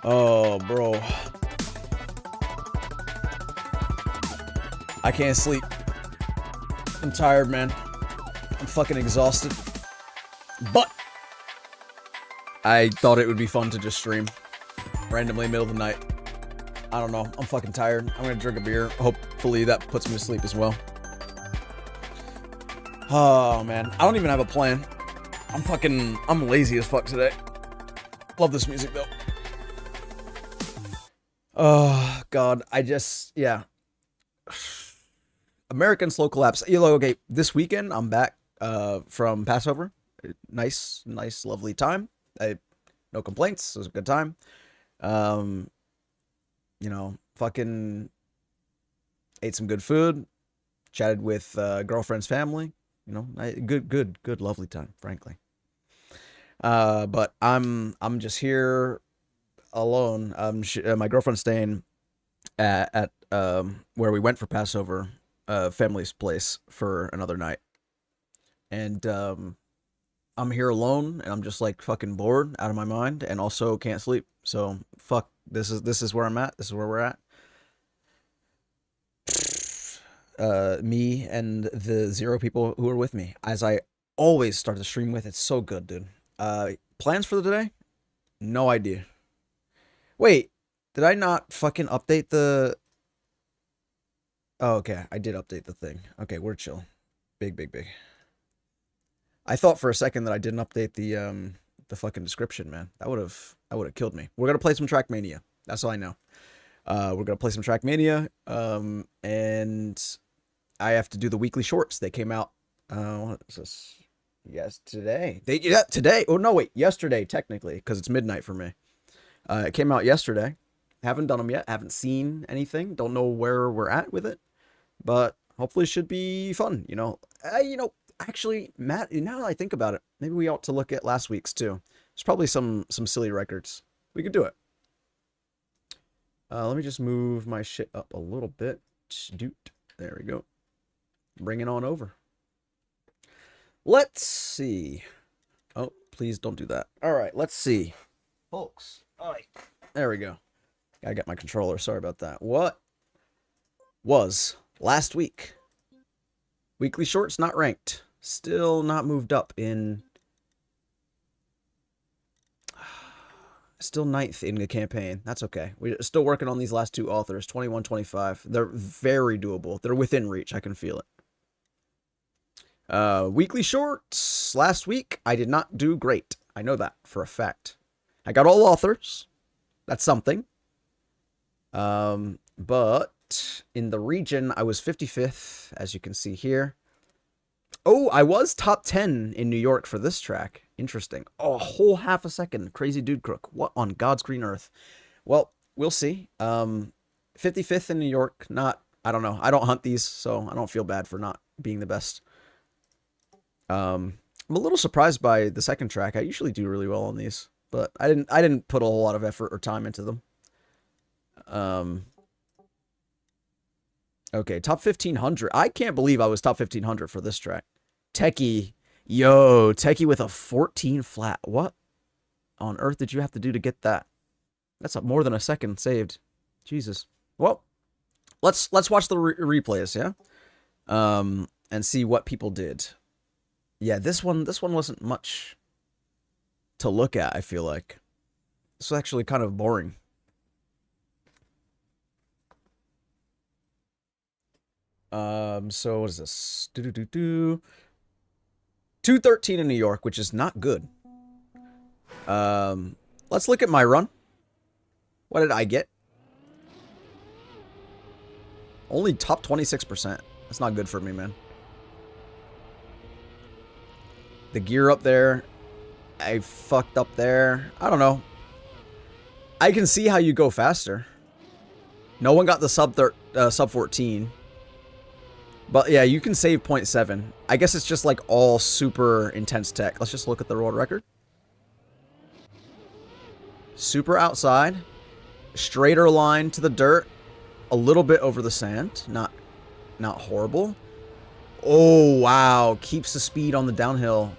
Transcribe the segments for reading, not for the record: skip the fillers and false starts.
Oh, bro. I can't sleep. I'm tired, man. I'm fucking exhausted. But I thought it would be fun to just stream randomly middle of the night. I don't know. I'm fucking tired. I'm gonna drink a beer. Hopefully that puts me to sleep as well. Oh, man. I don't even have a plan. I'm lazy as fuck today. Love this music, though. Oh, God. Yeah. American slow collapse. Okay, this weekend, I'm back from Passover. Nice, lovely time. No complaints. It was a good time. Fucking ate some good food. Chatted with girlfriend's family. Good, lovely time, frankly. But I'm just here alone. My girlfriend's staying at where we went for Passover, family's place for another night, and I'm here alone, and I'm just like fucking bored out of my mind, and also can't sleep. So fuck, this is where I'm at. This is where we're at. Me and the 0 people who are with me, as I always start the stream with. It's so good, dude. Plans for the day? No idea. Wait, did I not fucking update the... Oh, okay, I did update the thing. Okay, we're chill. Big. I thought for a second that I didn't update the fucking description, man. That would have killed me. We're gonna play some Trackmania. That's all I know. We're gonna play some Trackmania, and I have to do the weekly shorts. They came out. What is this? Yes, today. Today. Oh no, wait, yesterday technically, because it's midnight for me. It came out yesterday. Haven't done them yet. Haven't seen anything. Don't know where we're at with it, but hopefully it should be fun. Actually, Matt. Now that I think about it, maybe we ought to look at last week's too. There's probably some silly records. We could do it. Let me just move my shit up a little bit. There we go. Bring it on over. Let's see. Oh, please don't do that. All right, let's see. Folks. All right. There we go. Gotta get my controller. Sorry about that. What was last week? Weekly shorts not ranked. Still not moved up in... Still 9th in the campaign. That's okay. We're still working on these last 2 authors. 21, 25. They're very doable. They're within reach. I can feel it. Weekly shorts. Last week, I did not do great. I know that for a fact. I got all authors. That's something. But in the region, I was 55th, as you can see here. Oh, I was top 10 in New York for this track. Interesting. Oh, a whole half a second. Crazy Dude Crook. What on God's green earth? Well, we'll see. 55th in New York. I don't know. I don't hunt these, so I don't feel bad for not being the best. I'm a little surprised by the second track. I usually do really well on these, but I didn't put a whole lot of effort or time into them. Okay, top 1500. I can't believe I was top 1500 for this track. Techie. Yo, Techie with a 14 flat. What on earth did you have to do to get that? That's more than a second saved. Jesus. Well, let's watch the replays, yeah? And see what people did. Yeah, this one wasn't much to look at, I feel like. This was actually kind of boring. So what is this? 213 in New York, which is not good. Let's look at my run. What did I get? Only top 26%. That's not good for me, man. The gear up there. I fucked up there. I don't know. I can see how you go faster. No one got the sub 14. But yeah, you can save 0.7. I guess it's just like all super intense tech. Let's just look at the world record. Super outside. Straighter line to the dirt. A little bit over the sand. Not horrible. Oh, wow. Keeps the speed on the downhill.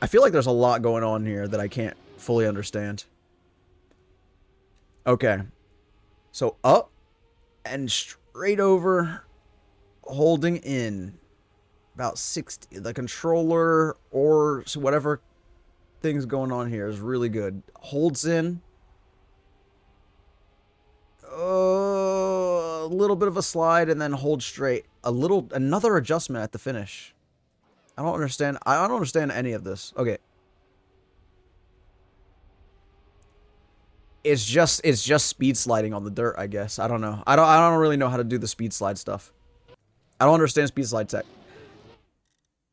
I feel like there's a lot going on here that I can't fully understand. Okay. So up and straight over, holding in about 60. The controller or whatever thing's going on here is really good. Holds in. A little bit of a slide and then hold straight. Another adjustment at the finish. I don't understand. I don't understand any of this. Okay. It's just speed sliding on the dirt, I guess. I don't know. I don't really know how to do the speed slide stuff. I don't understand speed slide tech.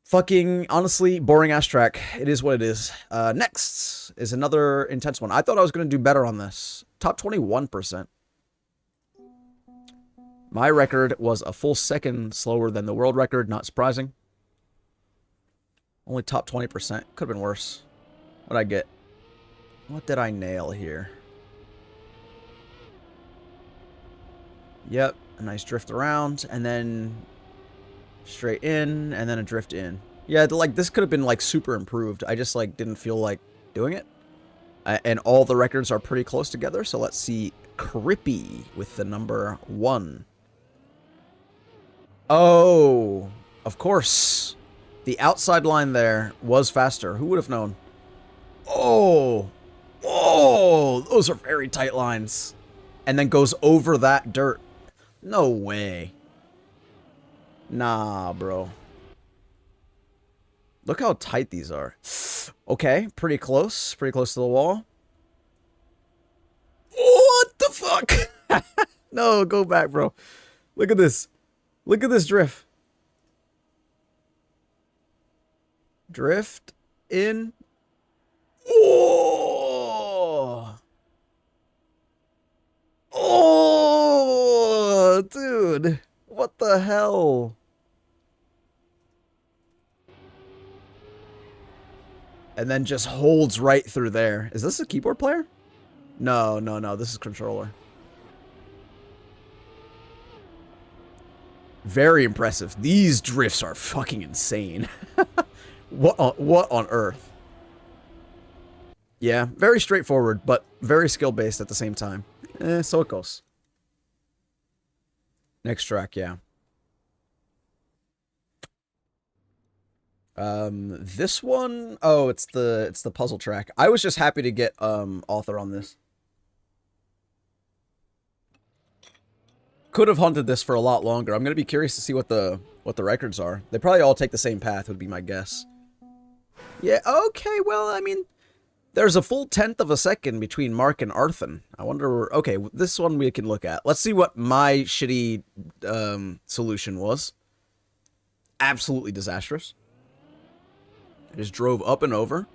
Fucking, honestly, boring ass track. It is what it is. Next is another intense one. I thought I was going to do better on this. Top 21%. My record was a full second slower than the world record. Not surprising. Only top 20%. Could have been worse. What'd I get? What did I nail here? Yep. A nice drift around. And then straight in. And then a drift in. Yeah, like, this could have been, like, super improved. I just, like, didn't feel like doing it. And all the records are pretty close together. So let's see. Crippy with the number 1. Oh, of course. The outside line there was faster. Who would have known? Oh, those are very tight lines. And then goes over that dirt. No way. Nah, bro. Look how tight these are. Okay, pretty close. Pretty close to the wall. What the fuck? No, go back, bro. Look at this. Look at this drift. Drift in. Oh. Oh, dude. What the hell? And then just holds right through there. Is this a keyboard player? No, no, no. This is controller. Very impressive. These drifts are fucking insane. What on earth? Yeah, very straightforward, but very skill-based at the same time. So it goes. Next track, yeah. This one, oh, it's the puzzle track. I was just happy to get author on this. Could have hunted this for a lot longer. I'm gonna be curious to see what the records are. They probably all take the same path, would be my guess. Yeah, okay, well, I mean, there's a full 1/10 of a second between Mark and Arthur. I wonder, okay, this one we can look at. Let's see what my shitty solution was. Absolutely disastrous. I just drove up and over.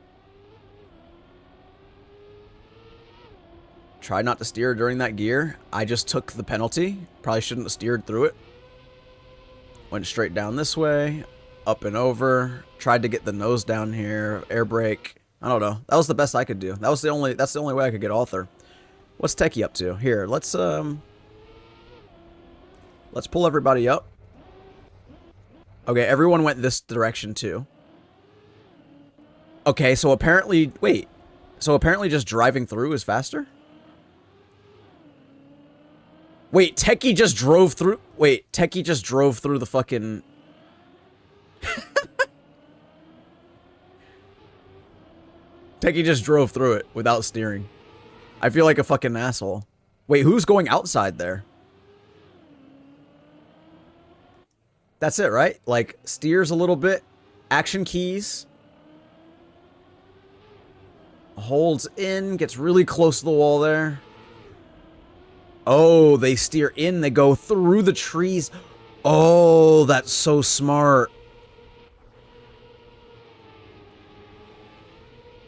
Tried not to steer during that gear. I just took the penalty. Probably shouldn't have steered through it. Went straight down this way. Up and over. Tried to get the nose down here. Air brake. I don't know. That was the best I could do. That's the only way I could get author. What's Techie up to? Here, let's pull everybody up. Okay, everyone went this direction too. Okay, so apparently, wait. So apparently just driving through is faster? Wait, Techie just drove through... Wait, Techie just drove through the fucking... Techie just drove through it without steering. I feel like a fucking asshole. Wait, who's going outside there? That's it, right? Like, steers a little bit. Action keys. Holds in. Gets really close to the wall there. Oh, they steer in. They go through the trees. Oh, that's so smart.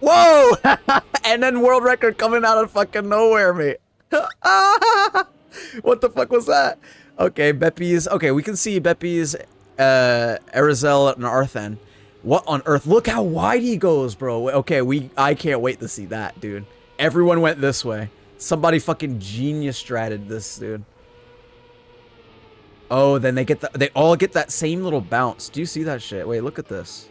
Whoa! And then world record coming out of fucking nowhere, mate. What the fuck was that? Okay, Beppy's. Okay, we can see Beppy's, Arizel, and Arthan. What on earth? Look how wide he goes, bro. Okay, I can't wait to see that, dude. Everyone went this way. Somebody fucking genius stratted this, dude. Oh, then they all get that same little bounce. Do you see that shit? Wait, look at this.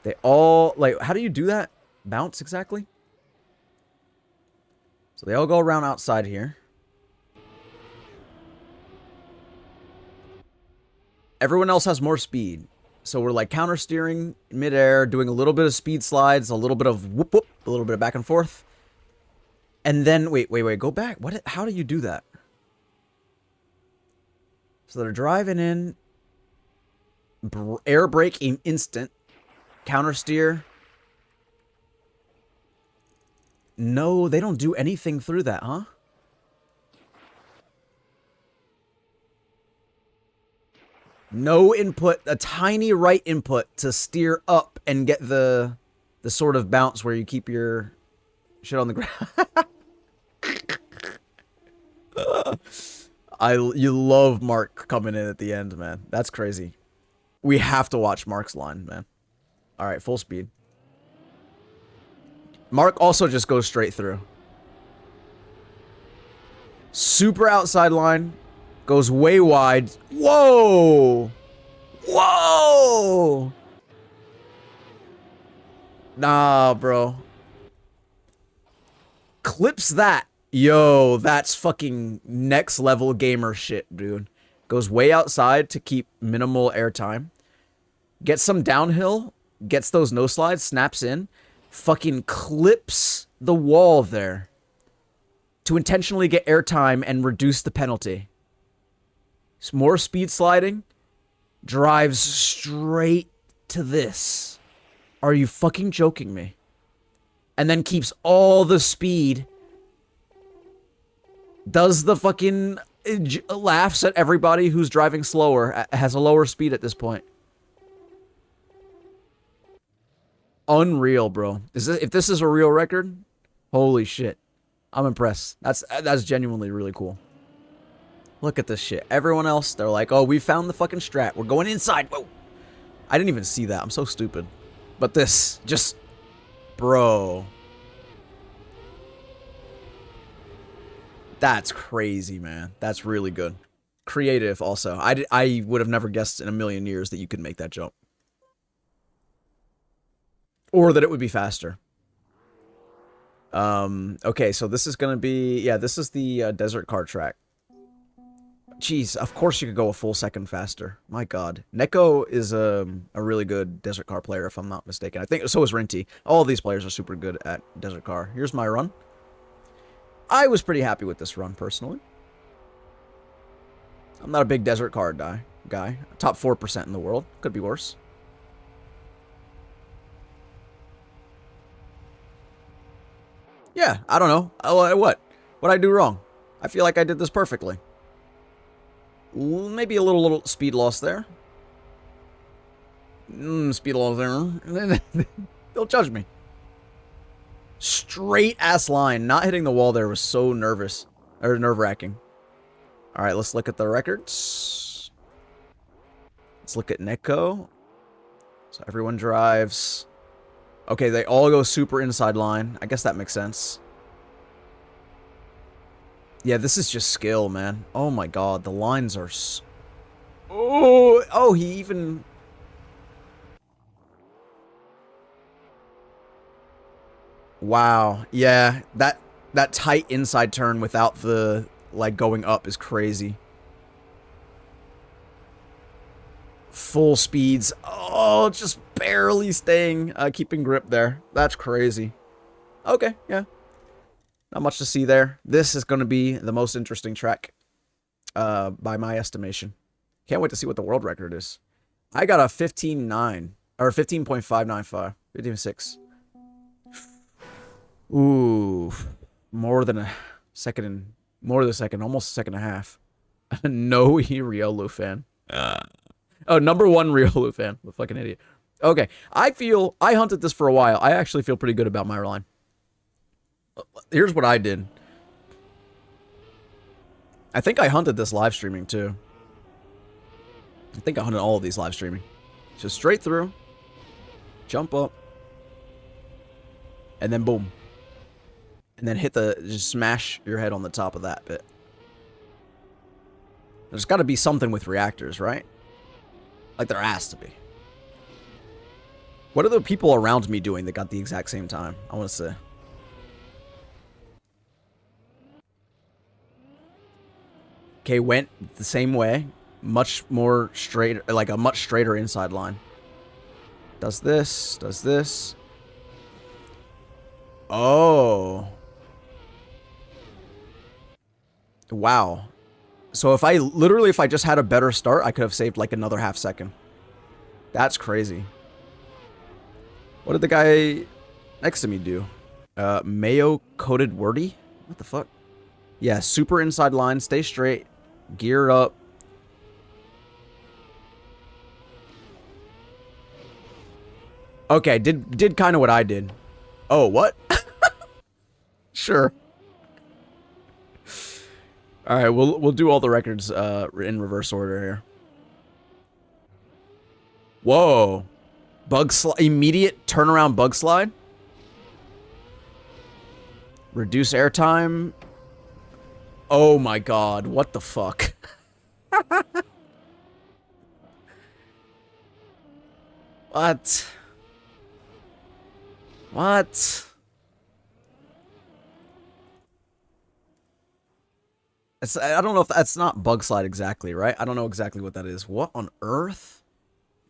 They all, like, how do you do that? Bounce exactly? So they all go around outside here. Everyone else has more speed. So we're like counter steering midair, doing a little bit of speed slides, a little bit of whoop whoop, a little bit of back and forth. And then, wait, go back. How do you do that? So they're driving in, air brake instant, counter steer. No, they don't do anything through that, huh? No input, a tiny right input to steer up and get the sort of bounce where you keep your shit on the ground. You love Mark coming in at the end, man. That's crazy. We have to watch Mark's line, man. All right, full speed. Mark also just goes straight through. Super outside line. Goes way wide. Whoa! Whoa! Nah, bro. Clips that. Yo, that's fucking next level gamer shit, dude. Goes way outside to keep minimal airtime. Gets some downhill. Gets those no slides. Snaps in. Fucking clips the wall there. To intentionally get airtime and reduce the penalty. More speed sliding. Drives straight to this. Are you fucking joking me? And then keeps all the speed. Does the fucking... laughs at everybody who's driving slower. Has a lower speed at this point. Unreal, bro. If this is a real record, holy shit. I'm impressed. That's genuinely really cool. Look at this shit. Everyone else, they're like, oh, we found the fucking strat. We're going inside. Whoa. I didn't even see that. I'm so stupid. But this, just... Bro. That's crazy, man. That's really good. Creative, also. I would have never guessed in a million years that you could make that jump. Or that it would be faster. Okay, so this is going to be... Yeah, this is the desert car track. Jeez, of course you could go a full second faster. My god. Neko is a really good desert car player, if I'm not mistaken. I think so is Rinty. All of these players are super good at desert car. Here's my run. I was pretty happy with this run, personally. I'm not a big desert car guy. Top 4% in the world. Could be worse. Yeah, I don't know. What? What'd I do wrong? I feel like I did this perfectly. Maybe a little speed loss there. Speed loss there. They'll judge me. Straight ass line. Not hitting the wall there was so nervous. Or nerve-wracking. Alright, let's look at the records. Let's look at Neko. So everyone drives. Okay, they all go super inside line. I guess that makes sense. Yeah, this is just skill, man. Oh my god, the lines are oh, he even... Wow. Yeah, that tight inside turn without the, like, going up is crazy. Full speeds. Oh, just barely staying, keeping grip there. That's crazy. Okay, yeah. Not much to see there. This is going to be the most interesting track, by my estimation. Can't wait to see what the world record is. I got a 15.9, or 15.595, 15.6. Ooh, more than a second, almost a second and a half. No Riolu fan. Oh, number one Riolu fan. The fucking idiot. Okay, I hunted this for a while. I actually feel pretty good about my line. Here's what I did. I think I hunted this live streaming too. I think I hunted all of these live streaming. Just straight through. Jump up. And then boom. And then just smash your head on the top of that bit. There's got to be something with reactors, right? Like, there has to be. What are the people around me doing that got the exact same time? I want to say. Okay, went the same way. Much more straight, like a much straighter inside line. Does this, does this. Oh. Wow. So if I just had a better start, I could have saved like another half second. That's crazy. What did the guy next to me do? Mayo coated wordy? What the fuck? Yeah, super inside line, stay straight, gear up. Okay, did kind of what I did. Oh, what? Sure. All right, we'll do all the records in reverse order here. Whoa. Bug slide, immediate turnaround bug slide. Reduce airtime. Oh my god, what the fuck? What? What? I don't know if that's not bug slide exactly, right? I don't know exactly what that is. What on earth?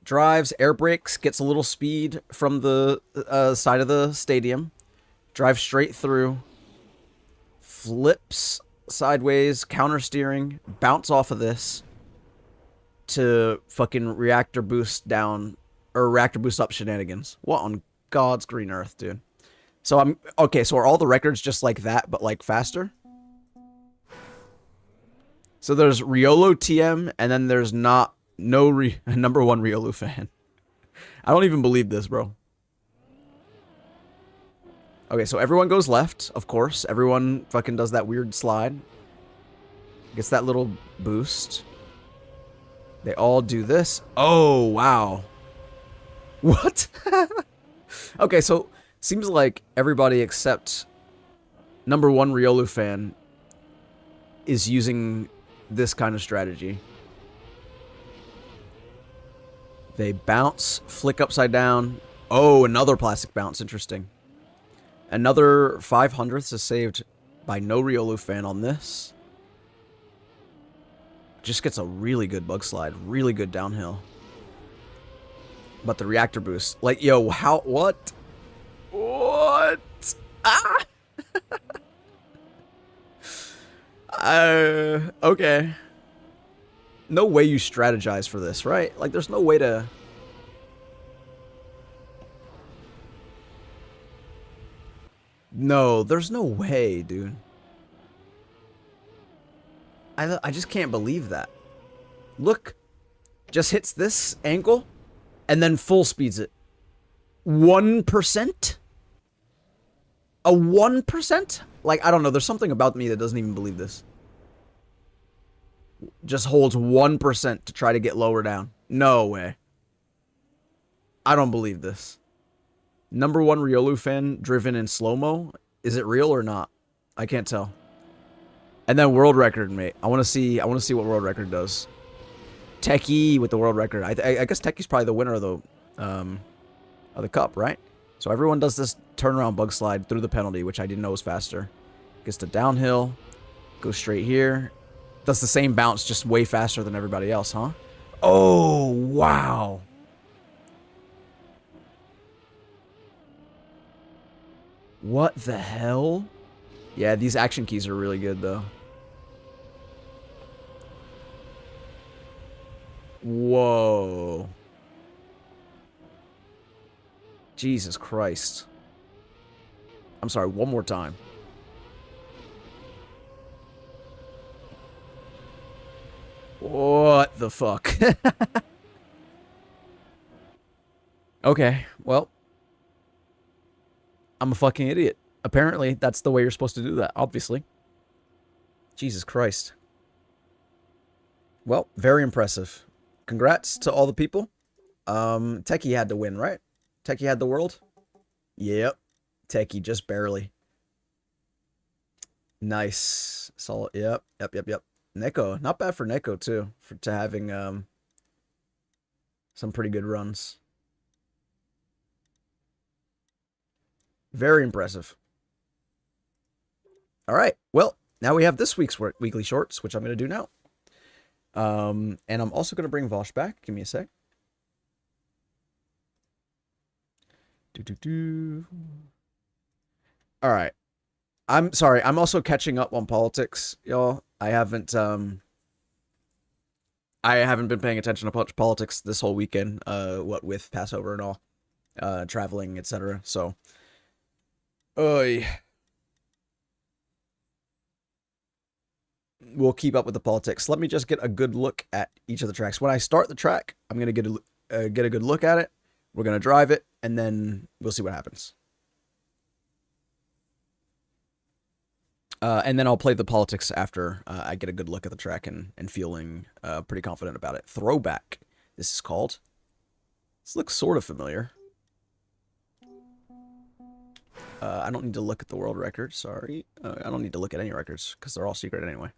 Drives, air brakes, gets a little speed from the side of the stadium. Drives straight through. Flips sideways, counter steering, bounce off of this to fucking reactor boost down, or reactor boost up shenanigans. What on God's green earth, dude? So okay, so are all the records just like that, but like faster? So there's Riolo TM, and then there's no number one Riolu fan. I don't even believe this, bro. Okay, so everyone goes left, of course. Everyone fucking does that weird slide. Gets that little boost. They all do this. Oh, wow. What? Okay, so seems like everybody except number one Riolu fan is using this kind of strategy. They bounce, flick upside down. Oh, another plastic bounce. Interesting. Another 500ths is saved by no Riolu fan on this. Just gets a really good bug slide. Really good downhill. But the reactor boost. Like, yo, how, what? What? Ah! Okay. No way you strategize for this, right? Like, there's no way to... No, there's no way, dude. I just can't believe that. Look. Just hits this angle, and then full speeds it. 1%? A 1%? Like, I don't know. There's something about me that doesn't even believe this. Just holds 1% to try to get lower down. No way. I don't believe this. Number one Riolu fan driven in slow-mo. Is it real or not? I can't tell. And then world record, mate. I want to see what world record does. Techie with the world record. I guess Techie's probably the winner of the cup, right? So everyone does this turnaround bug slide through the penalty, which I didn't know was faster. Gets to downhill, goes straight here. Does the same bounce, just way faster than everybody else, huh? Oh, wow. What the hell? Yeah, these action keys are really good, though. Whoa. Jesus Christ. I'm sorry, one more time. What the fuck? Okay, well. I'm a fucking idiot. Apparently, that's the way you're supposed to do that, obviously. Jesus Christ. Well, very impressive. Congrats to all the people. Techie had to win, right? Techie had the world? Yep. Techie, just barely. Nice. Solid. Yep. Neko, not bad for Neko too, to having some pretty good runs. Very impressive. All right, well, now we have this week's weekly shorts, which I'm going to do now. And I'm also going to bring Vosh back. Give me a sec. All right. I'm sorry. I'm also catching up on politics, y'all. I haven't been paying attention to politics this whole weekend. What with Passover and all, traveling, etc. So, we'll keep up with the politics. Let me just get a good look at each of the tracks. When I start the track, I'm gonna get a good look at it. We're gonna drive it, and then we'll see what happens. And then I'll play the politics after I get a good look at the track and feeling pretty confident about it. Throwback, this is called. This looks sort of familiar. I don't need to look at the world record, sorry. I don't need to look at any records, because they're all secret anyway.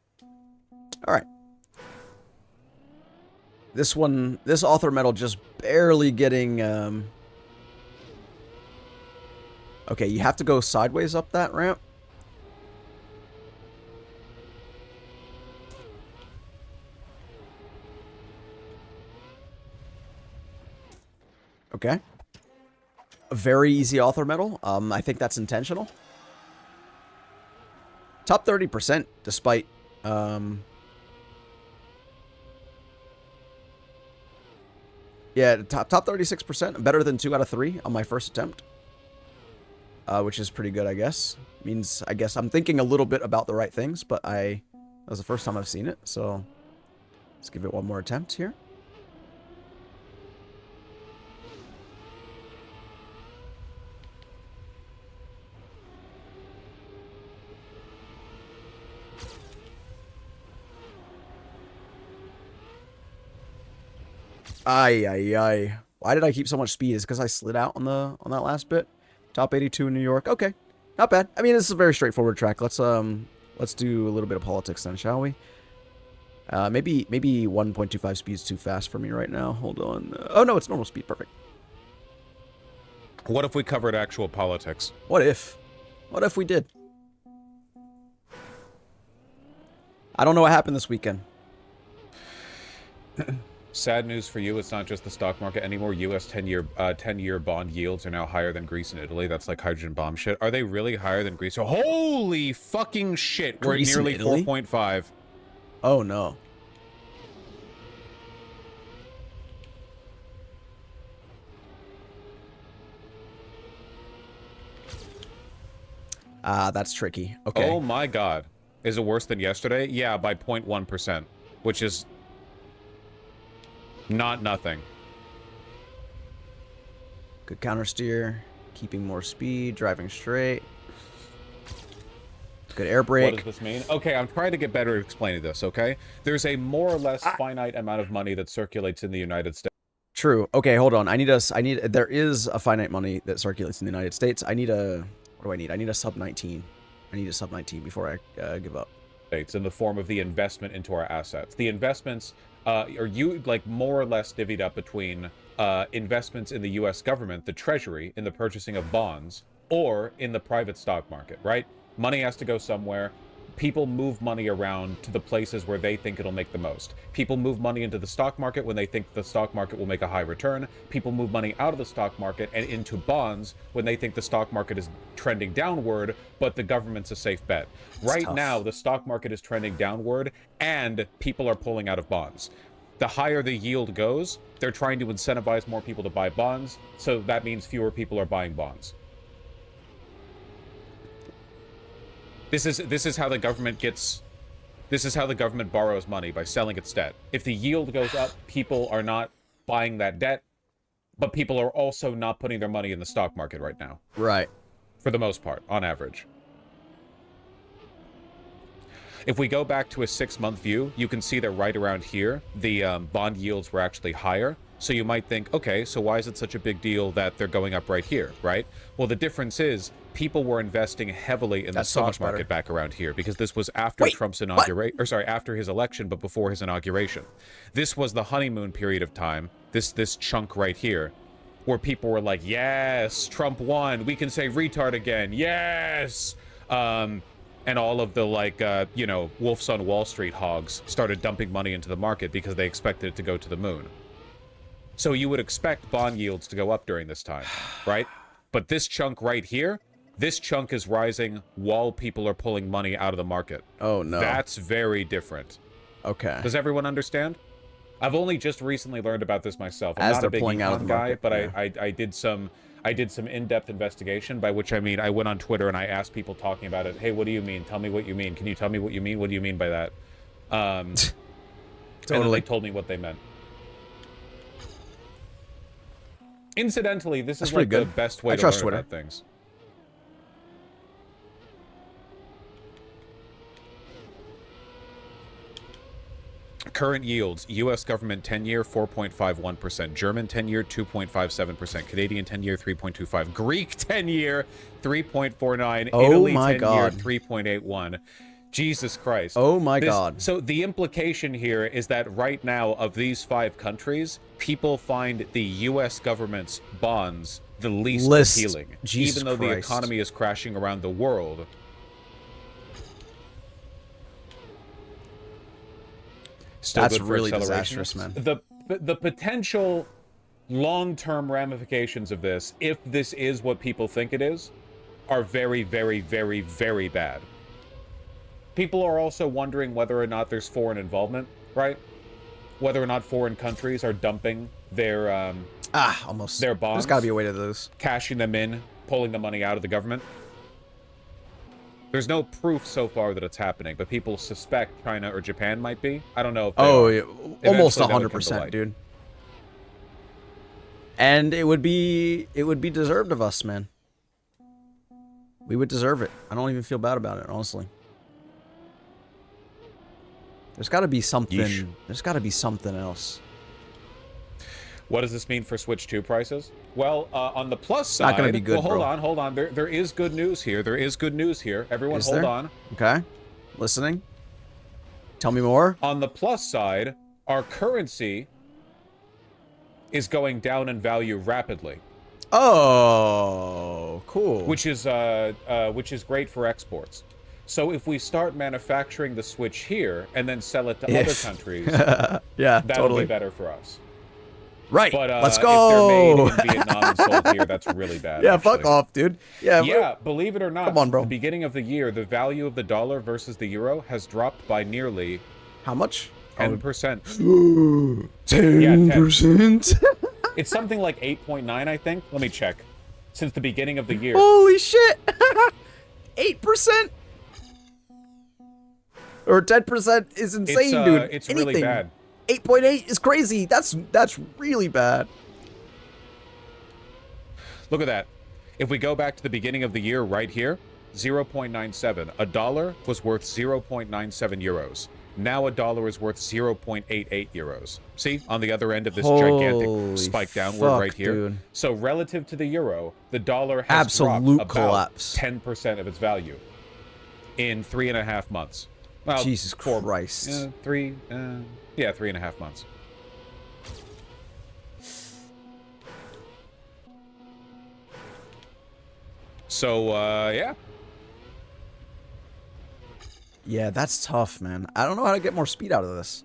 Alright. This one, this author medal just barely getting... Okay, you have to go sideways up that ramp. Okay. A very easy author medal. I think that's intentional. Top 30% despite... Yeah, top 36%. Better than 2 out of 3 on my first attempt. Which is pretty good, I guess. Means, I guess I'm thinking a little bit about the right things, but that was the first time I've seen it, so... Let's give it one more attempt here. Ay. Why did I keep so much speed? Is it because I slid out on that last bit? Top 82 in New York. Okay. Not bad. I mean, this is a very straightforward track. Let's do a little bit of politics then, shall we? Maybe 1.25 speed's too fast for me right now. Hold on. Oh no, it's normal speed. Perfect. What if we covered actual politics? What if? What if we did? I don't know what happened this weekend. Sad news for you, it's not just the stock market anymore. U.S. 10-year bond yields are now higher than Greece and Italy. That's like hydrogen bomb shit. Are they really higher than Greece? Holy fucking shit! We're at nearly 4.5. Oh no. That's tricky. Okay. Oh my god. Is it worse than yesterday? Yeah, by 0.1%, which is not nothing. Good counter steer, keeping more speed, driving straight. Good air brake. What does this mean? Okay, I'm trying to get better at explaining this, okay? There's a more or less finite amount of money that circulates in the United States. True. Okay, hold on. There is a finite money that circulates in the United States. What do I need? I need a sub 19. I need a sub 19 before I give up. In the form of the investment into our assets. The investments are more or less divvied up between investments in the U.S. government, the Treasury, in the purchasing of bonds, or in the private stock market, right? Money has to go somewhere. People move money around to the places where they think it'll make the most. People move money into the stock market when they think the stock market will make a high return. People move money out of the stock market and into bonds when they think the stock market is trending downward, but the government's a safe bet. Right now, the stock market is trending downward, and people are pulling out of bonds. The higher the yield goes, they're trying to incentivize more people to buy bonds, so that means fewer people are buying bonds. This is how the government borrows money, by selling its debt. If the yield goes up, people are not buying that debt, but people are also not putting their money in the stock market right now. Right. For the most part, on average. If we go back to a 6-month view, you can see that right around here, the bond yields were actually higher. So you might think, okay, so why is it such a big deal that they're going up right here, right? Well, the difference is people were investing heavily in the stock market back around here because this was after Trump's inauguration, or sorry, after his election, but before his inauguration. This was the honeymoon period of time, this chunk right here, where people were like, yes, Trump won, we can say retard again, yes! And all of the, like, you know, Wolves on Wall Street hogs started dumping money into the market because they expected it to go to the moon. So you would expect bond yields to go up during this time, right? But this chunk right here, this chunk is rising while people are pulling money out of the market. Oh, no. That's very different. Okay. Does everyone understand? I've only just recently learned about this myself. I'm not a big econ guy, but I did some in-depth investigation, by which I mean I went on Twitter and I asked people talking about it, hey, what do you mean? Tell me what you mean. Can you tell me what you mean? What do you mean by that? Totally. And then they told me what they meant. Incidentally, this is like the best way to learn about things. Current yields: U.S. government 10-year 4.51%, German 10-year 2.57%, Canadian 10-year 3.25%, Greek 10-year 3.49%, Italy 10-year 3.81%. Jesus Christ. Oh my God. So the implication here is that right now, of these 5 countries, people find the U.S. government's bonds the least appealing. Even though the economy is crashing around the world. Still That's really disastrous, man. The potential long-term ramifications of this, if this is what people think it is, are very, very, very, very bad. People are also wondering whether or not there's foreign involvement, right? Whether or not foreign countries are dumping their their bonds. There's got to be a way to those. Cashing them in, pulling the money out of the government. There's no proof so far that it's happening, but people suspect China or Japan might be. I don't know if they are. Almost 100%, dude. And it would be deserved of us, man. We would deserve it. I don't even feel bad about it, honestly. There's got to be something. Yeesh. There's got to be something else. What does this mean for Switch 2 prices? Well, on the plus side, not gonna be good, well, hold on. There is good news here. There is good news here. Everyone, hold on. Okay, listening. Tell me more. On the plus side, our currency is going down in value rapidly. Oh, cool. Which is great for exports. So if we start manufacturing the Switch here and then sell it to other countries, yeah, that'll be better for us. Right. But let's go. If they're made in Vietnam and sold here, that's really bad. Yeah, fuck off, dude. Yeah, believe it or not, come on, bro. At the beginning of the year, the value of the dollar versus the euro has dropped by nearly how much? 10%. 10%? It's something like 8.9, I think. Let me check. Since the beginning of the year. Holy shit! 8%? Or 10% is insane, dude. It's really bad. 8.8 is crazy. That's really bad. Look at that. If we go back to the beginning of the year right here, 0.97. A dollar was worth 0.97 euros. Now a dollar is worth 0.88 euros. See, on the other end of this gigantic spike downward right here. Dude. So relative to the euro, the dollar has dropped about 10% of its value in 3.5 months. Well, Jesus Christ. 3.5 months. So, yeah. Yeah, that's tough, man. I don't know how to get more speed out of this.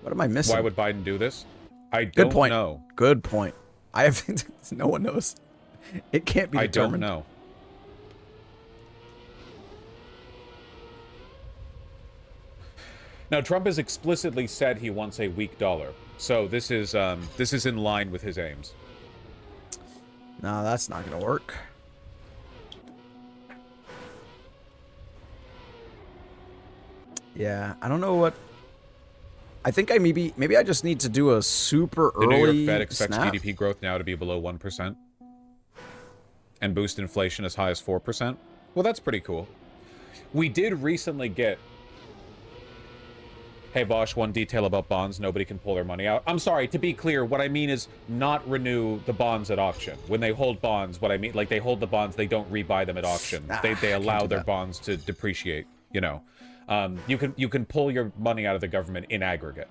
What am I missing? Why would Biden do this? I don't know. Good point. I have no one knows. It can't be determined. I don't know. Now, Trump has explicitly said he wants a weak dollar, so this is in line with his aims. No, that's not gonna work. Yeah, I don't know what. I think maybe I just need to do a super early. The New York Fed expects GDP growth now to be below 1%, and boost inflation as high as 4%. Well, that's pretty cool. We did recently get Hey Bosch, one detail about bonds, nobody can pull their money out. I'm sorry, to be clear, what I mean is not renew the bonds at auction. When they hold bonds, what I mean, like they hold the bonds, they don't rebuy them at auction. They Can't allow do their that. bonds to depreciate, you know. You can pull your money out of the government in aggregate.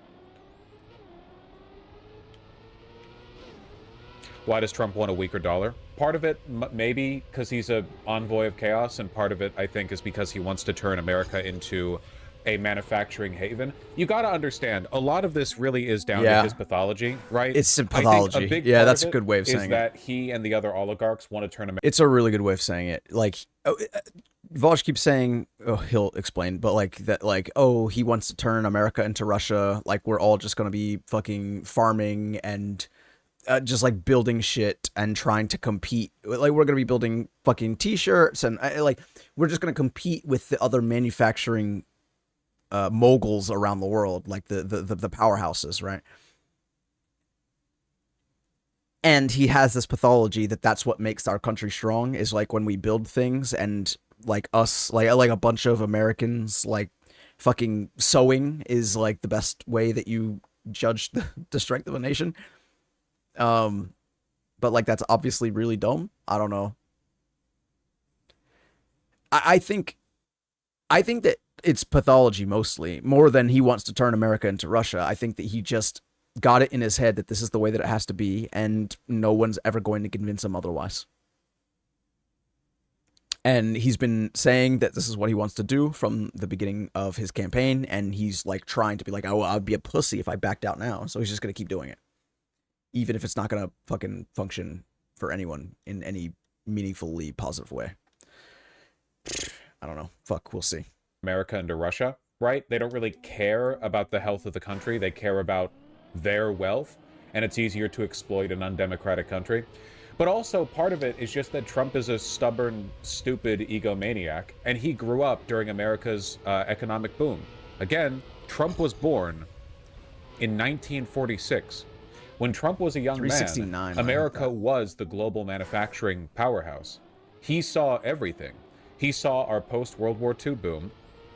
Why does Trump want a weaker dollar? Part of it, maybe because he's a envoy of chaos, and part of it, I think, is because he wants to turn America into a manufacturing haven. You got to understand, a lot of this really is down to Yeah, his pathology, right? it's a I think a pathology. big Yeah, part that's of a it good way of is saying it. that he and the other oligarchs want to turn America. It's a really good way of saying it. Like, Volch keeps saying, oh, he'll explain, but like that, like, oh, he wants to turn America into Russia. Like, we're all just gonna be fucking farming and just like building shit and trying to compete. Like, we're gonna be building fucking t-shirts and like we're just gonna compete with the other manufacturing moguls around the world, like the powerhouses, right? And he has this pathology that that's what makes our country strong, is like when we build things and like us, like a bunch of Americans, like fucking sewing is like the best way that you judge the strength of a nation. um but like that's obviously really dumb. I don't know. I think that it's pathology mostly, more than he wants to turn America into Russia. I think that he just got it in his head that this is the way that it has to be, and no one's ever going to convince him otherwise. And he's been saying that this is what he wants to do from the beginning of his campaign, and he's like trying to be like, oh, I'd be a pussy if I backed out now. So he's just gonna keep doing it, even if it's not gonna fucking function for anyone in any meaningfully positive way. I don't know. Fuck, we'll see. America into Russia, right? They don't really care about the health of the country. They care about their wealth, and it's easier to exploit an undemocratic country. But also, part of it is just that Trump is a stubborn, stupid egomaniac, and he grew up during America's economic boom. Again, Trump was born in 1946. When Trump was a young man, 369. America was the global manufacturing powerhouse. He saw everything. He saw our post-World War II boom.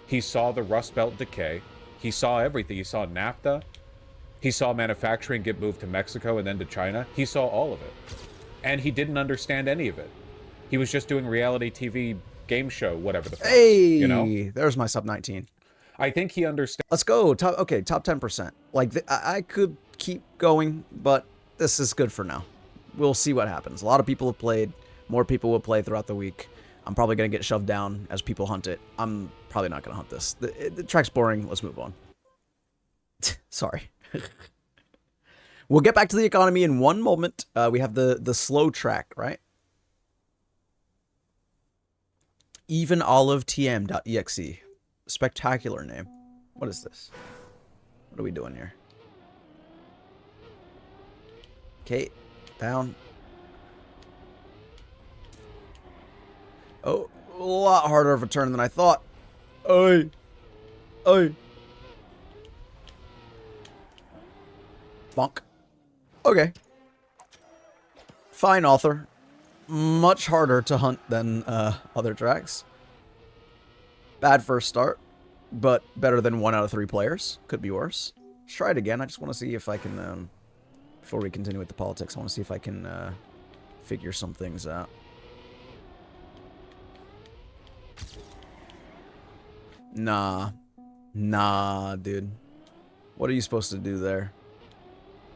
He saw the Rust Belt decay. He saw everything. He saw NAFTA. He saw manufacturing get moved to Mexico and then to China. He saw all of it. And he didn't understand any of it. He was just doing reality TV game show, whatever the fuck. Hey, you know? There's my sub 19. I think he understands. Let's go. Top 10%. Like, I could keep going, but this is good for now. We'll see what happens. A lot of people have played. More people will play throughout the week. I'm probably going to get shoved down as people hunt it. I'm probably not going to hunt this. The track's boring. Let's move on. Sorry. We'll get back to the economy in one moment. We have the slow track, right? Even Olive TM.exe. Spectacular name. What is this? What are we doing here? Okay, down. Oh, a lot harder of a turn than I thought. Oi. Oi. Bonk. Okay. Fine, author. Much harder to hunt than other tracks. Bad first start, but better than 1 out of 3 players. Could be worse. Let's try it again. I just want to see if I can, before we continue with the politics, I want to see if I can figure some things out. Nah. Nah, dude. What are you supposed to do there?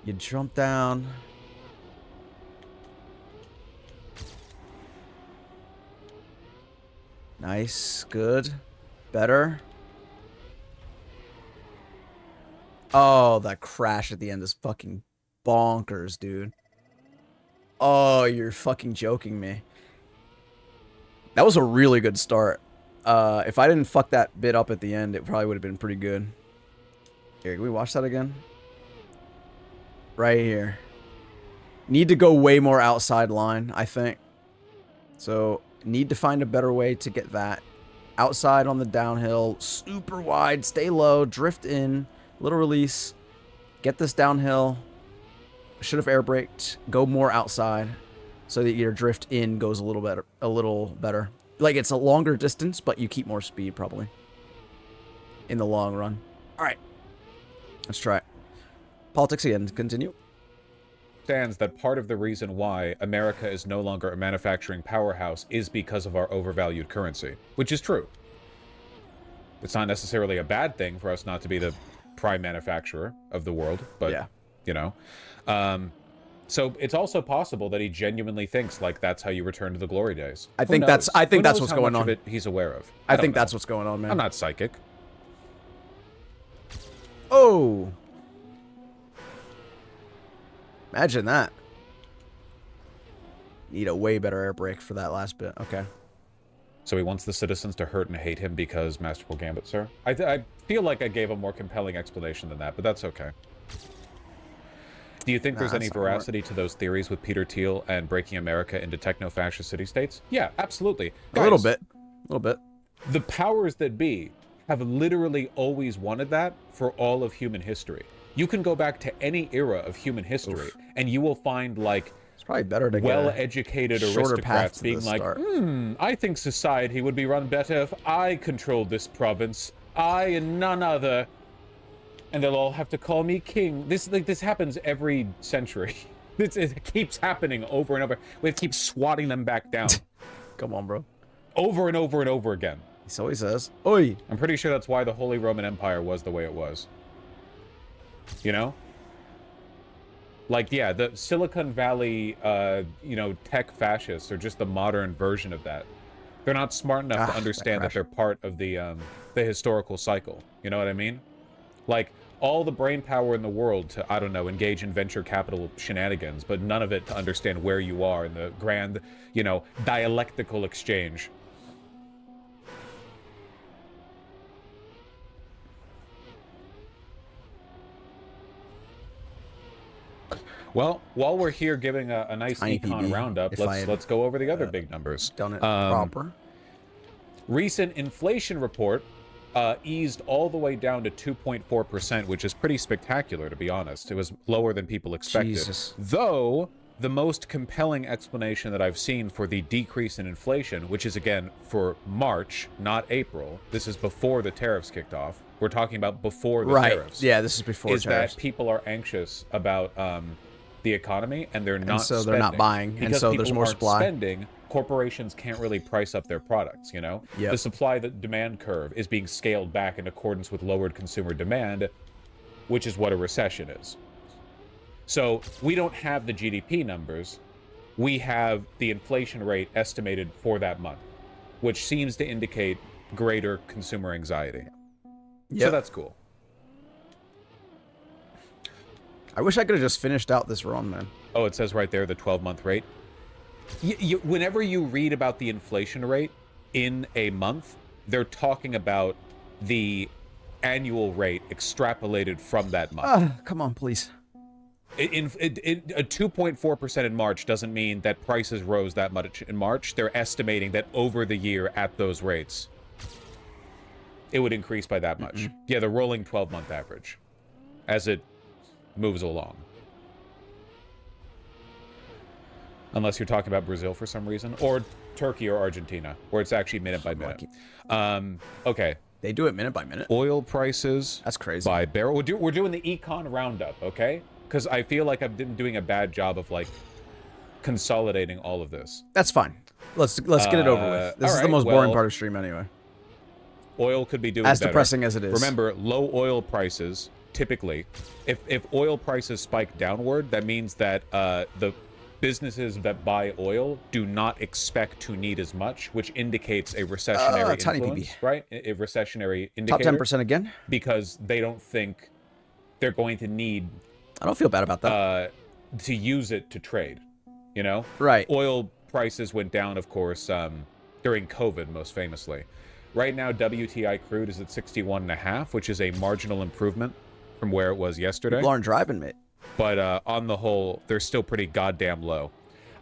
You jump down. Nice. Good. Better. Oh, that crash at the end is fucking bonkers, dude. Oh, you're fucking joking me. That was a really good start. If I didn't fuck that bit up at the end, it probably would have been pretty good. Here, can we watch that again? Right here. Need to go way more outside line, I think. So, need to find a better way to get that. Outside on the downhill, super wide, stay low, drift in, little release. Get this downhill. Should have air braked. Go more outside so that your drift in goes a little better. Like, it's a longer distance, but you keep more speed, probably, in the long run. All right. Let's try it. Politics again. Continue. Stands that part of the reason why America is no longer a manufacturing powerhouse is because of our overvalued currency, which is true. It's not necessarily a bad thing for us not to be the prime manufacturer of the world, but, yeah. you know. So it's also possible that he genuinely thinks like that's how you return to the glory days. I think that's what's going on. He's aware of. I think that's what's going on, man. I'm not psychic. Oh. Imagine that. Need a way better air brake for that last bit. Okay. So he wants the citizens to hurt and hate him because Masterful Gambit, sir? I feel like I gave a more compelling explanation than that, but that's okay. Do you think there's any veracity to those theories with Peter Thiel and breaking America into techno-fascist city-states? Yeah, absolutely. Guys, a little bit. A little bit. The powers that be have literally always wanted that for all of human history. You can go back to any era of human history, and you will find, like, it's probably better to well-educated aristocrats being like, I think society would be run better if I controlled this province. I and none other. And they'll all have to call me king. This happens every century. It keeps happening over and over. We have to keep swatting them back down. Come on, bro. Over and over and over again. So he says. Oi. I'm pretty sure that's why the Holy Roman Empire was the way it was. You know? Like, yeah, the Silicon Valley, you know, tech fascists are just the modern version of that. They're not smart enough to understand that they're part of the historical cycle. You know what I mean? Like, all the brain power in the world to, I don't know, engage in venture capital shenanigans, but none of it to understand where you are in the grand, you know, dialectical exchange. Well, while we're here giving a nice econ roundup, let's go over the other big numbers. Done it proper. Recent inflation report eased all the way down to 2.4%, which is pretty spectacular, to be honest. It was lower than people expected. Jesus. Though, the most compelling explanation that I've seen for the decrease in inflation, which is, again, for March, not April. This is before the tariffs kicked off. We're talking about before the tariffs. Yeah, this is before tariffs. Is that people are anxious about the economy, and they're not spending. They're not buying, and so there's more supply. Spending, corporations can't really price up their products, you know? Yep. The supply-demand curve is being scaled back in accordance with lowered consumer demand, which is what a recession is. So we don't have the GDP numbers. We have the inflation rate estimated for that month, which seems to indicate greater consumer anxiety. Yep. So that's cool. I wish I could have just finished out this run, man. Oh, it says right there the 12-month rate. Whenever you read about the inflation rate in a month, they're talking about the annual rate extrapolated from that month. Come on, please. A 2.4% in March doesn't mean that prices rose that much in March. They're estimating that over the year at those rates, it would increase by that much. Yeah, the rolling 12-month average as it moves along. Unless you're talking about Brazil for some reason, or Turkey or Argentina, where it's actually minute by minute. Okay. They do it minute by minute. Oil prices. That's crazy. By barrel. We're doing the econ roundup, okay? Because I feel like I've been doing a bad job of, like, consolidating all of this. That's fine. Let's get it over with. This is the most boring part of stream anyway. Oil could be doing as better. Depressing as it is. Remember, low oil prices, typically, if oil prices spike downward, that means that the businesses that buy oil do not expect to need as much, which indicates a recessionary influence, right? A recessionary indicator. Top 10% again? Because they don't think they're going to need... I don't feel bad about that. To use it to trade, you know? Right. Oil prices went down, of course, during COVID, most famously. Right now, WTI crude is at 61.5, which is a marginal improvement from where it was yesterday. People aren't driving, mate. But on the whole, they're still pretty goddamn low.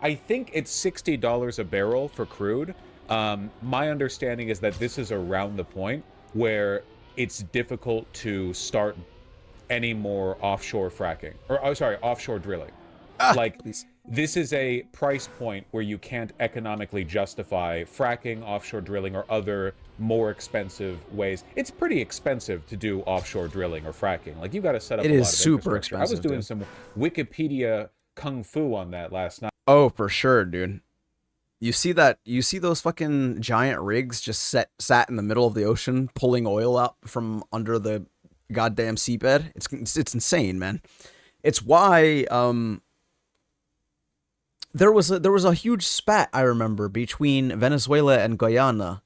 I think it's $60 a barrel for crude. My understanding is that this is around the point where it's difficult to start any more offshore fracking. Or, oh, sorry, offshore drilling. Like, please. this is a price point where you can't economically justify fracking, offshore drilling, or other more expensive ways. It's pretty expensive to do offshore drilling or fracking. Like, you got to set up It a is lot of super infrastructure. I was expensive, doing dude. some Wikipedia kung fu on that last night. Oh, for sure, dude. You see that? You see those fucking giant rigs just sat in the middle of the ocean, pulling oil out from under the goddamn seabed. It's insane, man. It's why there was a huge spat I remember between Venezuela and Guyana,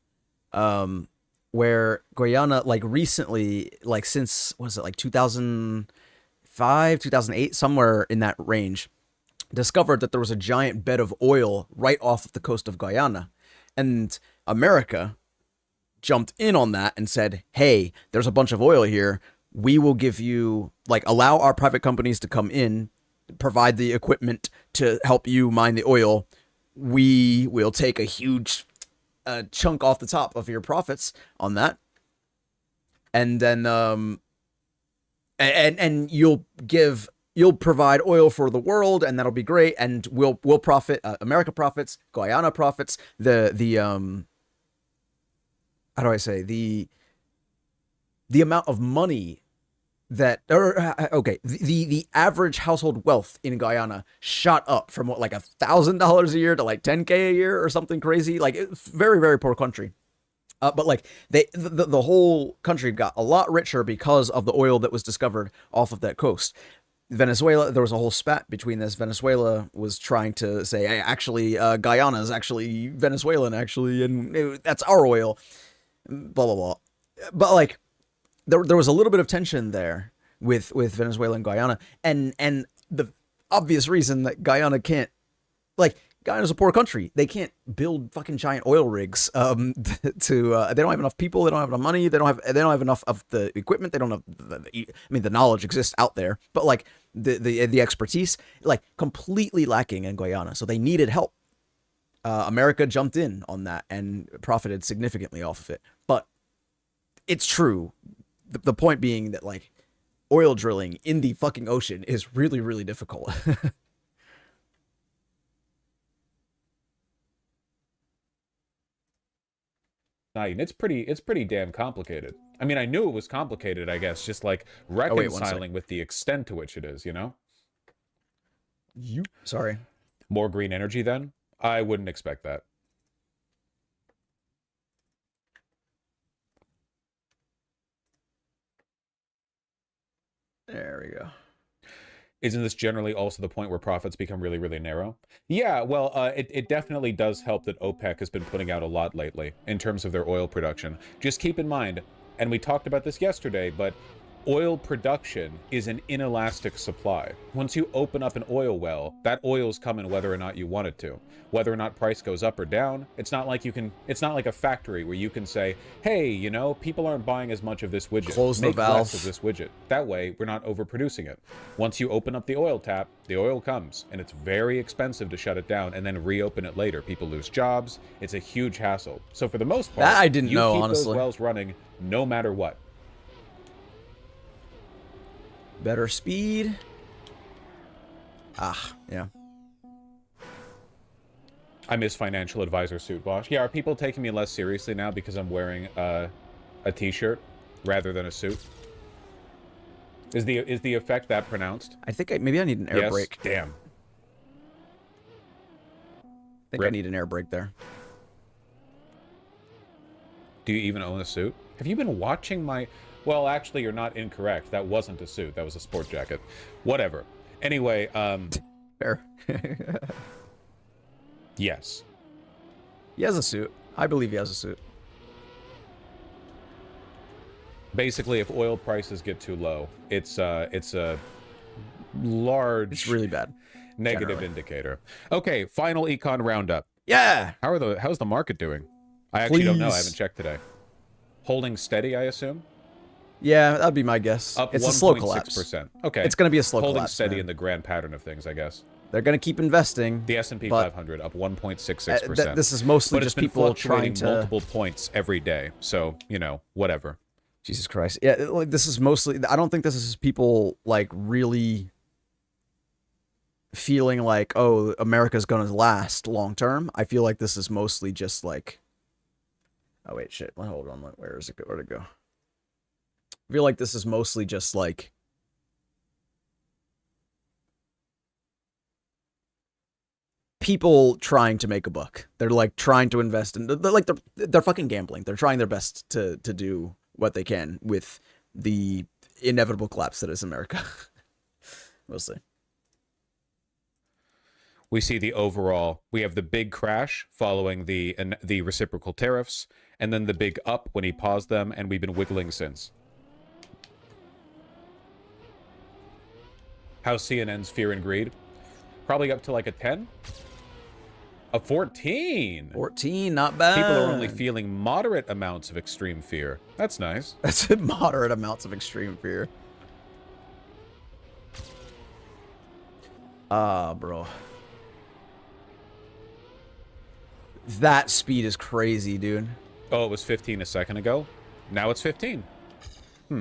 um, where Guyana like recently, like since was it like 2005, 2008, somewhere in that range, discovered that there was a giant bed of oil right off of the coast of Guyana. And America jumped in on that and said, hey, there's a bunch of oil here. We will give you, like, allow our private companies to come in, provide the equipment to help you mine the oil. We will take a huge chunk off the top of your profits on that. And then, and you'll provide oil for the world, and that'll be great, and we'll profit. America profits, Guyana profits. The how do I say, the amount of money that, or okay, the average household wealth in Guyana shot up from what, like $1,000 a year to like 10K a year or something crazy. Like, very, very poor country. But like the whole country got a lot richer because of the oil that was discovered off of that coast. Venezuela, there was a whole spat between this. Venezuela was trying to say, hey, actually, Guyana is actually Venezuelan, actually, and that's our oil. Blah blah blah. But like, there was a little bit of tension there with Venezuela and Guyana, and the obvious reason that Guyana can't, like, Guyana's a poor country. They can't build fucking giant oil rigs. They don't have enough people. They don't have enough money. They don't have enough of the equipment. They don't have. I mean, the knowledge exists out there, but like the expertise, like, completely lacking in Guyana. So they needed help. America jumped in on that and profited significantly off of it. But it's true. The point being that, like, oil drilling in the fucking ocean is really, really difficult. And it's pretty damn complicated. I mean, I knew it was complicated, I guess, just like Oh wait, one sec. reconciling with the extent to which it is, you know? You sorry. More green energy then? I wouldn't expect that. There we go. Isn't this generally also the point where profits become really, really narrow? Yeah, well, it definitely does help that OPEC has been putting out a lot lately in terms of their oil production. Just keep in mind, and we talked about this yesterday, but oil production is an inelastic supply. Once you open up an oil well, that oil's coming whether or not you want it to. Whether or not price goes up or down, it's not like a factory where you can say, hey, you know, people aren't buying as much of this widget. Close the Make less of valve. this widget. That way, we're not overproducing it. Once you open up the oil tap, the oil comes, and it's very expensive to shut it down and then reopen it later. People lose jobs. It's a huge hassle. So for the most part, That I didn't you know, keep those honestly. wells running no matter what. Better speed. Ah, yeah. I miss financial advisor suit, Bosch. Yeah, are people taking me less seriously now because I'm wearing a t-shirt rather than a suit? Is the effect that pronounced? I think maybe I need an air Yes. brake. Damn. I think I need an air brake there. Do you even own a suit? Have you been watching my... Well, actually, you're not incorrect. That wasn't a suit. That was a sport jacket. Whatever. Anyway, Fair. yes. He has a suit. I believe he has a suit. Basically, if oil prices get too low, it's a large... It's really bad. Negative generally. Indicator. Okay, final econ roundup. Yeah. How's the market doing? I actually don't know. I Please. haven't checked today. Holding steady, I assume. Yeah, that'd be my guess. Up It's a slow collapse. 1.6%. Okay. It's gonna be a slow Holding collapse. steady Man. in the grand pattern of things, I guess. They're gonna keep investing. The S&P but 500 up 1.66%. This is mostly but it's just been people trying fluctuating to multiple points every day. So, you know, whatever. Jesus Christ. Yeah, like, this is mostly, I don't think this is people like really feeling like, oh, America's gonna last long term. I feel like this is mostly just like, oh wait, shit. Hold on, where is it? Where'd it go? I feel like this is mostly just like people trying to make a buck. They're like trying to invest in. They're fucking gambling. They're trying their best to do what they can with the inevitable collapse that is America. We'll see. We see the overall. We have the big crash following the reciprocal tariffs, and then the big up when he paused them, and we've been wiggling since. How's CNN's Fear and Greed? Probably up to like a 10? A 14. 14, not bad. People are only feeling moderate amounts of extreme fear. That's nice. That's moderate amounts of extreme fear. Ah, bro. That speed is crazy, dude. Oh, it was 15 a second ago. Now it's 15.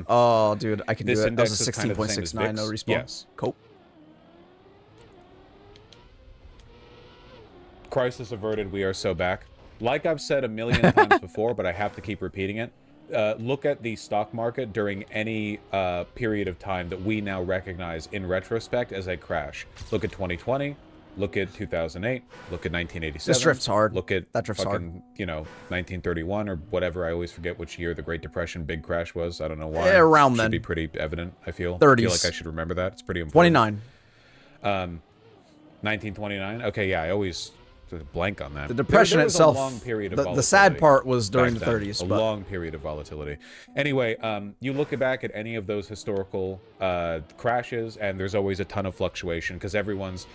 Oh, dude, I can do it. That Index was a is kind of the same as 16.69 no VIX. respawn. Yes. Cool. Crisis averted. We are so back. Like I've said a million times before, but I have to keep repeating it. Look at the stock market during any period of time that we now recognize in retrospect as a crash. Look at 2020. Look at 2008. Look at 1987. This drift's hard. Look at that drift's fucking, hard. you know, 1931 or whatever. I always forget which year the Great Depression big crash was. I don't know why. Yeah, around then. then. Should be pretty evident, I feel. 30s. I feel like I should remember that. It's pretty important. 29. 1929. Okay, yeah, I always blank on that. The Depression there was itself, a long period of the sad part was during the then, 30s. A long period of volatility. Anyway, you look back at any of those historical crashes, and there's always a ton of fluctuation because everyone's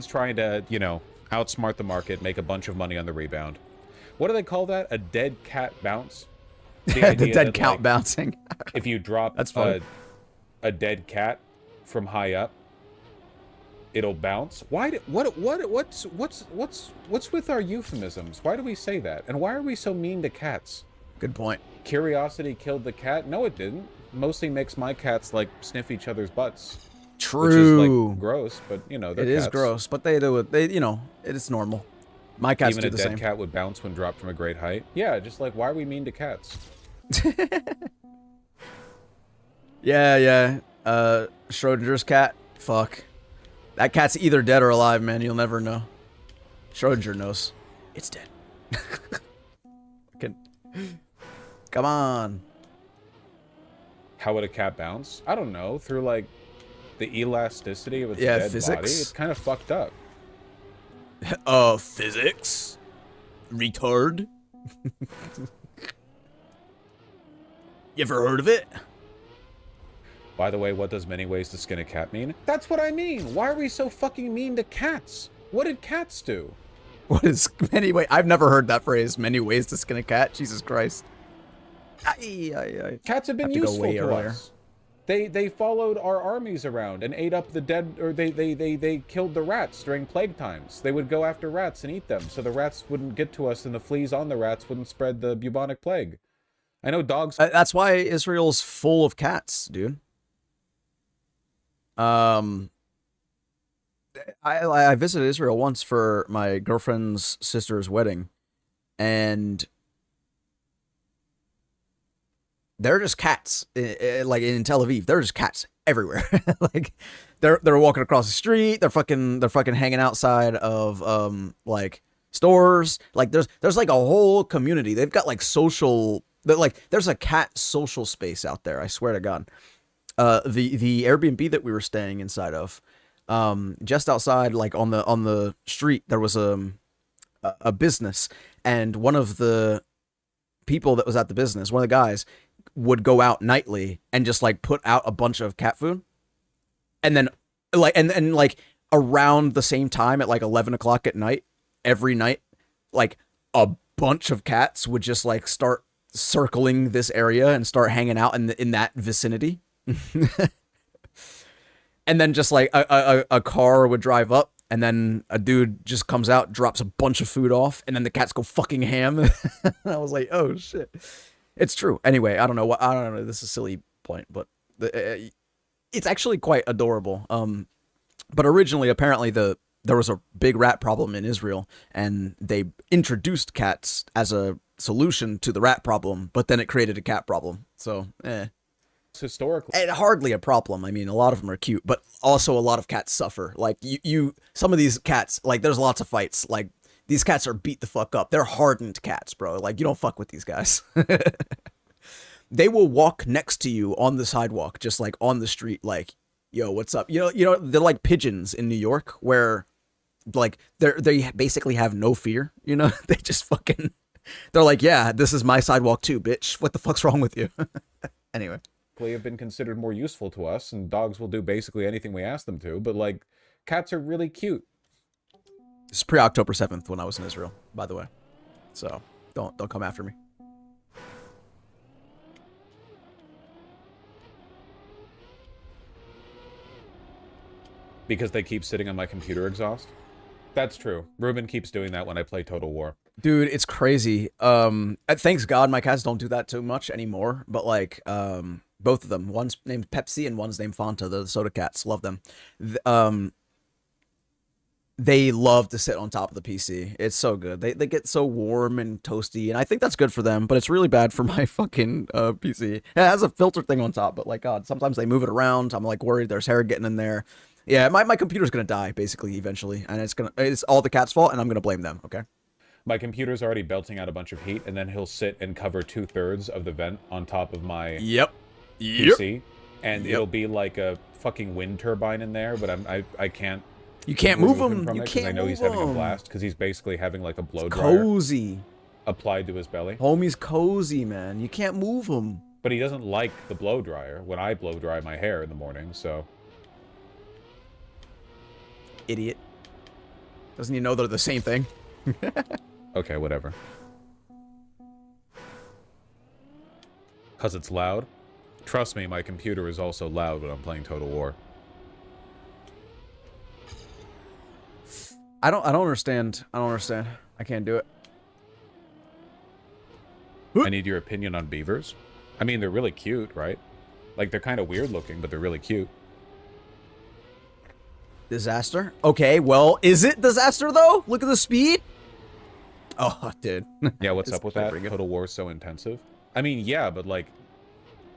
trying to, you know, outsmart the market, make a bunch of money on the rebound. What do they call that? A dead cat bounce? The dead cat bouncing. If you drop That's funny. A dead cat from high up, it'll bounce. What's with our euphemisms? Why do we say that? And why are we so mean to cats? Good point. Curiosity killed the cat? No, it didn't. Mostly makes my cats like sniff each other's butts. True. Which is like gross, but you know, it is gross, but they do it. They, you know, it's normal. My cats do the same. Even a dead cat would bounce when dropped from a great height. Yeah, just like why are we mean to cats? Yeah. Schrodinger's cat. Fuck. That cat's either dead or alive, man. You'll never know. Schrodinger knows. It's dead. Come on. How would a cat bounce? I don't know. Through like the elasticity of its dead physics. body. It's kind of fucked up. Physics? Retard? You ever heard of it? By the way, what does many ways to skin a cat mean? That's what I mean. Why are we so fucking mean to cats? What did cats do? What is many ways? I've never heard that phrase. Many ways to skin a cat. Jesus Christ. Cats have been useful to us. They followed our armies around and ate up the dead, or they killed the rats during plague times. They would go after rats and eat them, so the rats wouldn't get to us and the fleas on the rats wouldn't spread the bubonic plague. I know dogs. That's why Israel's full of cats, dude. I visited Israel once for my girlfriend's sister's wedding, and they're just cats. Like in Tel Aviv, they're just cats everywhere. Like they're walking across the street. They're fucking hanging outside of like stores. Like there's like a whole community. They've got like there's a cat social space out there. I swear to God. The Airbnb that we were staying inside of, just outside, like on the street, there was a business, and one of the people that was at the business, one of the guys, would go out nightly and just like put out a bunch of cat food, and then like around the same time at like 11 o'clock at night, every night, like a bunch of cats would just like start circling this area and start hanging out in that vicinity. And then just like a car would drive up, and then a dude just comes out, drops a bunch of food off, and then the cats go fucking ham. I was like, oh shit, it's true. Anyway, I don't know. This is a silly point, but it's actually quite adorable. But originally, apparently, there was a big rat problem in Israel, and they introduced cats as a solution to the rat problem, but then it created a cat problem. So, Historically, and hardly a problem. I mean, a lot of them are cute, but also a lot of cats suffer. Like some of these cats, like there's lots of fights. Like these cats are beat the fuck up. They're hardened cats, bro. Like you don't fuck with these guys. They will walk next to you on the sidewalk, just like on the street, like, yo, what's up? They're like pigeons in New York, where like they basically have no fear. They just fucking, they're like, yeah, this is my sidewalk too, bitch. What the fuck's wrong with you? Anyway. have been considered more useful to us, and dogs will do basically anything we ask them to, but like cats are really cute. It's pre-October 7th when I was in Israel, by the way. So don't come after me. Because they keep sitting on my computer exhaust. That's true. Ruben keeps doing that when I play Total War. Dude, it's crazy. Thanks God my cats don't do that too much anymore. But like, both of them. One's named Pepsi and one's named Fanta. The soda cats. Love them. They love to sit on top of the PC. It's so good. They get so warm and toasty, and I think that's good for them, but it's really bad for my fucking PC. It has a filter thing on top, but like God, sometimes they move it around. I'm like worried there's hair getting in there. Yeah, my computer's gonna die basically eventually, and it's all the cat's fault, and I'm gonna blame them. Okay. My computer's already belting out a bunch of heat, and then he'll sit and cover 2/3 of the vent on top of my PC, and it'll be like a fucking wind turbine in there, but I can't. You can't move him. From You it, can't I know move he's having a him. blast because he's basically having like a blow dryer Cozy. applied to his belly. Homie's cozy, man. You can't move him. But he doesn't like the blow dryer when I blow dry my hair in the morning, so. Idiot. Doesn't he know they're the same thing? Okay, whatever. Because it's loud? Trust me, my computer is also loud when I'm playing Total War. I don't understand. I don't understand. I can't do it. I need your opinion on beavers. I mean, they're really cute, right? Like, they're kind of weird looking, but they're really cute. Disaster? Okay, well, is it disaster, though? Look at the speed. Oh, dude. Yeah, what's up with that? Total War is so intensive. I mean, yeah, but, like,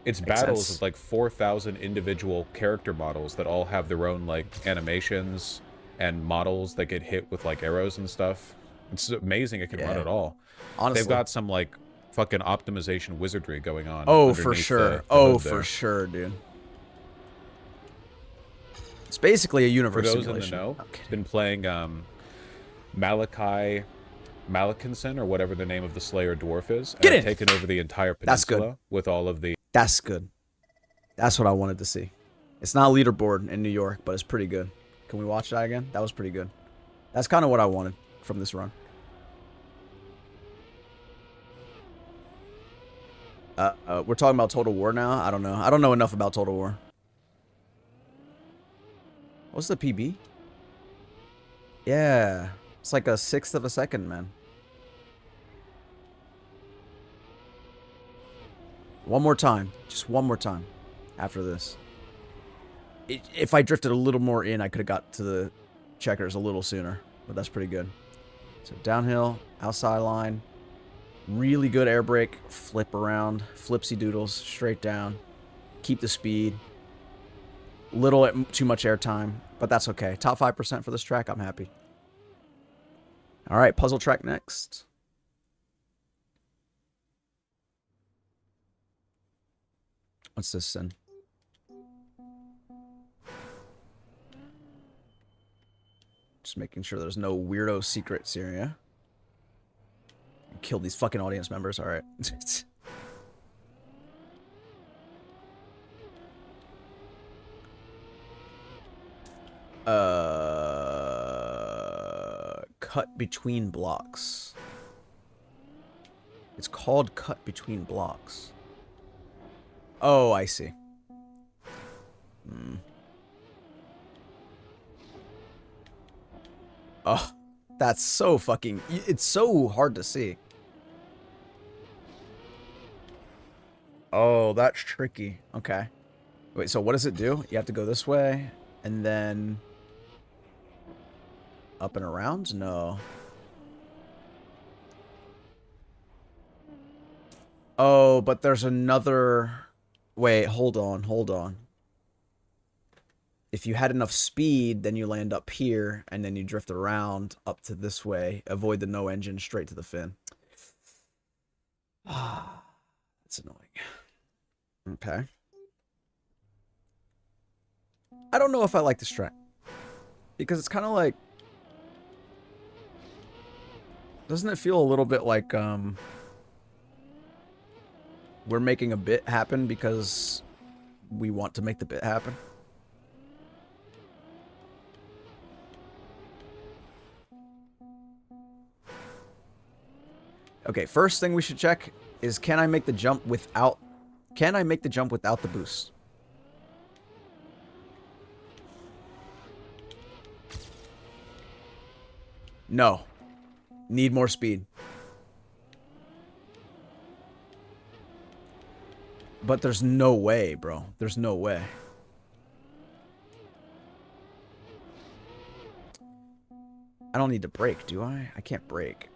it's battles with, like, 4,000 individual character models that all have their own, like, animations and models that get hit with, like, arrows and stuff. It's amazing it can run at all. Honestly. They've got some, like, fucking optimization wizardry going on. Oh, for sure. For sure, dude. It's basically a universe For those simulation. in the know, been playing Malachi Malakinson, or whatever the name of the Slayer dwarf is. Get in! Taken over the entire peninsula with all of the... That's good. That's what I wanted to see. It's not a leaderboard in New York, but it's pretty good. Can we watch that again? That was pretty good. That's kind of what I wanted from this run. We're talking about Total War now? I don't know. I don't know enough about Total War. What's the PB? Yeah. It's like 1/6 of a second, man. One more time. Just one more time after this. If I drifted a little more in, I could have got to the checkers a little sooner. But that's pretty good. So downhill, outside line. Really good air brake. Flip around. Flipsy doodles. Straight down. Keep the speed. Little too much air time. But that's okay. Top 5% for this track. I'm happy. Alright, puzzle track next. What's this then? Just making sure there's no weirdo secrets here, yeah? Kill these fucking audience members, alright. Cut between blocks. It's called cut between blocks. Oh, I see. Oh, that's so fucking... It's so hard to see. Oh, that's tricky. Okay. Wait, so what does it do? You have to go this way, and then... Up and around? No. Oh, but there's another... Wait, hold on, hold on. If you had enough speed, then you land up here, and then you drift around up to this way. Avoid the no engine straight to the fin. Ah, that's annoying. Okay. I don't know if I like this track. Because it's kind of like... Doesn't it feel a little bit like, we're making a bit happen because we want to make the bit happen? Okay, first thing we should check is can I make the jump without the boost? No. Need more speed. But there's no way, bro. There's no way. I don't need to brake, do I? I can't brake.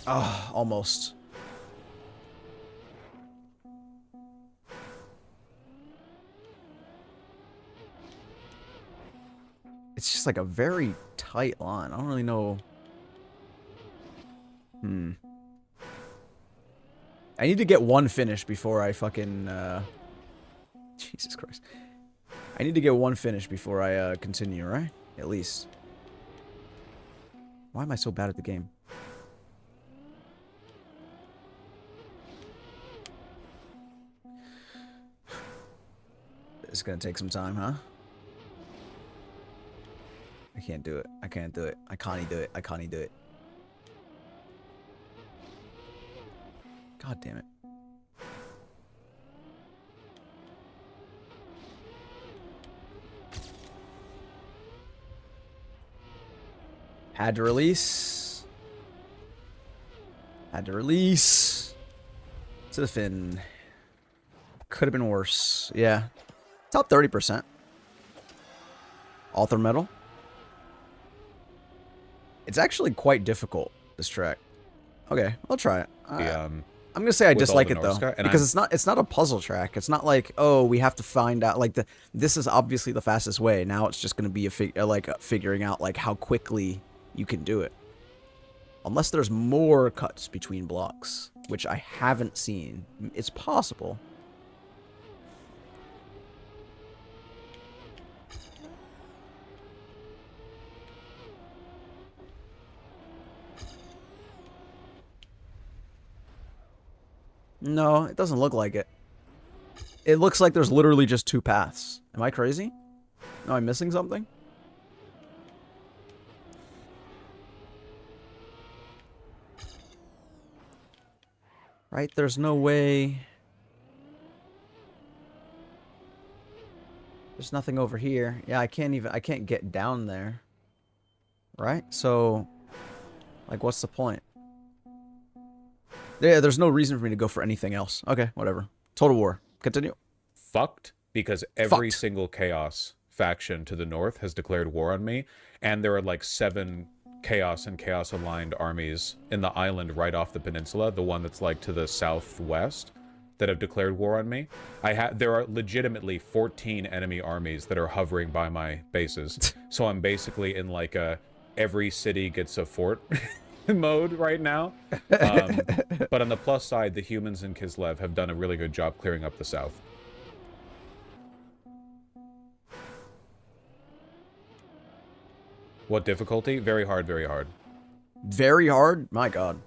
Oh, almost. It's just like a very tight line. I don't really know. I need to get one finish before I fucking, Jesus Christ. I need to get one finish before I, continue, right? At least. Why am I so bad at the game? It's gonna take some time, huh? I can't do it. I can't do it. I can't do it. I can't do it. God damn it. Had to release. Had to release. To the fin. Could have been worse. Yeah. Top 30%. Author medal. It's actually quite difficult, this track. Okay, I'll try it. I'm gonna say I dislike it though, because it's not a puzzle track. It's not like, oh, we have to find out like this is obviously the fastest way. Now it's just gonna be figuring out like how quickly you can do it. Unless there's more cuts between blocks, which I haven't seen. It's possible. No, it doesn't look like it. It looks like there's literally just two paths. Am I crazy? Am I missing something? Right? There's no way... There's nothing over here. Yeah, I can't get down there. Right? So, like, what's the point? Yeah, there's no reason for me to go for anything else. Okay, whatever. Total War. Continue. Fucked, because every single Chaos faction to the north has declared war on me, and there are like 7 Chaos and Chaos-aligned armies in the island right off the peninsula, the one that's like to the southwest, that have declared war on me. There are legitimately 14 enemy armies that are hovering by my bases, so I'm basically in like a every city gets a fort mode right now. But on the plus side, the humans in Kislev have done a really good job clearing up the south. What difficulty? Very hard, very hard. Very hard? My god.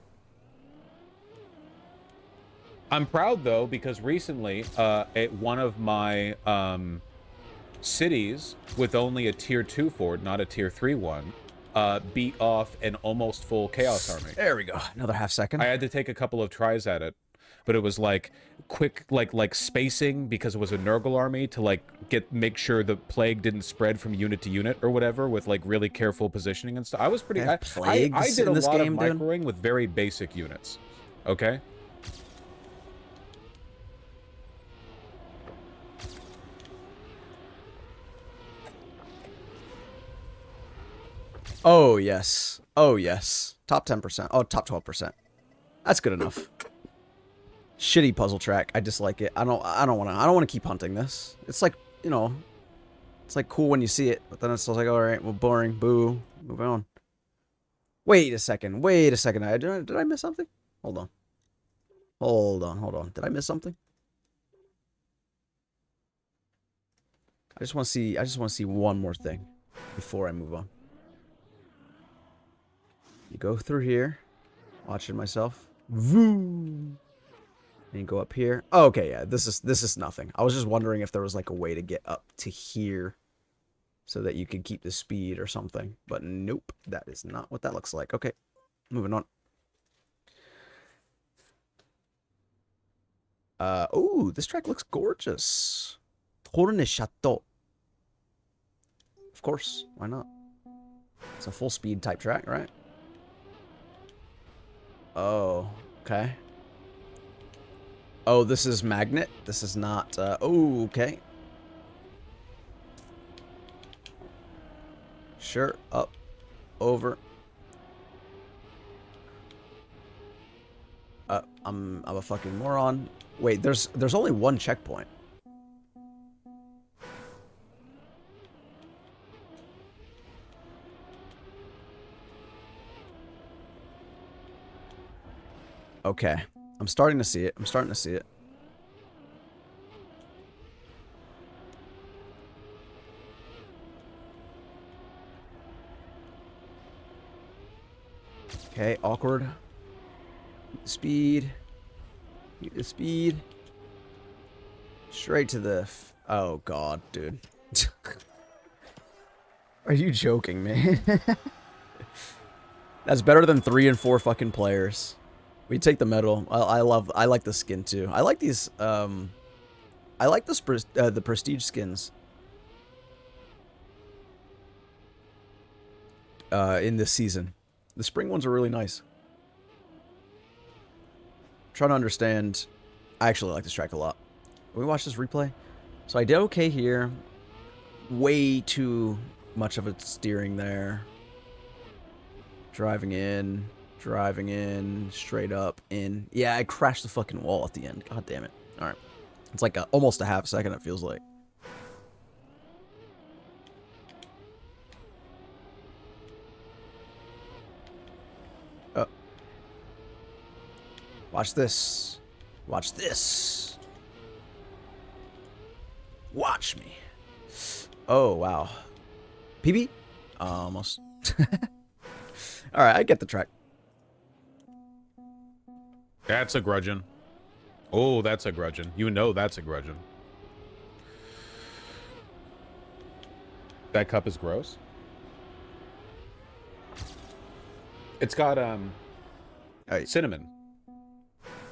I'm proud, though, because recently, at one of my cities with only a tier 2 fort, not a tier 3 one, beat off an almost full Chaos army. There we go. Another half second. I had to take a couple of tries at it, but it was like quick, like spacing, because it was a Nurgle army, to like make sure the plague didn't spread from unit to unit or whatever, with like really careful positioning and stuff. I was pretty. I did a lot of microing with very basic units. Okay. Oh, yes. Oh, yes. Top 10%. Oh, top 12%. That's good enough. Shitty puzzle track. I dislike it. I don't want to keep hunting this. It's like, you know, it's like cool when you see it, but then it's like, all right, well, boring. Boo. Move on. Wait a second. Wait a second. Did I miss something? Hold on. Hold on. Hold on. Did I miss something? I just want to see one more thing before I move on. You go through here. Watching myself. Vroom. And you go up here. Oh, okay, yeah. This is nothing. I was just wondering if there was like a way to get up to here so that you could keep the speed or something. But nope. That is not what that looks like. Okay. Moving on. Oh, this track looks gorgeous. Tourne Chateau. Of course, why not? It's a full speed type track, right? Oh, okay. Oh, this is magnet. This is not. Oh, okay. Sure. Up, over. I'm a fucking moron. Wait, there's only one checkpoint. Okay. I'm starting to see it. I'm starting to see it. Okay, awkward. Speed. Keep the speed. Straight to the... Oh, God, dude. Are you joking me? That's better than 3 and 4 fucking players. We take the medal. I like the skin too. I like these. I like the prestige skins. In this season, the spring ones are really nice. I'm trying to understand. I actually like this track a lot. Can we watch this replay? So I did okay here. Way too much of a steering there. Driving in, straight up, in. Yeah, I crashed the fucking wall at the end. God damn it. Alright. It's like almost a half second, it feels like. Oh. Watch this. Watch this. Watch me. Oh, wow. PB? Almost. Alright, I get the track. That's a grudging. Oh, that's a grudging. You know that's a grudging. That cup is gross. It's got cinnamon.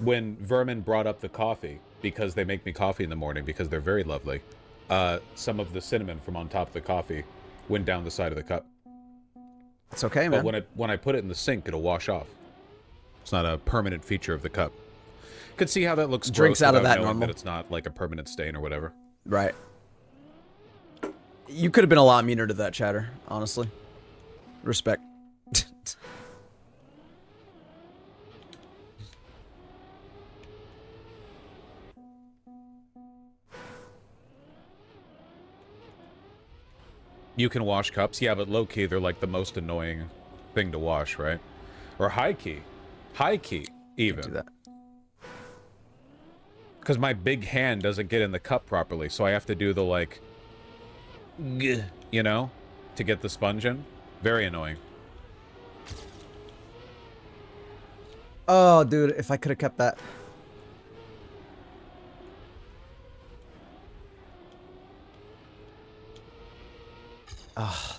When Vermin brought up the coffee, because they make me coffee in the morning because they're very lovely, some of the cinnamon from on top of the coffee went down the side of the cup. It's okay, man. But when I put it in the sink, it'll wash off. It's not a permanent feature of the cup. Could see how that looks. Drinks gross out of that knowing normal. that it's not like a permanent stain or whatever. Right. You could have been a lot meaner to that chatter, honestly. Respect. You can wash cups, yeah, but low key they're like the most annoying thing to wash, right? Or high key even. Do that. Because my big hand doesn't get in the cup properly, so I have to do the like, you know, to get the sponge in. Very annoying. Oh, dude, if I could have kept that.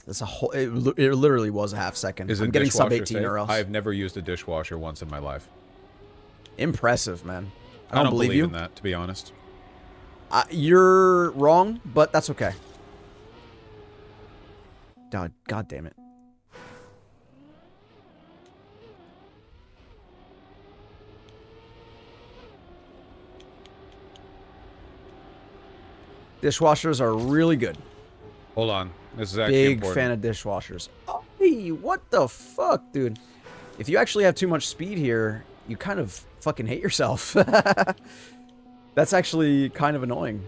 That's a whole. It literally was a half second. Is it I'm getting sub dishwasher 18 safe? or else. I've never used a dishwasher once in my life. Impressive, man. I don't believe you. in that, to be honest. You're wrong, but that's okay. God damn it. Dishwashers are really good. Hold on. This is actually Big important. fan of dishwashers. Oh, What the fuck, dude? If you actually have too much speed here, you kind of fucking hate yourself. That's actually kind of annoying.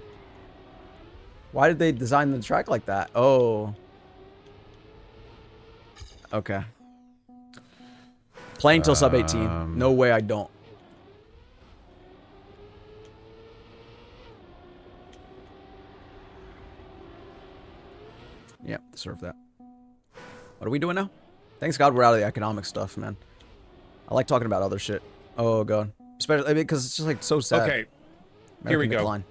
Why did they design the track like that? Oh. Okay. Playing till sub 18. No way I don't. Yeah, deserve that. What are we doing now? Thanks God we're out of the economic stuff, man. I like talking about other shit. Oh god. Especially because it's just like so sad. Okay. Here we go.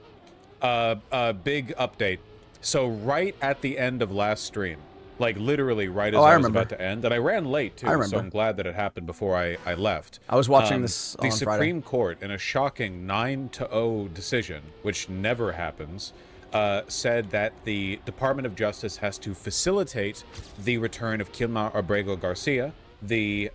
Big update. So right at the end of last stream, like literally right as I was about to end, and I ran late too, so I'm glad that it happened before I left. I was watching this on the Supreme Friday. Court, in a shocking 9-0 decision, which never happens, said that the Department of Justice has to facilitate the return of Kilmar Abrego Garcia, the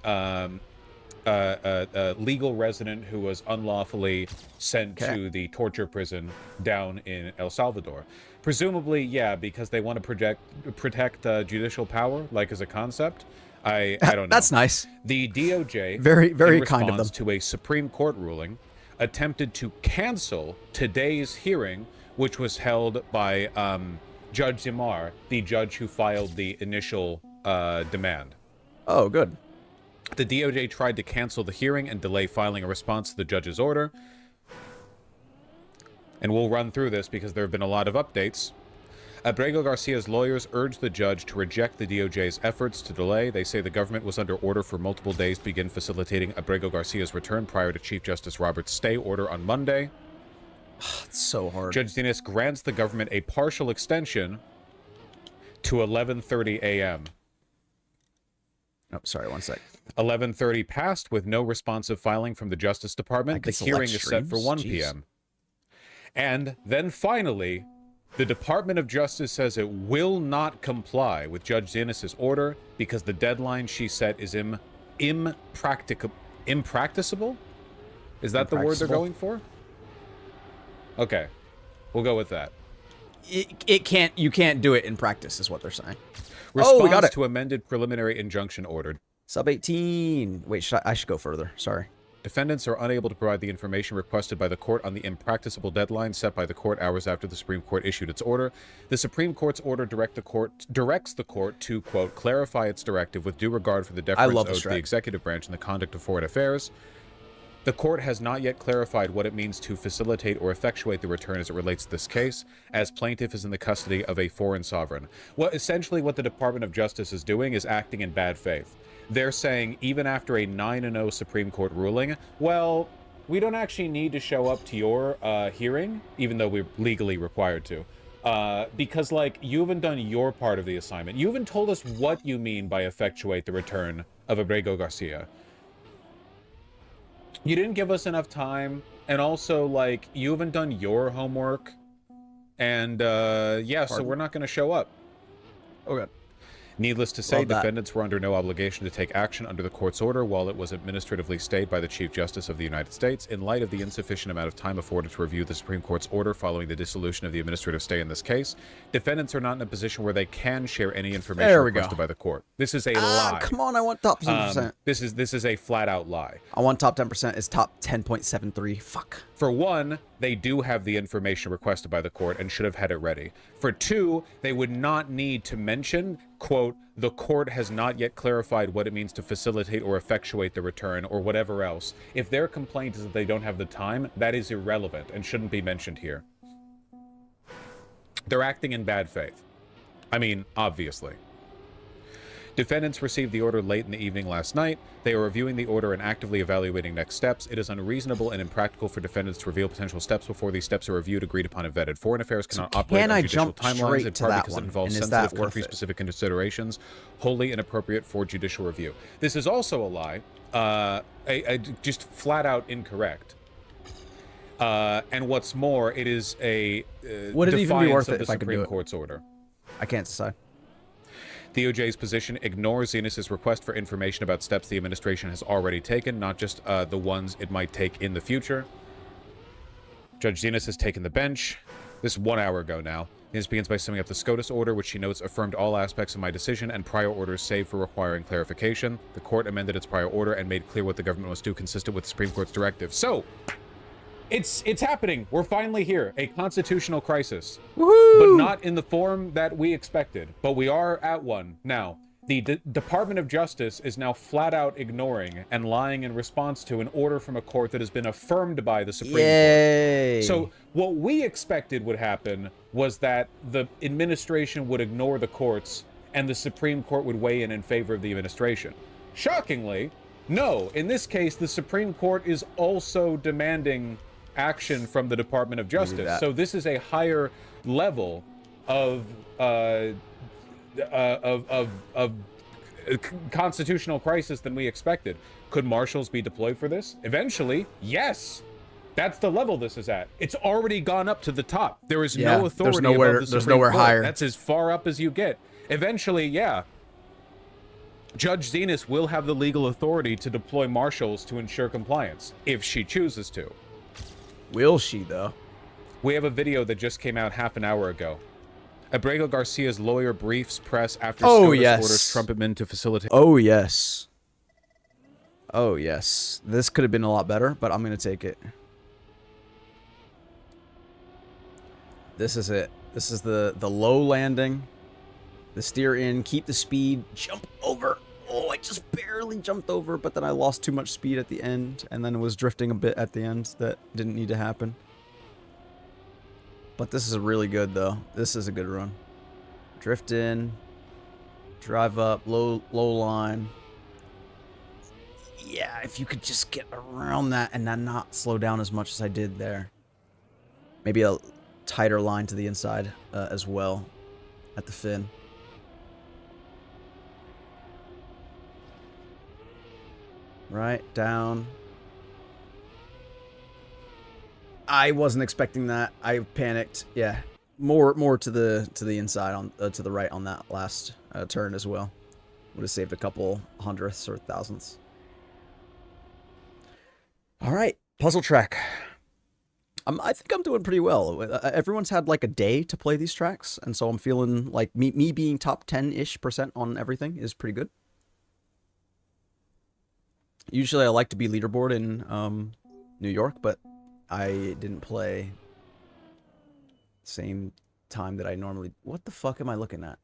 legal resident who was unlawfully sent to the torture prison down in El Salvador. Presumably, yeah, because they want to protect judicial power, like as a concept. I don't know. That's nice. The DOJ, very in kind of them, to a Supreme Court ruling, attempted to cancel today's hearing, which was held by Judge Zimar, the judge who filed the initial demand. Oh, good. The DOJ tried to cancel the hearing and delay filing a response to the judge's order. And we'll run through this because there have been a lot of updates. Abrego Garcia's lawyers urged the judge to reject the DOJ's efforts to delay. They say the government was under order for multiple days to begin facilitating Abrego Garcia's return prior to Chief Justice Roberts' stay order on Monday. It's so hard. Judge Dinas grants the government a partial extension to 11:30 a.m. Oh, sorry, one sec. 11:30 passed with no responsive filing from the Justice Department. The hearing is set for 1 p.m. And then finally, the Department of Justice says it will not comply with Judge Dinas' order because the deadline she set is impracticable. Is that the word they're going for? Okay, we'll go with that. You can't do it in practice, is what they're saying. Response we got it. To amended preliminary injunction ordered. Sub 18. Wait, I should go further. Sorry. Defendants are unable to provide the information requested by the court on the impracticable deadline set by the court hours after the Supreme Court issued its order. The Supreme Court's order directs the court to, quote, clarify its directive with due regard for the deference owed to the executive branch in the conduct of foreign affairs. The court has not yet clarified what it means to facilitate or effectuate the return as it relates to this case, as plaintiff is in the custody of a foreign sovereign. Well, essentially what the Department of Justice is doing is acting in bad faith. They're saying, even after a 9-0 Supreme Court ruling, well, we don't actually need to show up to your hearing, even though we're legally required to. Because, like, you haven't done your part of the assignment. You haven't told us what you mean by effectuate the return of Abrego Garcia. You didn't give us enough time, and also, like, you haven't done your homework. And, yeah, so we're not going to show up. Okay. Needless to say, defendants were under no obligation to take action under the court's order while it was administratively stayed by the Chief Justice of the United States. In light of the insufficient amount of time afforded to review the Supreme Court's order following the dissolution of the administrative stay in this case, defendants are not in a position where they can share any information requested by the court. This is a lie. Come on, I want top 10%. This is a flat-out lie. I want top 10%. It's top 10.73. Fuck. For one, they do have the information requested by the court and should have had it ready. For two, they would not need to mention, quote, the court has not yet clarified what it means to facilitate or effectuate the return or whatever else. If their complaint is that they don't have the time, that is irrelevant and shouldn't be mentioned here. They're acting in bad faith. I mean, obviously. Defendants received the order late in the evening last night. They are reviewing the order and actively evaluating next steps. It is unreasonable and impractical for defendants to reveal potential steps before these steps are reviewed, agreed upon, and vetted. Foreign affairs cannot operate on judicial timelines, in part because it involves sensitive country-specific considerations, wholly inappropriate for judicial review. This is also a lie, just flat-out incorrect. And what's more, it is a would it even be worth it if I could do Supreme it? Court's order. I can't decide. DOJ's position ignores Dinas' request for information about steps the administration has already taken, not just the ones it might take in the future. Judge Dinas has taken the bench. This 1 hour ago now. This begins by summing up the SCOTUS order, which she notes affirmed all aspects of my decision and prior orders save for requiring clarification. The court amended its prior order and made clear what the government must do consistent with the Supreme Court's directive. So, it's happening. We're finally here. A constitutional crisis. Woohoo! But not in the form that we expected. But we are at one now. The Department of Justice is now flat out ignoring and lying in response to an order from a court that has been affirmed by the Supreme Court. So what we expected would happen was that the administration would ignore the courts and the Supreme Court would weigh in favor of the administration. Shockingly, no. In this case, the Supreme Court is also demanding action from the Department of Justice. So this is a higher level of constitutional crisis than we expected. Could marshals be deployed for this? Eventually, yes. That's the level this is at. It's already gone up to the top. There is no authority above the Supreme Court. Higher. That's as far up as you get. Eventually, yeah. Judge Zenas will have the legal authority to deploy marshals to ensure compliance, if she chooses to. Will she, though? We have a video that just came out half an hour ago. Abrego Garcia's lawyer briefs press after SCOTUS orders Trump admin to facilitate... Oh, yes. Oh, yes. This could have been a lot better, but I'm going to take it. This is it. This is the low landing. The steer in, keep the speed, jump over. Oh, I just barely jumped over, but then I lost too much speed at the end, and then it was drifting a bit at the end. That didn't need to happen. But this is really good, though. This is a good run. Drift in. Drive up. Low line. Yeah, if you could just get around that and then not slow down as much as I did there. Maybe a tighter line to the inside as well at the fin. Right, down. I wasn't expecting that. I panicked. Yeah, more to the inside on to the right on that last turn as well. Would have saved a couple hundredths or thousandths. All right, puzzle track. I think I'm doing pretty well. Everyone's had like a day to play these tracks, and so I'm feeling like me being top 10-ish% on everything is pretty good. Usually I like to be leaderboard in New York, but I didn't play same time that I normally... What the fuck am I looking at?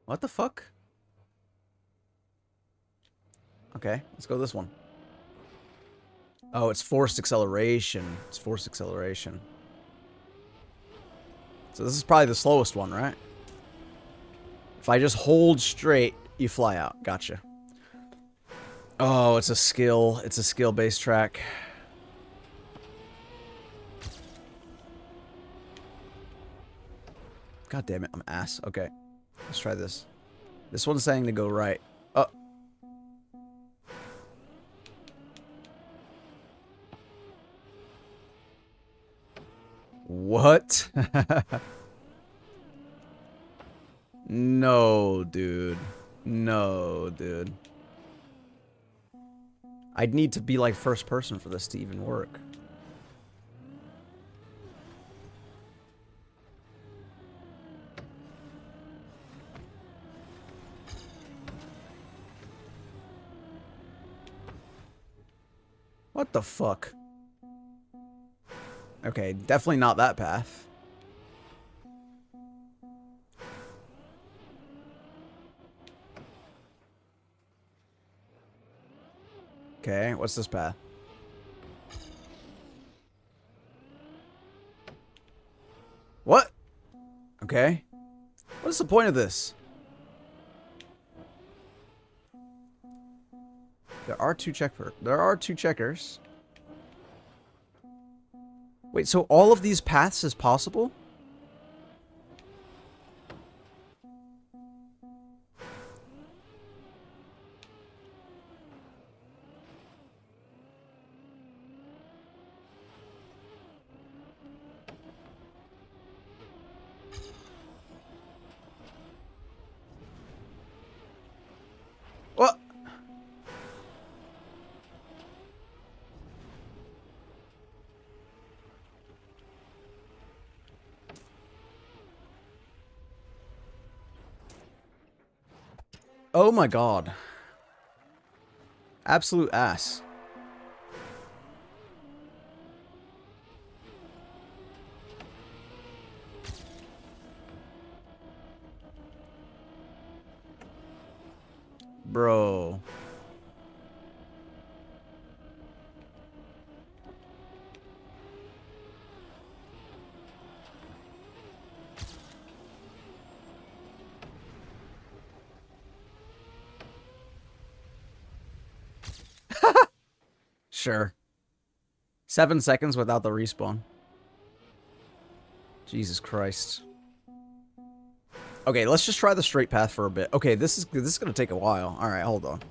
What the fuck? Okay, let's go this one. Oh, it's forced acceleration. It's forced acceleration. So this is probably the slowest one, right? If I just hold straight, you fly out. Gotcha. Oh, it's a skill. It's a skill-based track. God damn it, I'm ass. Okay, let's try this. This one's saying to go right. Oh. What? No, dude. No, dude. I'd need to be like first person for this to even work. What the fuck? Okay, definitely not that path. Okay, what's this path? What? Okay. What is the point of this? There are two checkers. Wait, so all of these paths is possible? What? Oh my god. Absolute ass. Bro. Sure. 7 seconds without the respawn. Jesus Christ. Okay, let's just try the straight path for a bit. Okay, this is gonna take a while. All right, hold on.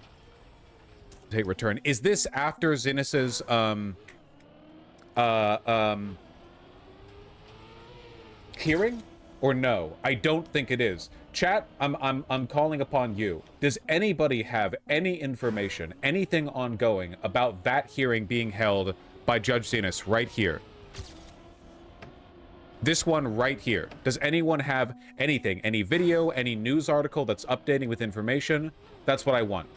Take return. Is this after Zinnis's hearing, or no? I don't think it is. Chat, I'm calling upon you. Does anybody have any information, anything ongoing about that hearing being held by Judge Zinnis right here? This one right here. Does anyone have anything? Any video, any news article that's updating with information? That's what I want.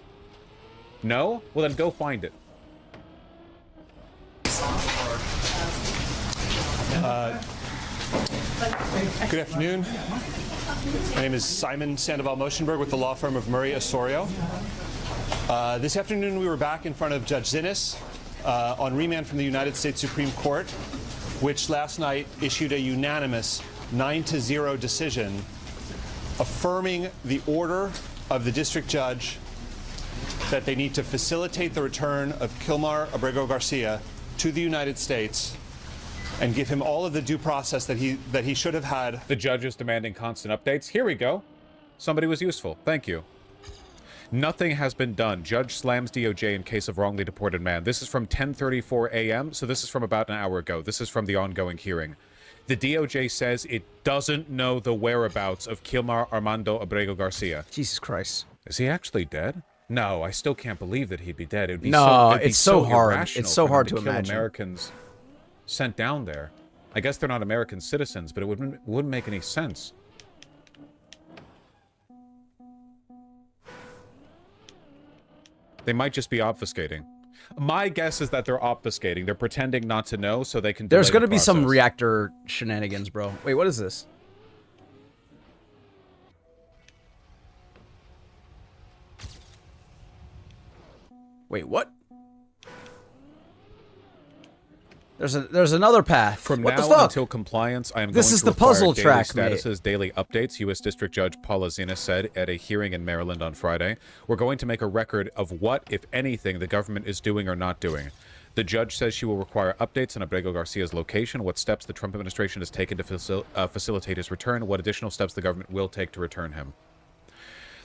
No? Well, then go find it. Good afternoon. My name is Simon Sandoval Moschenberg with the law firm of Murray Osorio. This afternoon we were back in front of Judge Zinnis on remand from the United States Supreme Court, which last night issued a unanimous 9-0 decision affirming the order of the district judge that they need to facilitate the return of Kilmar Abrego Garcia to the United States and give him all of the due process that he should have had. The judge is demanding constant updates. Here we go. Somebody was useful. Thank you. Nothing has been done. Judge slams DOJ in case of wrongly deported man. This is from 10:34 a.m., so this is from about an hour ago. This is from the ongoing hearing. The DOJ says it doesn't know the whereabouts of Kilmar Armando Abrego Garcia. Jesus Christ. Is he actually dead? No, I still can't believe that he'd be dead. It'd be it's so hard. It's so hard to kill imagine. Americans sent down there. I guess they're not American citizens, but it wouldn't make any sense. They might just be obfuscating. My guess is that they're obfuscating. They're pretending not to know so they can delay There's going to the be some process. reactor shenanigans, bro. Wait, what is this? Wait, what? There's another path. From what now the fuck? until compliance, I am This going is to the require puzzle daily track, mate. statuses, daily updates. U.S. District Judge Paula Zinnis said at a hearing in Maryland on Friday. We're going to make a record of what, if anything, the government is doing or not doing. The judge says she will require updates on Abrego Garcia's location, what steps the Trump administration has taken to facilitate his return, what additional steps the government will take to return him.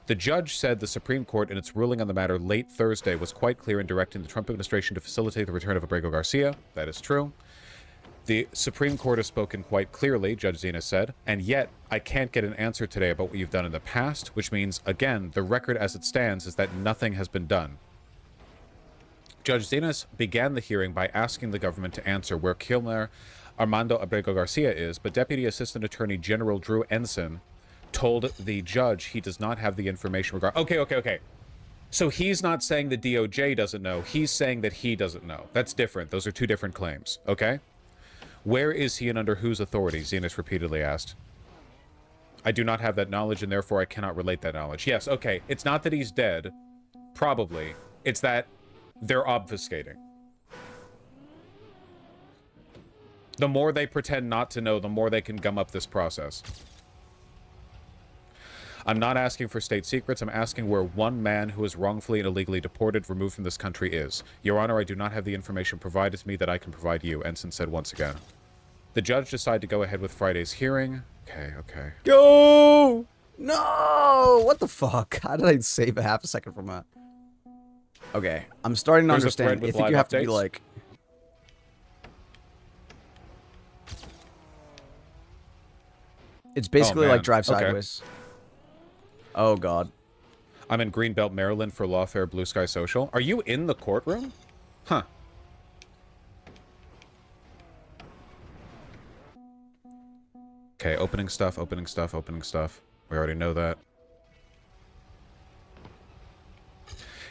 The judge said the Supreme Court, in its ruling on the matter late Thursday, was quite clear in directing the Trump administration to facilitate the return of Abrego Garcia. That is true. The Supreme Court has spoken quite clearly, Judge Zinnis said, and yet I can't get an answer today about what you've done in the past, which means, again, the record as it stands is that nothing has been done. Judge Zinnis began the hearing by asking the government to answer where Kilmar Armando Abrego Garcia is, but Deputy Assistant Attorney General Drew Ensign told the judge he does not have the information regarding... Okay. So he's not saying the DOJ doesn't know. He's saying that he doesn't know. That's different. Those are two different claims, okay? Where is he and under whose authority? Zinnis repeatedly asked. I do not have that knowledge, and therefore I cannot relate that knowledge. Yes, okay. It's not that he's dead. Probably. It's that they're obfuscating. The more they pretend not to know, the more they can gum up this process. I'm not asking for state secrets. I'm asking where one man who is wrongfully and illegally deported, removed from this country is. Your Honor, I do not have the information provided to me that I can provide you, Ensign said once again. The judge decided to go ahead with Friday's hearing. Okay. Go! No! What the fuck? How did I save a half a second from that? Okay, I'm starting to There's a understand. thread with I think live you have to be updates. like... It's basically like man. drive Okay. sideways. Oh, God. I'm in Greenbelt, Maryland for Lawfare Blue Sky Social. Are you in the courtroom? Huh. Okay, opening stuff. We already know that.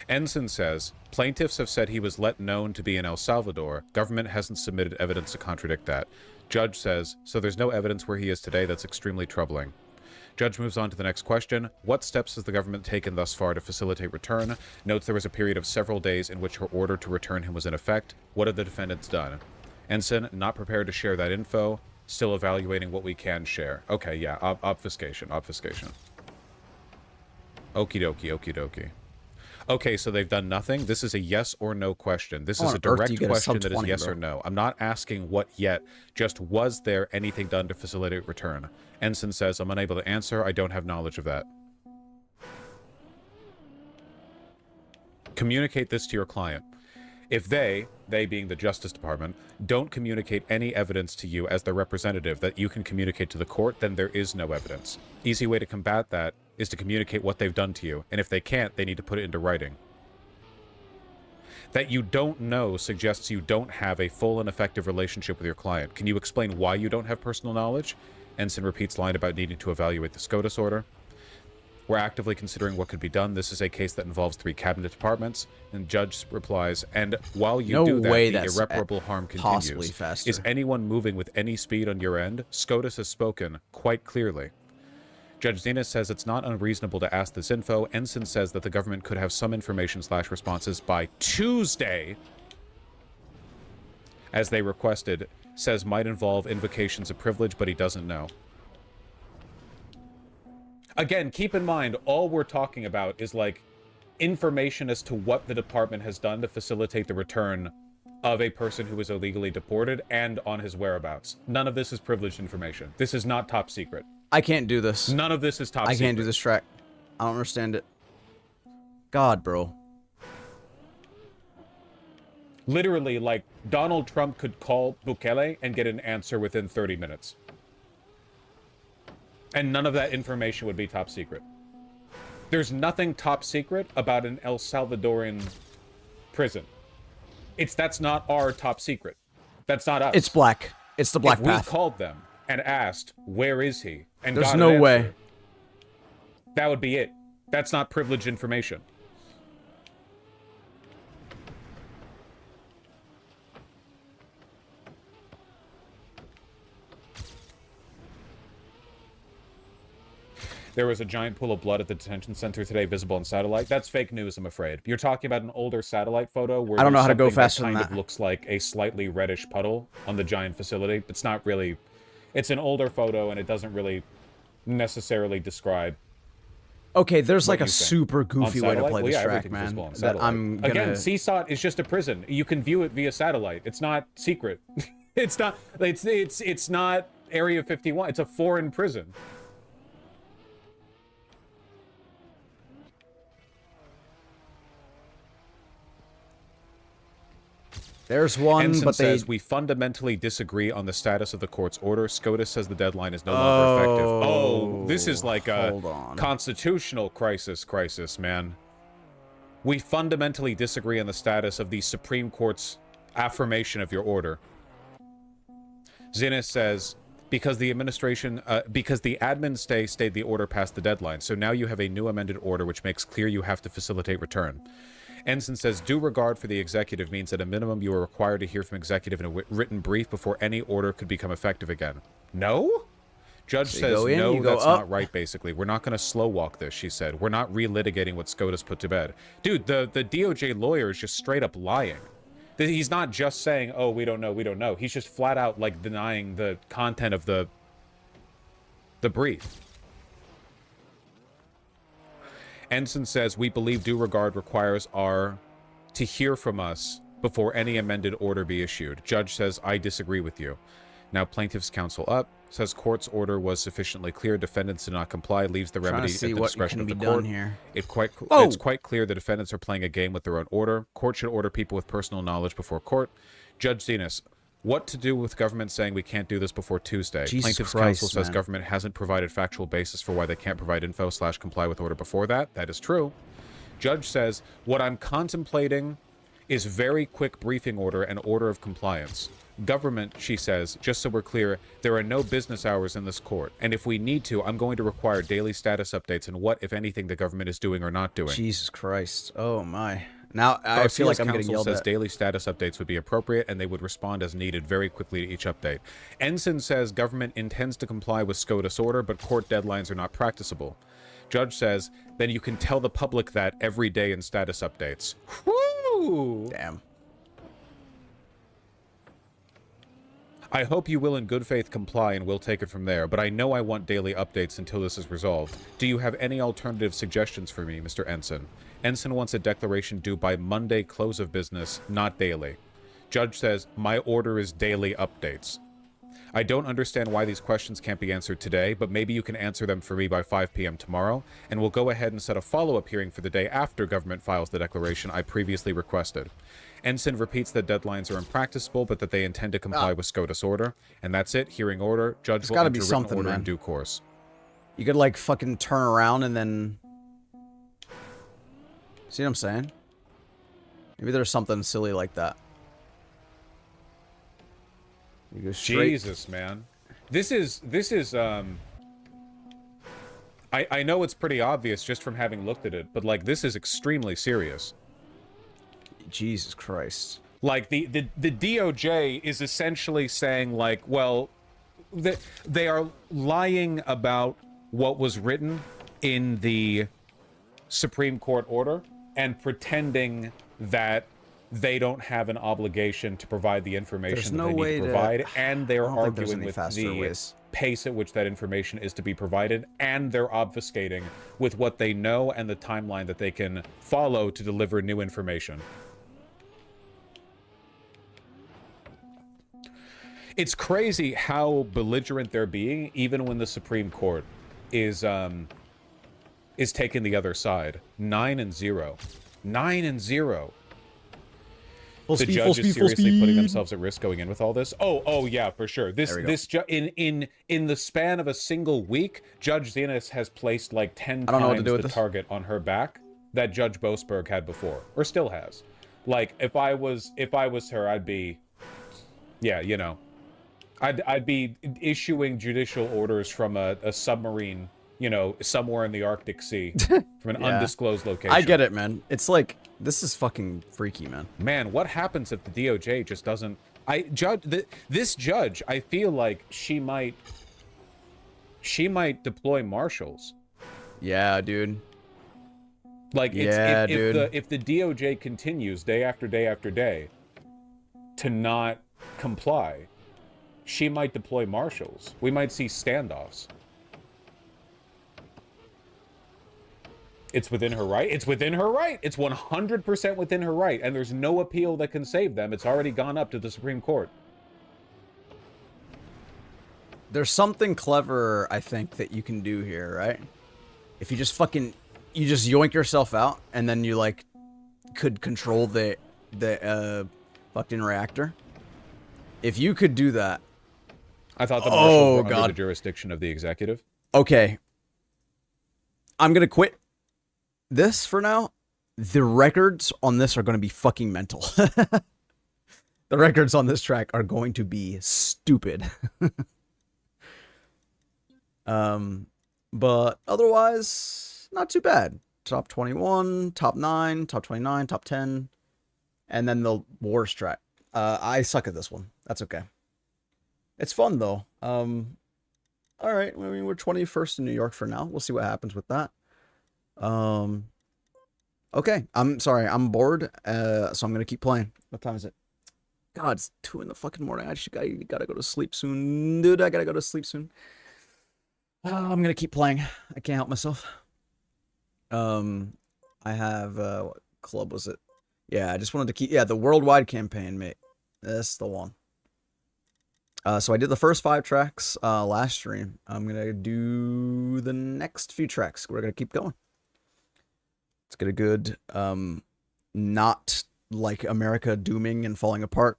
Ensign says, plaintiffs have said he was let known to be in El Salvador. Government hasn't submitted evidence to contradict that. Judge says, so there's no evidence where he is today. That's extremely troubling. Judge moves on to the next question. What steps has the government taken thus far to facilitate return? Notes there was a period of several days in which her order to return him was in effect. What have the defendants done? Ensign, not prepared to share that info. Still evaluating what we can share. Okay, yeah, obfuscation. Okie dokie. Okay, so they've done nothing. This is a yes or no question. This is a direct question that is yes or no. I'm not asking what yet, just was there anything done to facilitate return? Ensign says, I'm unable to answer. I don't have knowledge of that. Communicate this to your client. If they being the Justice Department, don't communicate any evidence to you as their representative that you can communicate to the court, then there is no evidence. Easy way to combat that is to communicate what they've done to you, and if they can't, they need to put it into writing. That you don't know suggests you don't have a full and effective relationship with your client. Can you explain why you don't have personal knowledge? Ensign repeats line about needing to evaluate the SCOTUS order. We're actively considering what could be done. This is a case that involves 3 cabinet departments. And judge replies, and while you do that, the irreparable harm continues. Is anyone moving with any speed on your end? SCOTUS has spoken quite clearly. Judge Zenas says it's not unreasonable to ask this info. Ensign says that the government could have some information/responses by Tuesday, as they requested. Says might involve invocations of privilege, but he doesn't know. Again, keep in mind, all we're talking about is, like, information as to what the department has done to facilitate the return of a person who was illegally deported and on his whereabouts. None of this is privileged information. This is not top secret. I can't do this. None of this is top secret. I can't do this track. I don't understand it. God, bro. Literally, like, Donald Trump could call Bukele and get an answer within 30 minutes. And none of that information would be top secret. There's nothing top secret about an El Salvadorian prison. That's not our top secret. That's not us. It's black. It's the black path. If we called them and asked, where is he? And there's got no an way. answer, that would be it. That's not privileged information. There was a giant pool of blood at the detention center today, visible on satellite. That's fake news, I'm afraid. You're talking about an older satellite photo where I don't know how to go faster than that. Kind of looks like a slightly reddish puddle on the giant facility. It's not really... It's an older photo, and it doesn't really necessarily describe... Okay, there's like a super goofy way to play this track, man. That I'm gonna... Again, CSOT is just a prison. You can view it via satellite. It's not secret. It's not... It's not Area 51. It's a foreign prison. There's one, Ensign but says, we fundamentally disagree on the status of the court's order. SCOTUS says the deadline is no longer effective. Oh, this is like a constitutional crisis, man. We fundamentally disagree on the status of the Supreme Court's affirmation of your order. Zinnis says, because the administration, because the admin stayed the order past the deadline, so now you have a new amended order which makes clear you have to facilitate return. Ensign says, due regard for the executive means that a minimum you are required to hear from executive in a written brief before any order could become effective again. No? Judge says, no, that's not right, basically. We're not going to slow walk this, she said. We're not relitigating what SCOTUS put to bed. Dude, the DOJ lawyer is just straight up lying. He's not just saying, oh, we don't know. He's just flat out, like, denying the content of the brief. Ensign says, we believe due regard requires to hear from us before any amended order be issued. Judge says, I disagree with you. Now plaintiff's counsel up, says court's order was sufficiently clear, defendants did not comply, leaves the remedy at the discretion of the court. It's quite clear the defendants are playing a game with their own order. Court should order people with personal knowledge before court. Judge Zenas, what to do with government saying we can't do this before Tuesday? Plaintiff's counsel says government hasn't provided factual basis for why they can't provide info/comply with order before that. That is true. Judge says, what I'm contemplating is very quick briefing order and order of compliance. Government, she says, just so we're clear, there are no business hours in this court, and if we need to, I'm going to require daily status updates on what, if anything, the government is doing or not doing. Jesus Christ. Oh, my. Now, I feel like I'm getting yelled says at. daily status updates would be appropriate, and they would respond as needed very quickly to each update. Ensign says government intends to comply with SCOTUS order, but court deadlines are not practicable. Judge says, then you can tell the public that every day in status updates. Woo! Damn. I hope you will in good faith comply and we'll take it from there, but I know I want daily updates until this is resolved. Do you have any alternative suggestions for me, Mr. Ensign? Ensign wants a declaration due by Monday close of business, not daily. Judge says, my order is daily updates. I don't understand why these questions can't be answered today, but maybe you can answer them for me by 5 p.m. tomorrow, and we'll go ahead and set a follow-up hearing for the day after government files the declaration I previously requested. Ensign repeats that deadlines are impracticable, but that they intend to comply with SCOTUS order. And that's it. Hearing order. Judge will enter written order in due course. You could, like, fucking turn around and then... See what I'm saying? Maybe there's something silly like that. You go straight... Jesus, man. This is, I know it's pretty obvious just from having looked at it, but, like, this is extremely serious. Jesus Christ. Like, the DOJ is essentially saying, like, well, they are lying about what was written in the Supreme Court order and pretending that they don't have an obligation to provide the information that they need to provide, and they're arguing with the pace at which that information is to be provided, and they're obfuscating with what they know and the timeline that they can follow to deliver new information. It's crazy how belligerent they're being, even when the Supreme Court is taking the other side. 9-0. 9-0. The judge is seriously putting themselves at risk going in with all this. Oh yeah, for sure. In the span of a single week, Judge Zenas has placed like 10 times the target on her back that Judge Boasberg had before, or still has. Like, if I was her, I'd be, yeah, you know, I'd be issuing judicial orders from a submarine, you know, somewhere in the Arctic Sea, from an undisclosed location. I get it, man. It's like, this is fucking freaky, man. Man, what happens if the DOJ just doesn't... This judge, I feel like she might deploy marshals. Yeah, dude. Like, if the DOJ continues day after day after day to not comply, she might deploy marshals. We might see standoffs. It's within her right. It's within her right. It's 100% within her right. And there's no appeal that can save them. It's already gone up to the Supreme Court. There's something clever, I think, that you can do here, right? If you just fucking... You just yoink yourself out, and then you, like, could control the fucking reactor. If you could do that... I thought the marshals were under the jurisdiction of the executive. Okay. I'm gonna quit this for now. The records on this are going to be fucking mental. The records on this track are going to be stupid. But otherwise, not too bad. Top 21, top 9, top 29, top 10, and then the Wars track. I suck at this one. That's okay. It's fun though. All right. I mean, we're 21st in New York for now. We'll see what happens with that. Okay. I'm sorry. I'm bored. So I'm gonna keep playing. What time is it? God, it's 2 in the fucking morning. I gotta go to sleep soon, dude. I gotta go to sleep soon. I'm gonna keep playing. I can't help myself. I have what club was it? Yeah, I just wanted to keep. Yeah, the worldwide campaign, mate. That's the one. So I did the first 5 tracks last stream. I'm gonna do the next few tracks. We're gonna keep going. Let's get a good, not like America dooming and falling apart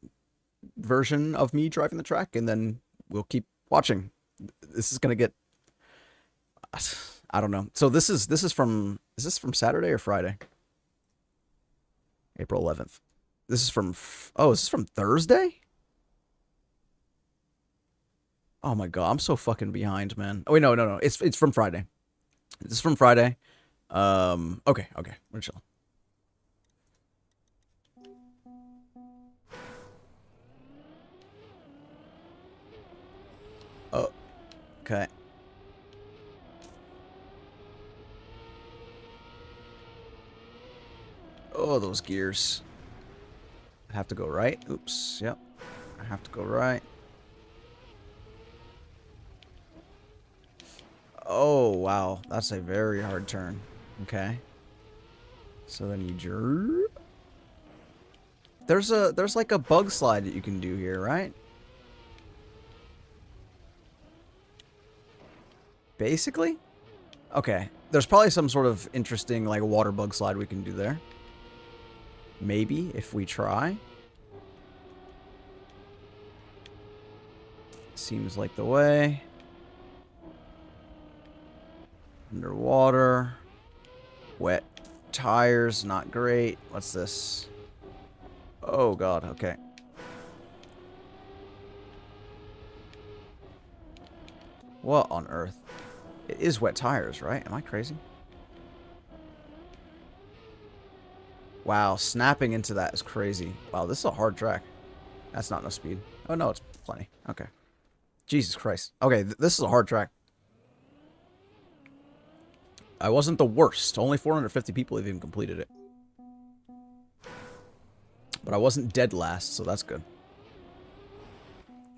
version of me driving the track, and then we'll keep watching. This is gonna get, I don't know. So this is from, is this from Saturday or Friday? April 11th. This is from, oh, is this from Thursday? Oh my god, I'm so fucking behind, man. Oh wait, no. It's from Friday. This is from Friday. Okay. We're chilling. Oh, okay. Oh, those gears. I have to go right. Oops. Yep. I have to go right. Oh, wow. That's a very hard turn. Okay. So then you there's like a bug slide that you can do here, right? Basically? Okay. There's probably some sort of interesting like water bug slide we can do there. Maybe if we try. Seems like the way. Underwater. Wet tires, not great. What's this? Oh god, okay. What on earth? It is wet tires, right? Am I crazy? Wow, snapping into that is crazy. Wow, this is a hard track. That's not enough speed. Oh no, it's plenty. Okay. Jesus Christ. Okay, this is a hard track. I wasn't the worst. Only 450 people have even completed it. But I wasn't dead last, so that's good.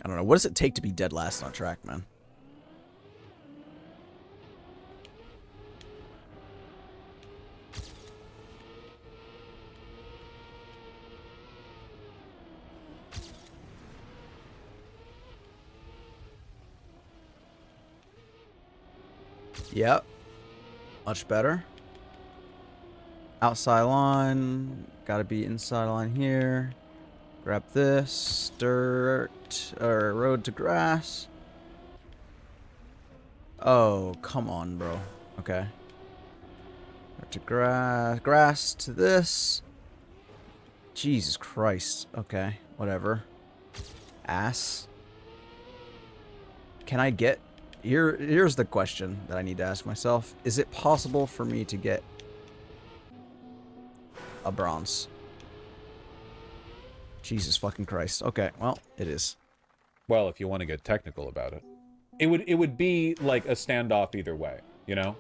I don't know. What does it take to be dead last on a track, man? Yep. Much better. Outside line. Gotta be inside line here. Grab this. Dirt. Or road to grass. Oh, come on, bro. Okay. Road to grass. Grass to this. Jesus Christ. Okay. Whatever. Ass. Can I get... Here's the question that I need to ask myself. Is it possible for me to get a bronze? Jesus fucking Christ. Okay, well, it is. Well, if you want to get technical about it. It would be like a standoff either way, you know?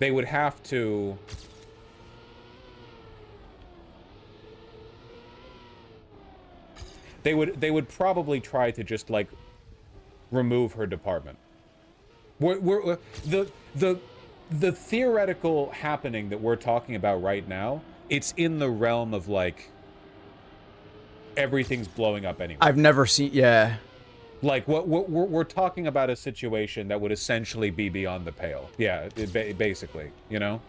They would have to... They would probably try to just, like, remove her department. The theoretical happening that we're talking about right now, it's in the realm of, like, everything's blowing up anyway. I've never seen... Yeah. Like, we're talking about a situation that would essentially be beyond the pale. Yeah, basically, you know?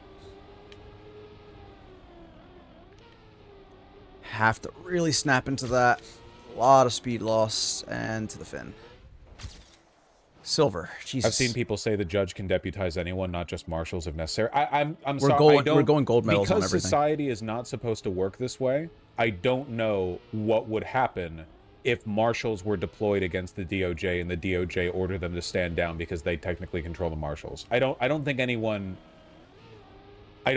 Have to really snap into that. A lot of speed loss, and to the fin. Silver. Jesus. I've seen people say the judge can deputize anyone, not just marshals, if necessary. I'm we're sorry. We're going gold medals on because everything. society is not supposed to work this way. I don't know what would happen if marshals were deployed against the DOJ and the DOJ ordered them to stand down because they technically control the marshals. I don't think anyone. The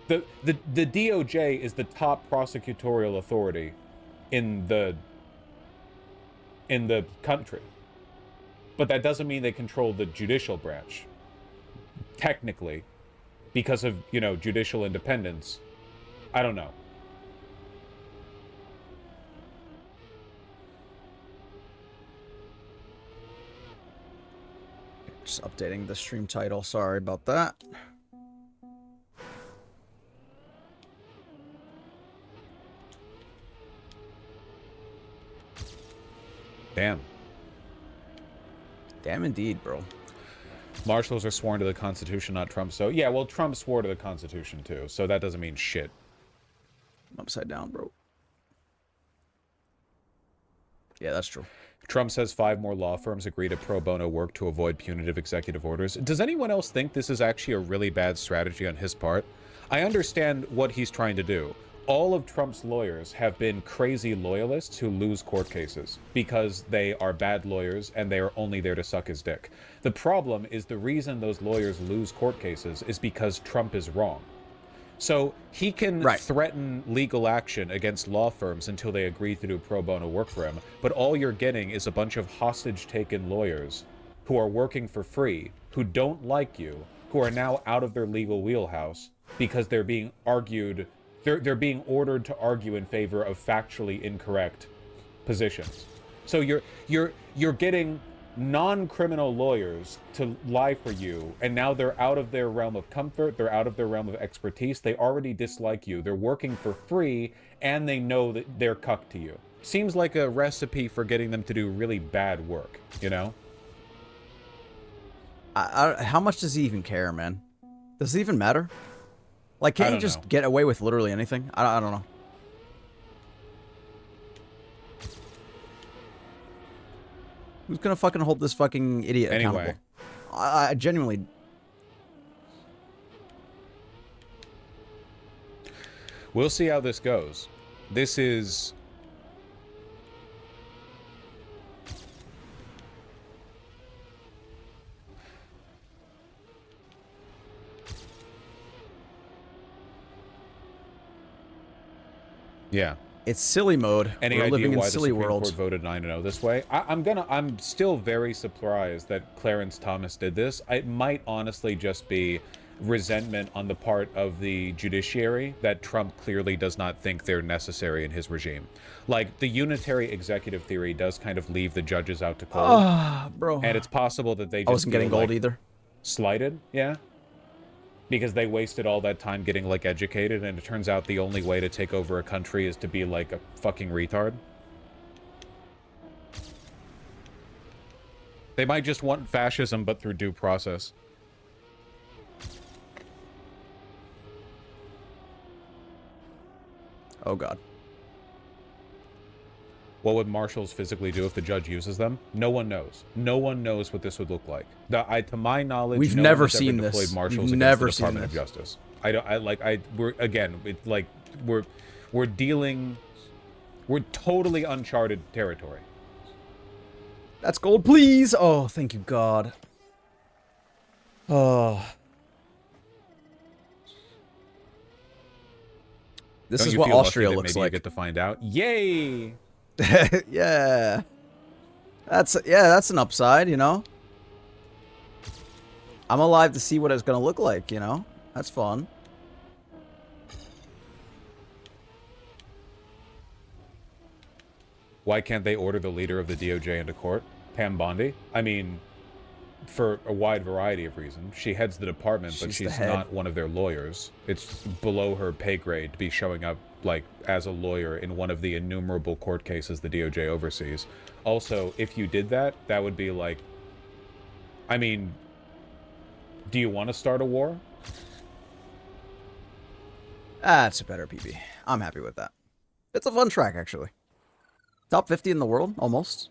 DOJ is the top prosecutorial authority in the country. But that doesn't mean they control the judicial branch. Technically. Because of, you know, judicial independence. I don't know. Just updating the stream title. Sorry about that. Damn. Damn indeed, bro. Marshals are sworn to the Constitution, not Trump. So, yeah, well, Trump swore to the Constitution, too. So that doesn't mean shit. I'm upside down, bro. Yeah, that's true. Trump says 5 more law firms agree to pro bono work to avoid punitive executive orders. Does anyone else think this is actually a really bad strategy on his part? I understand what he's trying to do. all of Trump's lawyers have been crazy loyalists who lose court cases because they are bad lawyers and they are only there to suck his dick. The problem is the reason those lawyers lose court cases is because Trump is wrong. So he can threaten legal action against law firms until they agree to do pro bono work for him, but all you're getting is a bunch of hostage-taken lawyers who are working for free, who don't like you, who are now out of their legal wheelhouse because they're being argued, they're being ordered to argue in favor of factually incorrect positions. So you're getting non-criminal lawyers to lie for you, and now they're out of their realm of comfort, they're out of their realm of expertise, they already dislike you, they're working for free, and they know that they're cucked to you. Seems like a recipe for getting them to do really bad work, you know? How much does he even care, man? Does it even matter? Like, can't he just get away with literally anything? I don't know. Who's gonna fucking hold this fucking idiot accountable? Anyway. I genuinely... We'll see how this goes. This is... Yeah. It's silly mode. Any We're idea living in why silly the Supreme world. Court voted 9-0 this way? I'm still very surprised that Clarence Thomas did this. It might honestly just be resentment on the part of the judiciary that Trump clearly does not think they're necessary in his regime. Like, the unitary executive theory does kind of leave the judges out to cold. Ah, bro. And it's possible that they just I wasn't getting gold like either. slighted, yeah? Because they wasted all that time getting, like, educated, and it turns out the only way to take over a country is to be, like, a fucking retard. They might just want fascism, but through due process. Oh, God. What would marshals physically do if the judge uses them? No one knows. No one knows what this would look like. To my knowledge, We've no never one has seen ever this. deployed marshals We've against never the seen Department of this. Justice. We're totally uncharted territory. That's gold, please. Oh, thank you, God. Oh. This Don't is you what feel lucky Austria that looks maybe like. You get to find out. Yay! Yeah. That's an upside, you know? I'm alive to see what it's gonna look like, you know? That's fun. Why can't they order the leader of the DOJ into court? Pam Bondi? I mean, for a wide variety of reasons. She heads the department, but she's not one of their lawyers. It's below her pay grade to be showing up, like, as a lawyer in one of the innumerable court cases the DOJ oversees. Also, if you did that, that would be like... I mean, do you want to start a war? That's a better PB. I'm happy with that. It's a fun track, actually. Top 50 in the world, almost.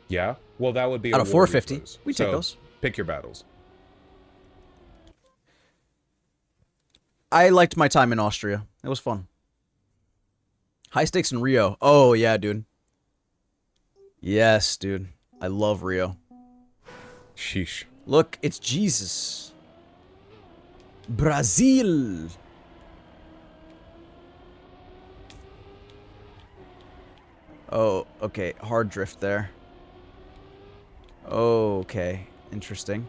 Yeah? Well, that would be out a of war 450. lose. We take those. Pick your battles. I liked my time in Austria. It was fun. High stakes in Rio. Oh, yeah, dude. Yes, dude. I love Rio. Sheesh. Look, it's Jesus. Brazil. Oh, okay. Hard drift there. Okay. Interesting.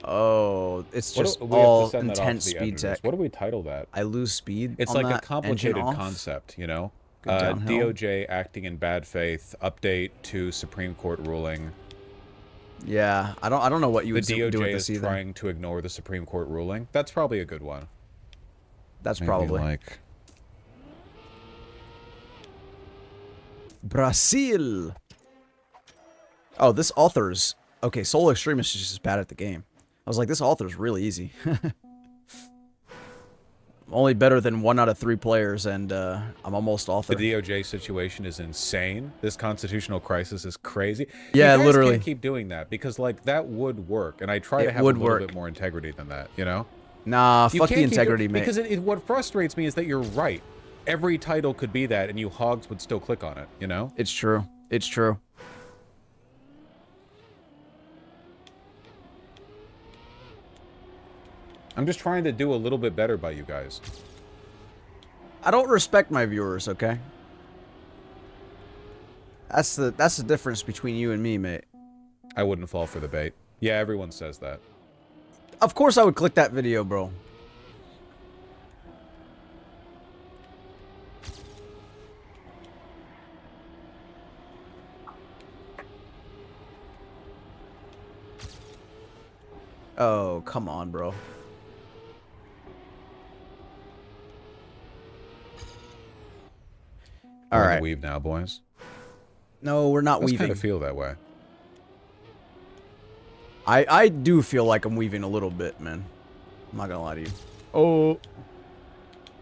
Oh, it's just all intense speed tech. What do we title that? I lose speed. It's on like a that complicated engine off. concept, you know? Downhill. DOJ acting in bad faith, update to Supreme Court ruling. Yeah, I don't know what you would The do with DOJ this is either. trying to ignore the Supreme Court ruling. That's probably a good one. That's Maybe probably like Brazil. Oh, this author's okay. Soul Extremist is just bad at the game. I was like, this author's really easy. Only better than 1 out of 3 players, and I'm almost author. the DOJ situation is insane. This constitutional crisis is crazy. Yeah, you guys literally. can't keep doing that because like that would work, and I try to It have a would little work. bit more integrity than that. You know? Nah, You fuck the can't keep integrity, it, mate. because what frustrates me is that you're right. Every title could be that, and you hogs would still click on it. You know? It's true. It's true. I'm just trying to do a little bit better by you guys. I don't respect my viewers, okay? That's the difference between you and me, mate. I wouldn't fall for the bait. Yeah, everyone says that. Of course I would click that video, bro. Oh, come on, bro. All We're in right. the weave now, boys. No, we're not I weaving. kind of feel that way. I do feel like I'm weaving a little bit, man. I'm not gonna lie to you. Oh.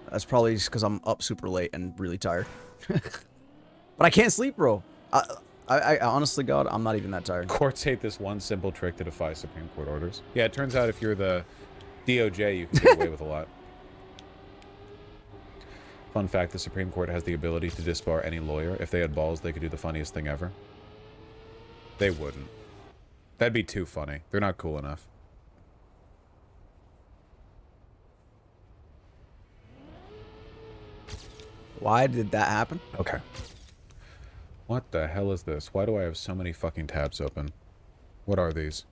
That's probably just because I'm up super late and really tired. But I can't sleep, bro. I honestly, God, I'm not even that tired. Courts hate this one simple trick to defy Supreme Court orders. Yeah, it turns out if you're the DOJ, you can get away with a lot. Fun fact, the Supreme Court has the ability to disbar any lawyer. If they had balls, they could do the funniest thing ever. They wouldn't. That'd be too funny. They're not cool enough. Why did that happen? Okay. What the hell is this? Why do I have so many fucking tabs open? What are these?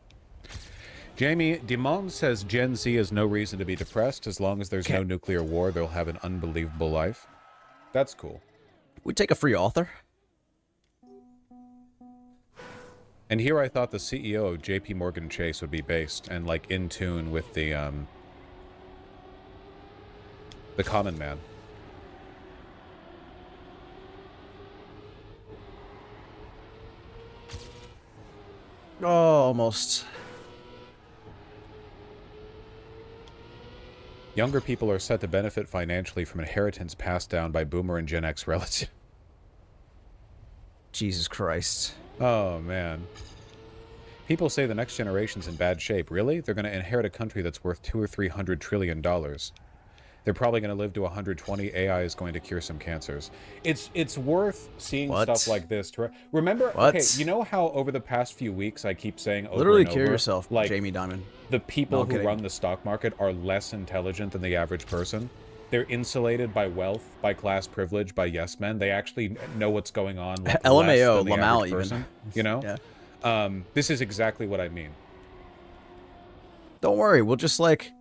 Jamie, Dimon says Gen Z has no reason to be depressed. As long as there's no nuclear war, they'll have an unbelievable life. That's cool. We take a free author. And here I thought the CEO of JP Morgan Chase would be based and like in tune with the common man. Oh, almost. Younger people are set to benefit financially from inheritance passed down by Boomer and Gen X relatives. Jesus Christ. Oh, man. People say the next generation's in bad shape. Really? They're going to inherit a country that's worth $200 or $300 trillion. They're probably going to live to 120. AI is going to cure some cancers. It's worth seeing stuff like this. Remember, okay, you know how over the past few weeks I keep saying over Literally and over, cure yourself, like, Jamie Dimon. The people who kidding. run the stock market are less intelligent than the average person. They're insulated by wealth, by class privilege, by yes men. They actually know what's going on. Like, LMAO, less than the Lamal average even. person, you know? Yeah. This is exactly what I mean. Don't worry, we'll just like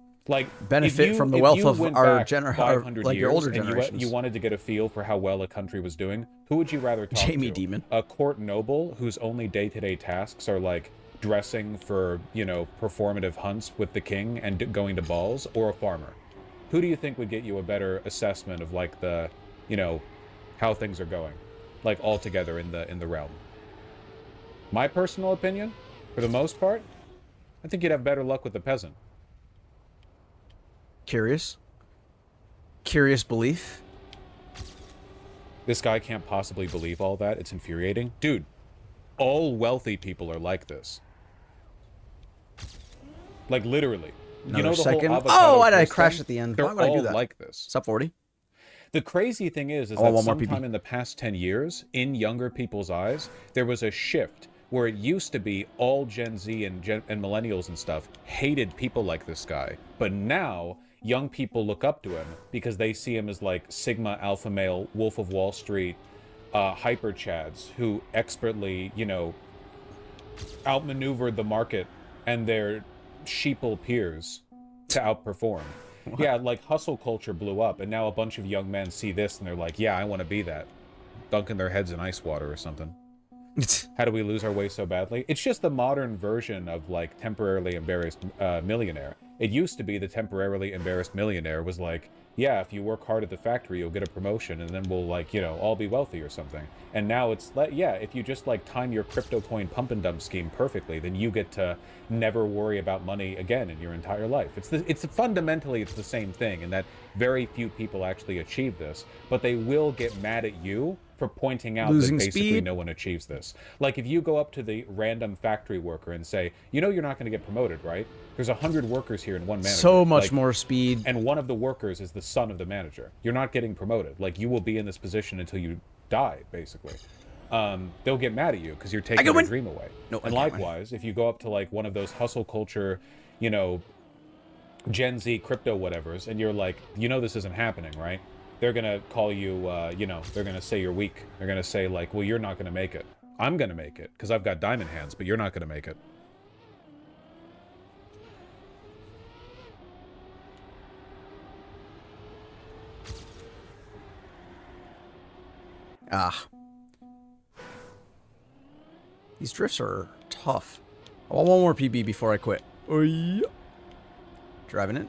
benefit from the if wealth you of went our back like 500 your older years and generations. you wanted to get a feel for how well a country was doing, who would you rather talk Jamie to? Dimon. A court noble whose only day-to-day tasks are like dressing for, you know, performative hunts with the king and going to balls, or a farmer? Who do you think would get you a better assessment of like the, you know, how things are going, like all together in the realm? My personal opinion, for the most part, I think you'd have better luck with the peasant. Curious belief. This guy can't possibly believe all that. It's infuriating. Dude, all wealthy people are like this. Like, literally. Another you know the second. whole avocado Oh, why did I toast crash thing? at the end? They're Why would I do all that? like this. Sub 40? The crazy thing is I that want one more sometime PP. in the past 10 years, in younger people's eyes, there was a shift where it used to be all Gen Z and millennials and stuff hated people like this guy. But now, young people look up to him because they see him as like Sigma alpha male, Wolf of Wall Street, hyper chads who expertly, you know, outmaneuvered the market and their sheeple peers to outperform. What? Yeah, like hustle culture blew up, and now a bunch of young men see this and they're like, yeah, I want to be that. Dunking their heads in ice water or something. How do we lose our way so badly? It's just the modern version of like temporarily embarrassed millionaire. It used to be the temporarily embarrassed millionaire was like, yeah, if you work hard at the factory, you'll get a promotion and then we'll like, you know, all be wealthy or something. And now it's like, yeah, if you just like time your crypto coin pump and dump scheme perfectly, then you get to never worry about money again in your entire life. It's fundamentally, it's the same thing, and that Very few people actually achieve this, but they will get mad at you for pointing out Losing that basically speed. no one achieves this. Like if you go up to the random factory worker and say, you know, you're not going to get promoted, right? There's 100 workers here and one manager. So much like, more speed. and one of the workers is the son of the manager. You're not getting promoted. Like you will be in this position until you die, basically. They'll get mad at you because you're taking their dream away. No, and likewise, if you go up to like one of those hustle culture, you know, Gen Z crypto whatevers, and you're like, you know, this isn't happening, right? They're gonna call you, you know, they're gonna say you're weak. They're gonna say like, well, you're not gonna make it. I'm gonna make it because I've got diamond hands, but you're not gonna make it. Ah. These drifts are tough. I want one more PB before I quit. Oh, yeah. Driving it.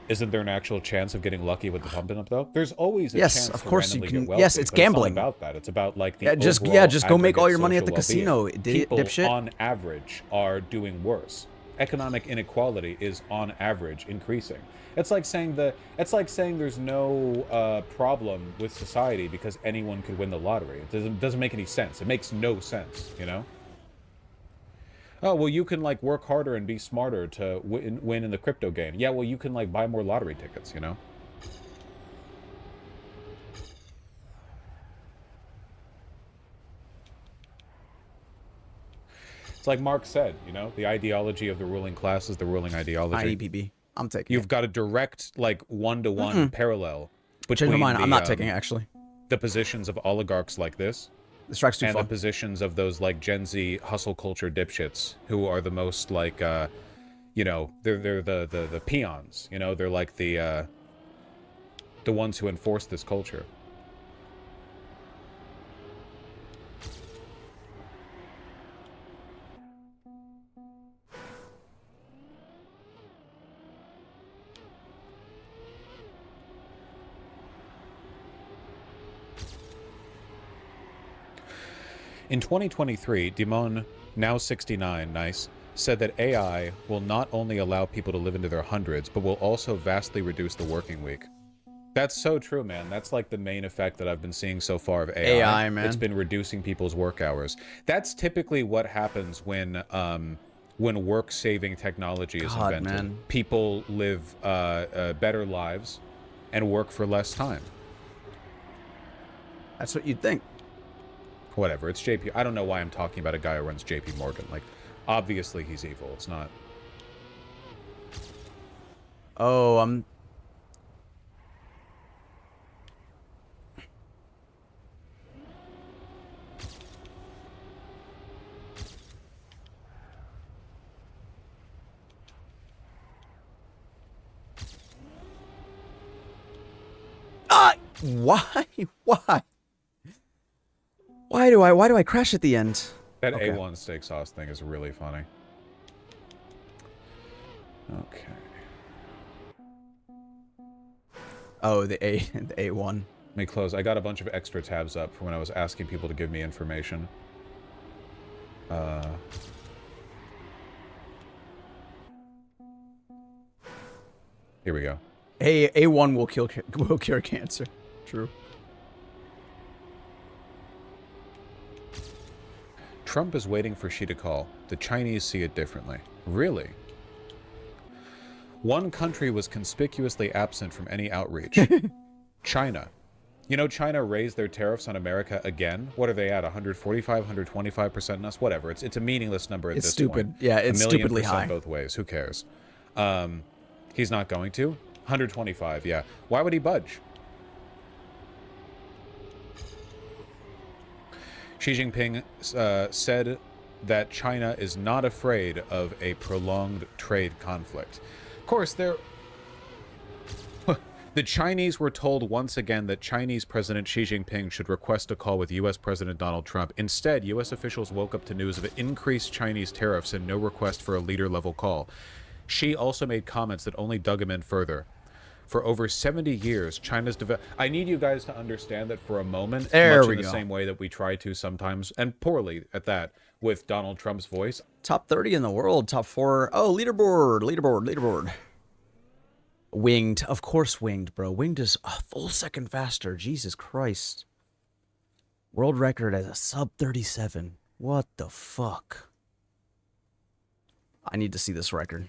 Isn't there an actual chance of getting lucky with the pumping up though? There's always a Yes, chance of to course you randomly can. get wealthy, Yes, it's but not gambling. about that. It's about like the just overall go make all aggregate your money at the social casino, well-being. People dipshit. on average are doing worse. Economic inequality is on average increasing. It's like saying there's no problem with society because anyone could win the lottery. It doesn't make any sense. It makes no sense, you know? Oh, well, you can like work harder and be smarter to win in the crypto game. Yeah, well, you can like buy more lottery tickets, you know? It's like Marx said, you know, the ideology of the ruling class is the ruling ideology. IEPB. I'm taking You've it. got a direct, like, one-to-one parallel between Change my mind. the, I'm not taking it, actually. the positions of oligarchs like this This track's too and fun. the positions of those, like, Gen Z hustle culture dipshits who are the most, like, you know, they're the peons, you know? They're like the ones who enforce this culture. In 2023, Dimon, now 69, nice, said that AI will not only allow people to live into their hundreds, but will also vastly reduce the working week. That's so true, man. That's like the main effect that I've been seeing so far of AI. Man. It's been reducing people's work hours. That's typically what happens when work-saving technology is invented. Man. People live better lives and work for less time. That's what you'd think. Whatever, it's JP. I don't know why I'm talking about a guy who runs JP Morgan. Like, obviously he's evil. It's not. Oh, I'm... Why? Why? Why do I crash at the end? That Okay. A1 steak sauce thing is really funny. Okay. Oh, the A1. Let me close. I got a bunch of extra tabs up for when I was asking people to give me information. Here we go. A1 will cure cancer. True. Trump is waiting for Xi to call. The Chinese see it differently. Really? One country was conspicuously absent from any outreach. China. You know, China raised their tariffs on America again. What are they at? 145, 125% on us? Whatever. It's a meaningless number at It's this stupid. point. Yeah, it's stupidly high. Both ways. Who cares? He's not going to. 125, yeah. Why would he budge? Xi Jinping said that China is not afraid of a prolonged trade conflict. Of course, the Chinese were told once again that Chinese President Xi Jinping should request a call with U.S. President Donald Trump. Instead, U.S. officials woke up to news of increased Chinese tariffs and no request for a leader-level call. Xi also made comments that only dug him in further. For over 70 years, China's I need you guys to understand that for a moment, much in the same way that we try to sometimes, and poorly at that, with Donald Trump's voice. Top 30 in the world, top 4. Oh, leaderboard. Winged. Of course winged, bro. Winged is a full second faster. Jesus Christ. World record as a sub 37. What the fuck? I need to see this record.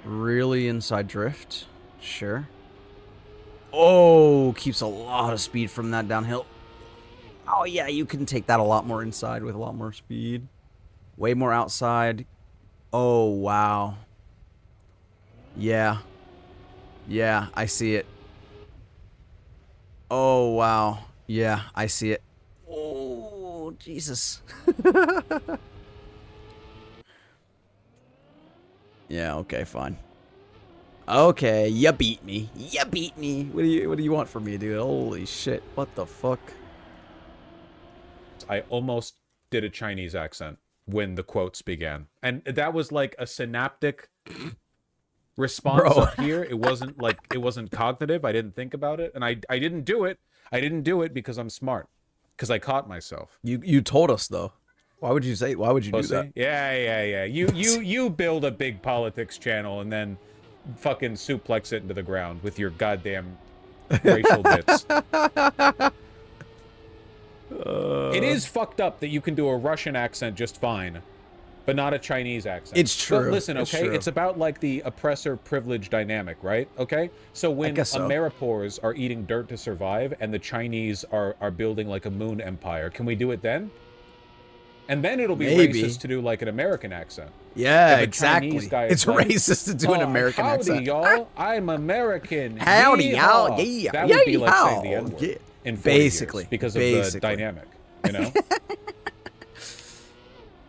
Really inside drift. Sure. Oh, keeps a lot of speed from that downhill. Oh, yeah, you can take that a lot more inside with a lot more speed. Way more outside. Oh, wow. Yeah. Yeah, I see it. Oh, wow. Yeah, I see it. Oh, Jesus. Yeah, okay, fine. Okay, you beat me. You beat me. What do you want from me, dude? Holy shit. What the fuck? I almost did a Chinese accent when the quotes began. And that was like a synaptic response up here. It wasn't cognitive. I didn't think about it. And I didn't do it. I didn't do it because I'm smart. Because I caught myself. You told us though. Why would you do that? Yeah. You build a big politics channel and then fucking suplex it into the ground with your goddamn racial bits. It is fucked up that you can do a Russian accent just fine, but not a Chinese accent. It's true. But listen, okay? It's about like the oppressor-privilege dynamic, right? Okay? So when Ameripores are eating dirt to survive and the Chinese are building like a moon empire, can we do it then? And then it'll be racist to do like an American accent. Yeah, exactly. It's like, racist to do an American accent. Howdy, y'all. I'm American. Howdy, y'all. Yeah. That would be like saying the N-word in 40 years because of the dynamic, you know?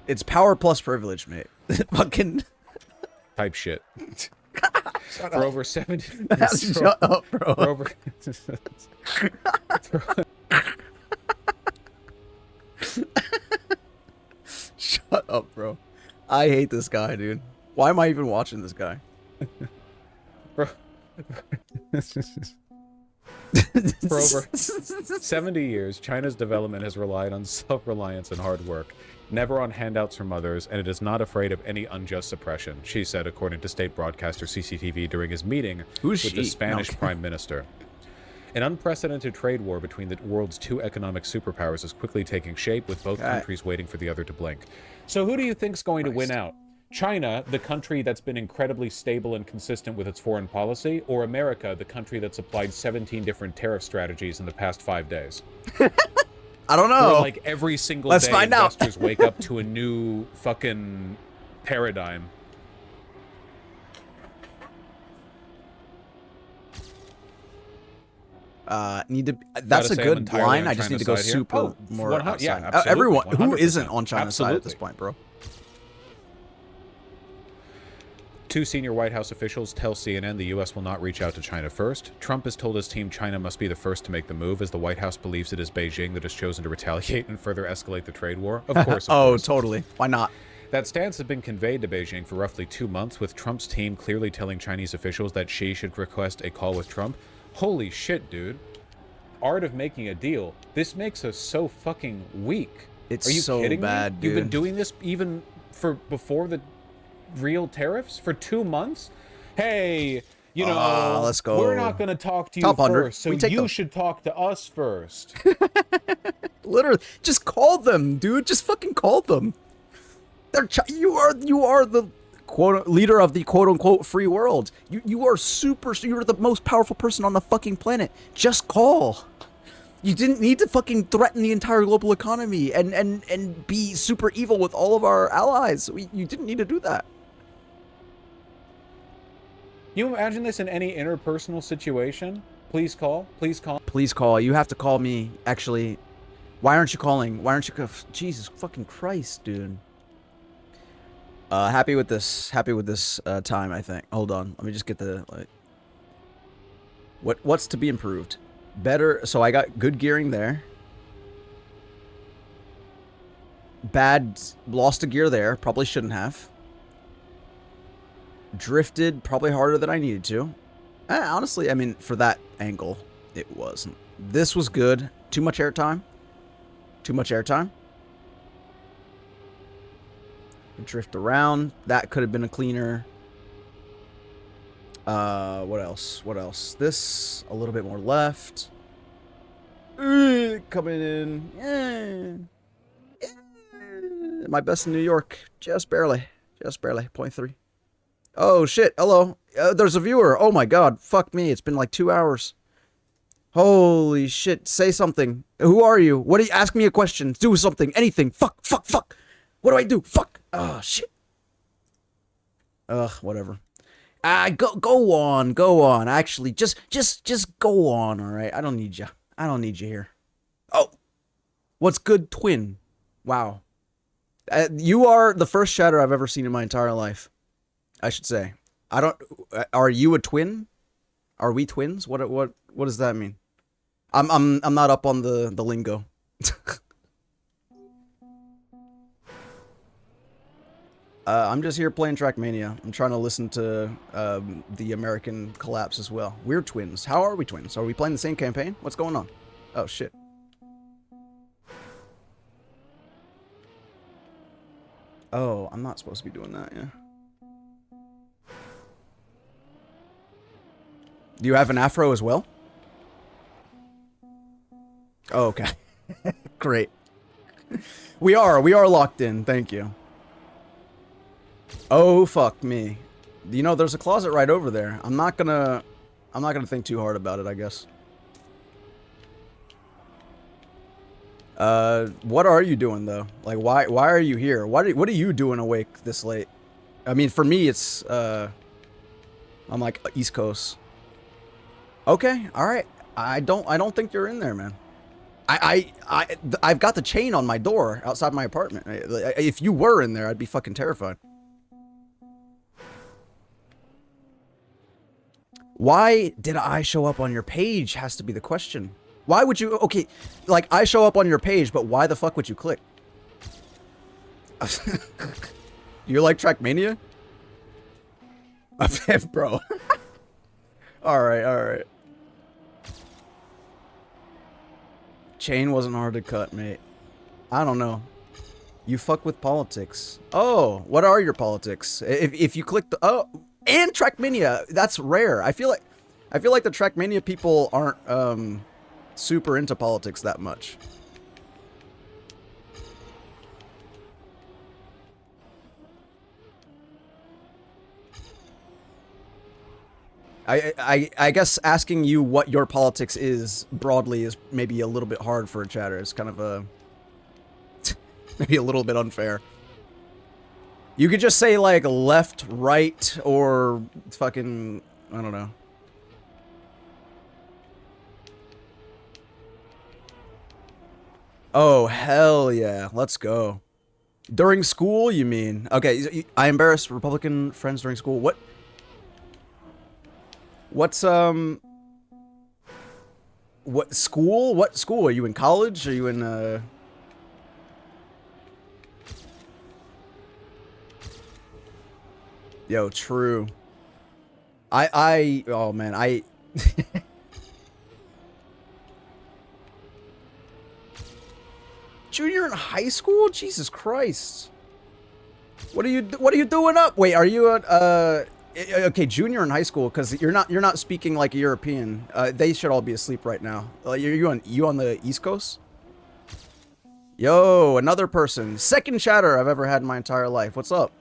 It's power plus privilege, mate. Fucking type shit. For over 70 Shut up, bro. For over Shut up, bro. I hate this guy, dude. Why am I even watching this guy? For over 70 years, China's development has relied on self-reliance and hard work, never on handouts from others, and it is not afraid of any unjust suppression, she said, according to state broadcaster CCTV during his meeting with the Spanish Prime Minister. An unprecedented trade war between the world's two economic superpowers is quickly taking shape, with both countries waiting for the other to blink. So who do you think's going to win out? China, the country that's been incredibly stable and consistent with its foreign policy, or America, the country that's applied 17 different tariff strategies in the past 5 days? I don't know. Where, like, every single day investors wake up to a new fucking paradigm. That's a good line. I just need to go super more outside. Yeah, everyone 100%. who isn't on China's side at this point, bro. Two senior White House officials tell CNN the U.S. will not reach out to China first. Trump has told his team China must be the first to make the move, as the White House believes it is Beijing that has chosen to retaliate and further escalate the trade war. Of course. Totally. Why not? That stance has been conveyed to Beijing for roughly 2 months, with Trump's team clearly telling Chinese officials that Xi should request a call with Trump. Holy shit, dude. Art of making a deal. This makes us so fucking weak. It's Are you so kidding bad, me? dude. You've been doing this even for before the real tariffs for 2 months? Hey, you know, let's go. We're not going to talk to you Top 100. first, so you should talk to us first. Literally, just call them, dude. Just fucking call them. You are the leader of the quote-unquote free world. You're the most powerful person on the fucking planet. Just call. You didn't need to fucking threaten the entire global economy and be super evil with all of our allies. You didn't need to do that. You imagine this in any interpersonal situation? Please call. Please call. Please call. You have to call me. Actually, why aren't you calling? Why aren't you? Jesus fucking Christ, dude. Happy with this time, I think. Hold on. Let me just get the, what's to be improved? Better. So I got good gearing there. Bad. Lost a gear there. Probably shouldn't have. Drifted probably harder than I needed to. Honestly, I mean, for that angle, it wasn't. This was good. Too much airtime. Too much airtime. Drift around. That could have been a cleaner. What else? What else? This, a little bit more left. Coming in. My best in New York. Just barely. Just barely. 0.3. Oh, shit. Hello. There's a viewer. Oh, my God. Fuck me. It's been like 2 hours. Holy shit. Say something. Who are you? What do you ask me a question? Do something. Anything. Fuck. Fuck. Fuck. What do I do? Fuck. Oh, shit. Ugh, whatever. Go on. Go on. Actually, just go on, all right? I don't need you. I don't need you here. Oh. What's good, twin? Wow. You are the first shatter I've ever seen in my entire life. I should say. I don't. Are you a twin? Are we twins? What does that mean? I'm not up on the lingo. I'm just here playing Trackmania. I'm trying to listen to the American collapse as well. We're twins. How are we twins? Are we playing the same campaign? What's going on? Oh shit. Oh, I'm not supposed to be doing that, yeah. Do you have an afro as well? Oh, okay. Great. We are locked in, thank you. Oh, fuck me. You know, there's a closet right over there. I'm not gonna think too hard about it, I guess. What are you doing though? Like, why are you here? What are you doing awake this late? I mean, for me, it's I'm like East Coast. Okay, all right. I don't think you're in there, man. I've got the chain on my door outside my apartment. If you were in there, I'd be fucking terrified. Why did I show up on your page has to be the question. Why would you... Okay, like, I show up on your page, but why the fuck would you click? You like Trackmania? Bro. Alright, alright. Chain wasn't hard to cut, mate. I don't know. You fuck with politics. Oh, what are your politics? If you click the... Oh, and Trackmania. That's rare. I feel like the Trackmania people aren't super into politics that much. I guess asking you what your politics is broadly is maybe a little bit hard for a chatter. It's kind of a maybe a little bit unfair. You could just say like left, right, or fucking I don't know. Oh hell yeah, let's go. During school, you mean? Okay, I embarrassed Republican friends during school. What's what school? What school? Are you in college? Are you in Yo, true. Oh man, Junior in high school? Jesus Christ. What are you doing up? Wait, are you okay, junior in high school, because you're not speaking like a European. They should all be asleep right now. You on the East Coast? Yo, another person. Second chatter I've ever had in my entire life. What's up?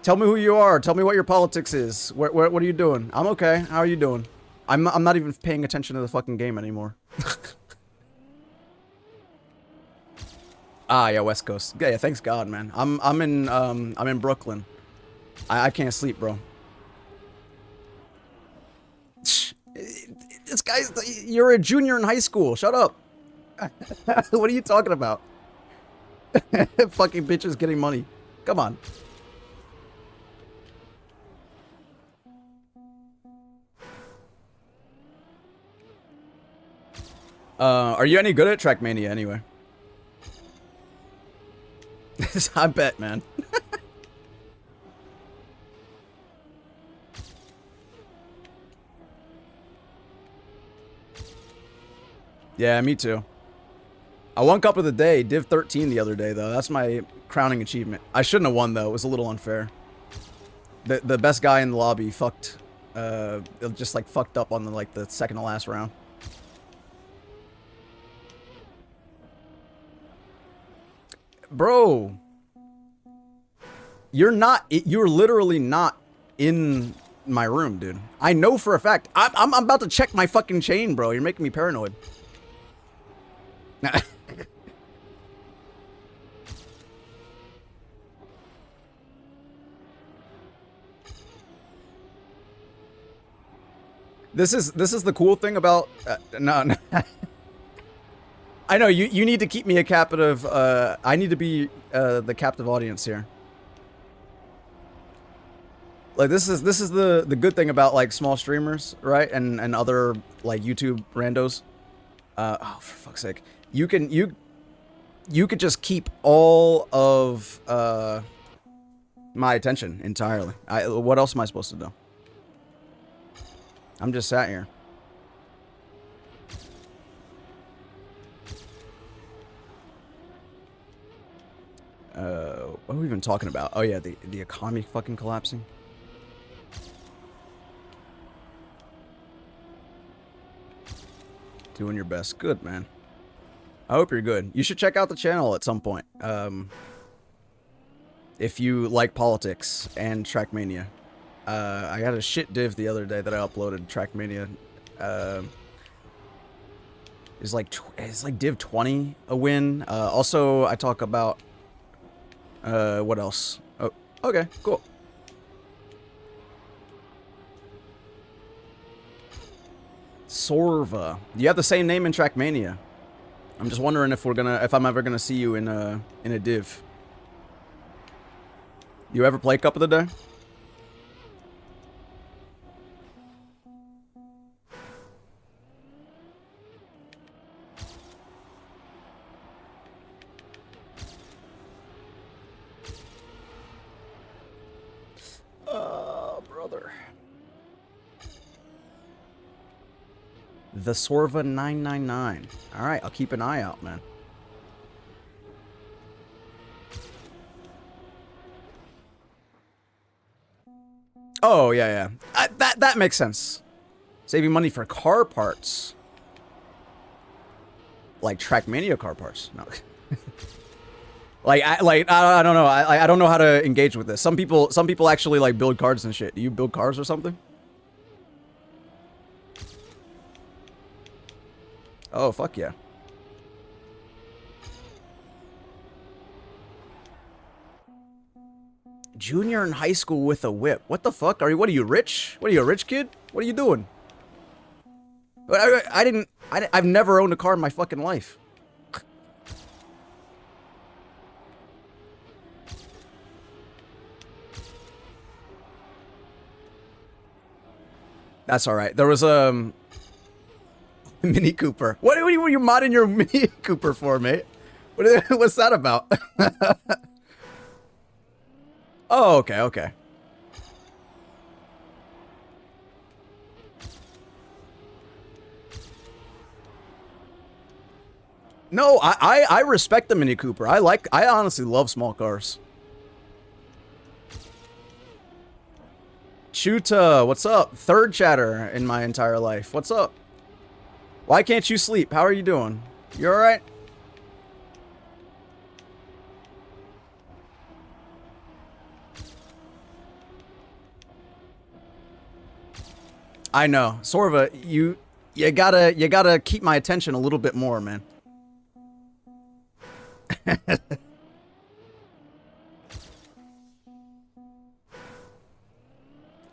Tell me who you are. Tell me what your politics is. What are you doing? I'm okay. How are you doing? I'm not even paying attention to the fucking game anymore. Ah, yeah, West Coast. Yeah, thanks God, man. I'm in Brooklyn. I can't sleep, bro. This guy's... You're a junior in high school. Shut up. What are you talking about? Fucking bitches getting money. Come on. Are you any good at Trackmania anyway? I bet, man. Yeah, me too. I won Cup of the Day, Div 13 the other day, though. That's my crowning achievement. I shouldn't have won though. It was a little unfair. The best guy in the lobby fucked. Just like fucked up on the second to last round. Bro, you're literally not in my room, dude. I know for a fact. I'm about to check my fucking chain, bro. You're making me paranoid. This is the cool thing about no. I know you need to keep me a captive. I need to be the captive audience here. Like this is the good thing about like small streamers, right? And other like YouTube randos. Oh, for fuck's sake, you could just keep all of my attention entirely. What else am I supposed to do? I'm just sat here. What are we even talking about? Oh yeah, the economy fucking collapsing. Doing your best. Good, man. I hope you're good. You should check out the channel at some point. If you like politics and Trackmania. I got a shit div the other day that I uploaded. Trackmania. It's like div 20 a win. Also, I talk about what else? Oh, okay, cool. Sorva. You have the same name in Trackmania. I'm just wondering if I'm ever gonna see you in a div. You ever play Cup of the Day? Brother. The Sorva 999. All right, I'll keep an eye out, man. Oh yeah. That makes sense. Saving money for car parts, like Trackmania car parts. No. I don't know. I don't know how to engage with this. Some people actually like build cars and shit. Do you build cars or something? Oh fuck yeah. Junior in high school with a whip. What the fuck? What are you rich? What are you, a rich kid? What are you doing? I've never owned a car in my fucking life. That's all right. There was a Mini Cooper. What are you modding your Mini Cooper for, mate? What's that about? Oh, okay. No, I respect the Mini Cooper. I honestly love small cars. Chuta, what's up? Third chatter in my entire life. What's up? Why can't you sleep? How are you doing? You alright? I know. Sorva, you gotta keep my attention a little bit more, man.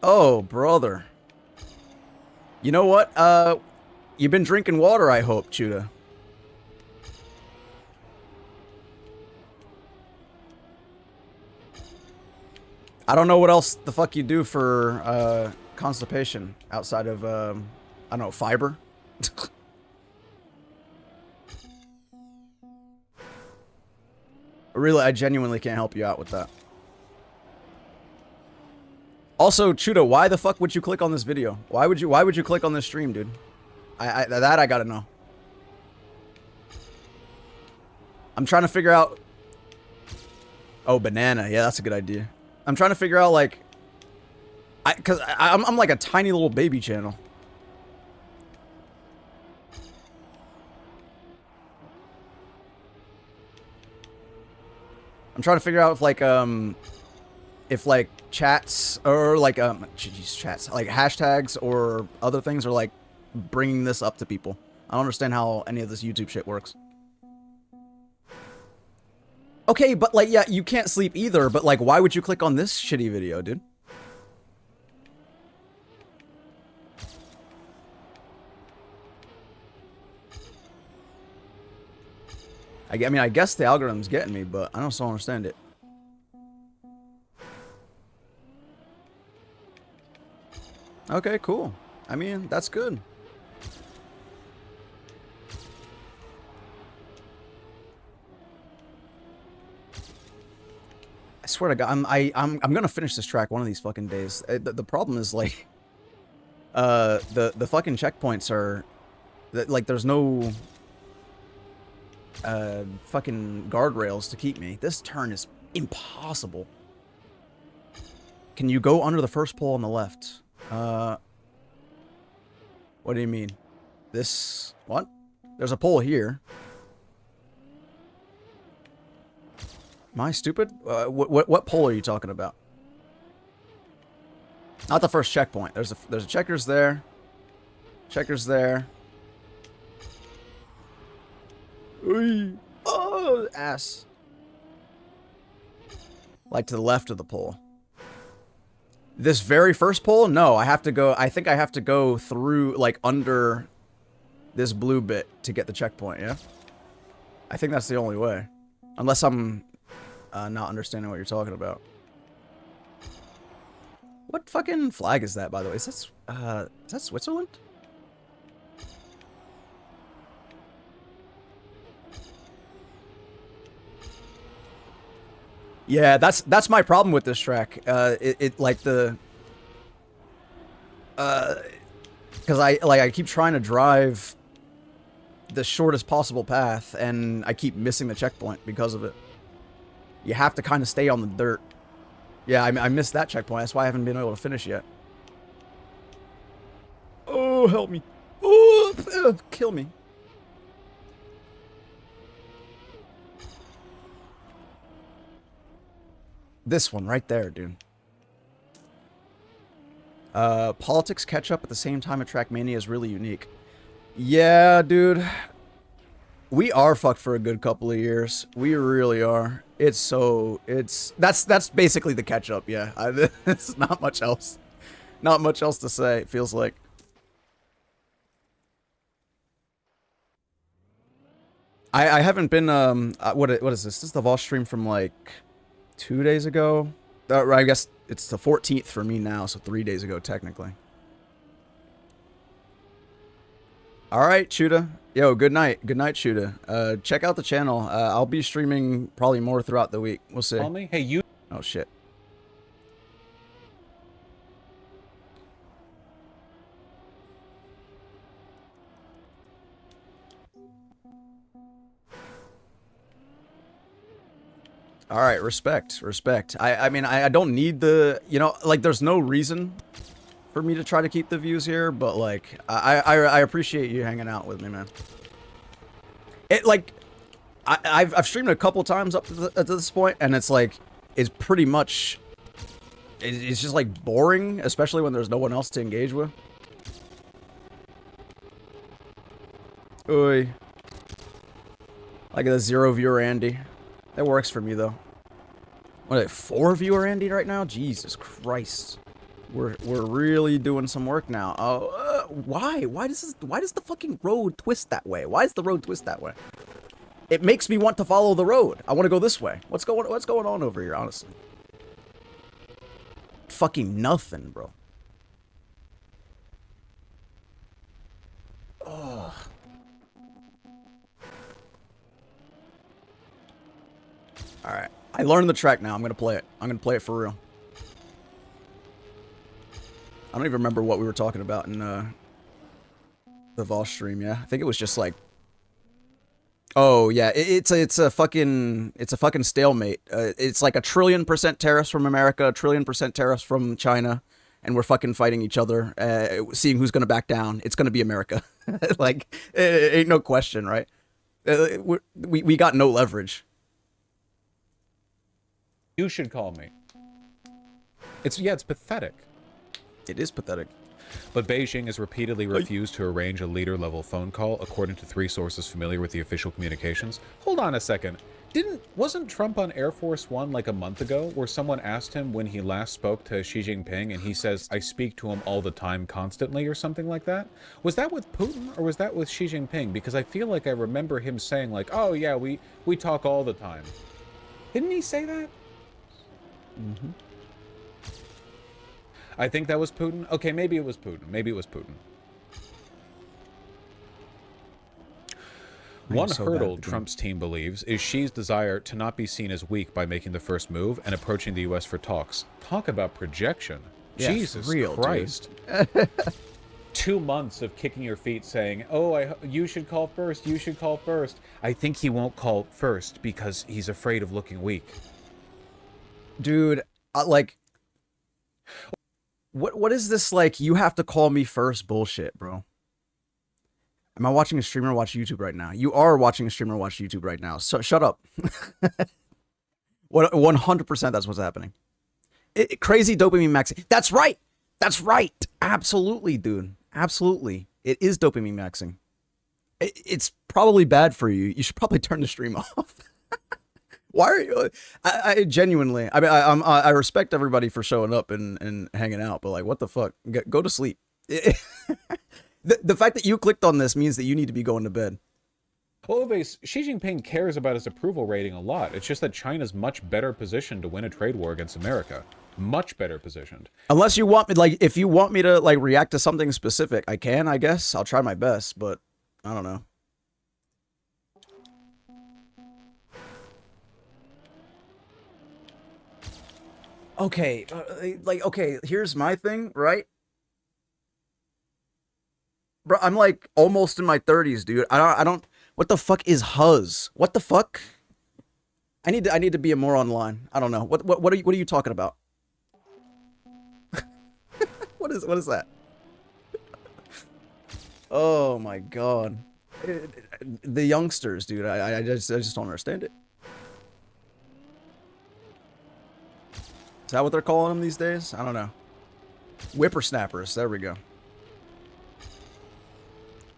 Oh, brother. You know what? You've been drinking water, I hope, Chuda. I don't know what else the fuck you do for constipation outside of I don't know, fiber. Really, I genuinely can't help you out with that. Also, Chuda, why the fuck would you click on this video? Why would you click on this stream, dude? I gotta know. I'm trying to figure out. Oh, banana. Yeah, that's a good idea. I'm trying to figure out, like... Because I'm like a tiny little baby channel. I'm trying to figure out if like chats or like geez, chats like hashtags or other things are like bringing this up to people. I don't understand how any of this YouTube shit works. Okay, but like yeah, you can't sleep either. But like, why would you click on this shitty video, dude? I mean, I guess the algorithm's getting me, but I don't still understand it. Okay, cool. I mean, that's good. I swear to God, I'm gonna finish this track one of these fucking days. The problem is like, the fucking checkpoints are, like, there's no fucking guardrails to keep me. This turn is impossible. Can you go under the first pole on the left? What do you mean? This... What? There's a pole here. Am I stupid? What pole are you talking about? Not the first checkpoint. There's a checkers there. Checkers there. Ooh. Oh, ass. Like to the left of the pole. This very first pole? No, I have to go... I think I have to go through, like, under this blue bit to get the checkpoint, yeah? I think that's the only way. Unless I'm not understanding what you're talking about. What fucking flag is that, by the way? Is that Switzerland? Yeah, that's my problem with this track. Like the because I keep trying to drive the shortest possible path and I keep missing the checkpoint because of it. You have to kind of stay on the dirt. Yeah, I missed that checkpoint. That's why I haven't been able to finish yet. Oh, help me. Oh, kill me. This one right there, dude. Politics catch up at the same time at Trackmania is really unique. Yeah, dude. We are fucked for a good couple of years. We really are. That's basically the catch up, yeah. It's not much else. Not much else to say, it feels like. I haven't been, what is this? This is the Voss stream from like 2 days ago. I guess it's the 14th for me now, so 3 days ago technically. All right, Chuda. Yo, good night. Good night, Chuda. Check out the channel. I'll be streaming probably more throughout the week. We'll see. Call me? Hey, you... Oh, shit. All right, respect. I mean, I don't need the, you know, like, there's no reason for me to try to keep the views here, but, like, I appreciate you hanging out with me, man. It, like, I've streamed a couple times up to this point, and it's, like, it's pretty much, it's just, like, boring, especially when there's no one else to engage with. Oi. Like the 0 viewer Andy. That works for me, though. What, 4 viewer Andy right now? Jesus Christ. We're really doing some work now. Oh, why? Why does the fucking road twist that way? Why does the road twist that way? It makes me want to follow the road. I want to go this way. What's going on over here, honestly? Fucking nothing, bro. Ugh. Alright. I learned the track now. I'm gonna play it. I'm gonna play it for real. I don't even remember what we were talking about in the Voss stream, yeah? I think it was just like... Oh yeah, it's a fucking stalemate. It's like 1,000,000,000% tariffs from America, 1,000,000,000% tariffs from China, and we're fucking fighting each other, seeing who's gonna back down. It's gonna be America. Like, it ain't no question, right? We got no leverage. You should call me. It's pathetic. It is pathetic. But Beijing has repeatedly refused to arrange a leader-level phone call, according to 3 sources familiar with the official communications. Hold on a second. Wasn't Trump on Air Force One like a month ago, where someone asked him when he last spoke to Xi Jinping, and he says, "I speak to him all the time, constantly," or something like that? Was that with Putin, or was that with Xi Jinping? Because I feel like I remember him saying, like, "Oh yeah, we talk all the time." Didn't he say that? Mm-hmm. I think that was Putin. Okay, maybe it was Putin. Maybe it was Putin. One hurdle Trump's team believes is Xi's desire to not be seen as weak by making the first move and approaching the U.S. for talks. Talk about projection. Yeah, Jesus real, Christ. 2 months of kicking your feet saying, "Oh, you should call first, you should call first." I think he won't call first because he's afraid of looking weak. Dude, like, what is this, like, you have to call me first bullshit, bro? Am I watching a streamer watch YouTube right now? You are watching a streamer watch YouTube right now. So shut up. 100% that's what's happening. Crazy dopamine maxing. That's right. That's right. Absolutely, dude. Absolutely. It is dopamine maxing. It's probably bad for you. You should probably turn the stream off. Why are you? I genuinely. I mean, I respect everybody for showing up and hanging out, but like, what the fuck? Go to sleep. The fact that you clicked on this means that you need to be going to bed. Well, Xi Jinping cares about his approval rating a lot. It's just that China's much better positioned to win a trade war against America. Much better positioned. Unless you want me, like, if you want me to, like, react to something specific, I can, I guess. I'll try my best, but I don't know. Okay, okay, here's my thing, right? Bro, I'm like almost in my 30s, dude. I don't. What the fuck is Huzz? What the fuck? I need to be more online. I don't know. What are you talking about? What is that? Oh my god. The youngsters, dude. I just don't understand it. Is that what they're calling them these days? I don't know. Whippersnappers. There we go.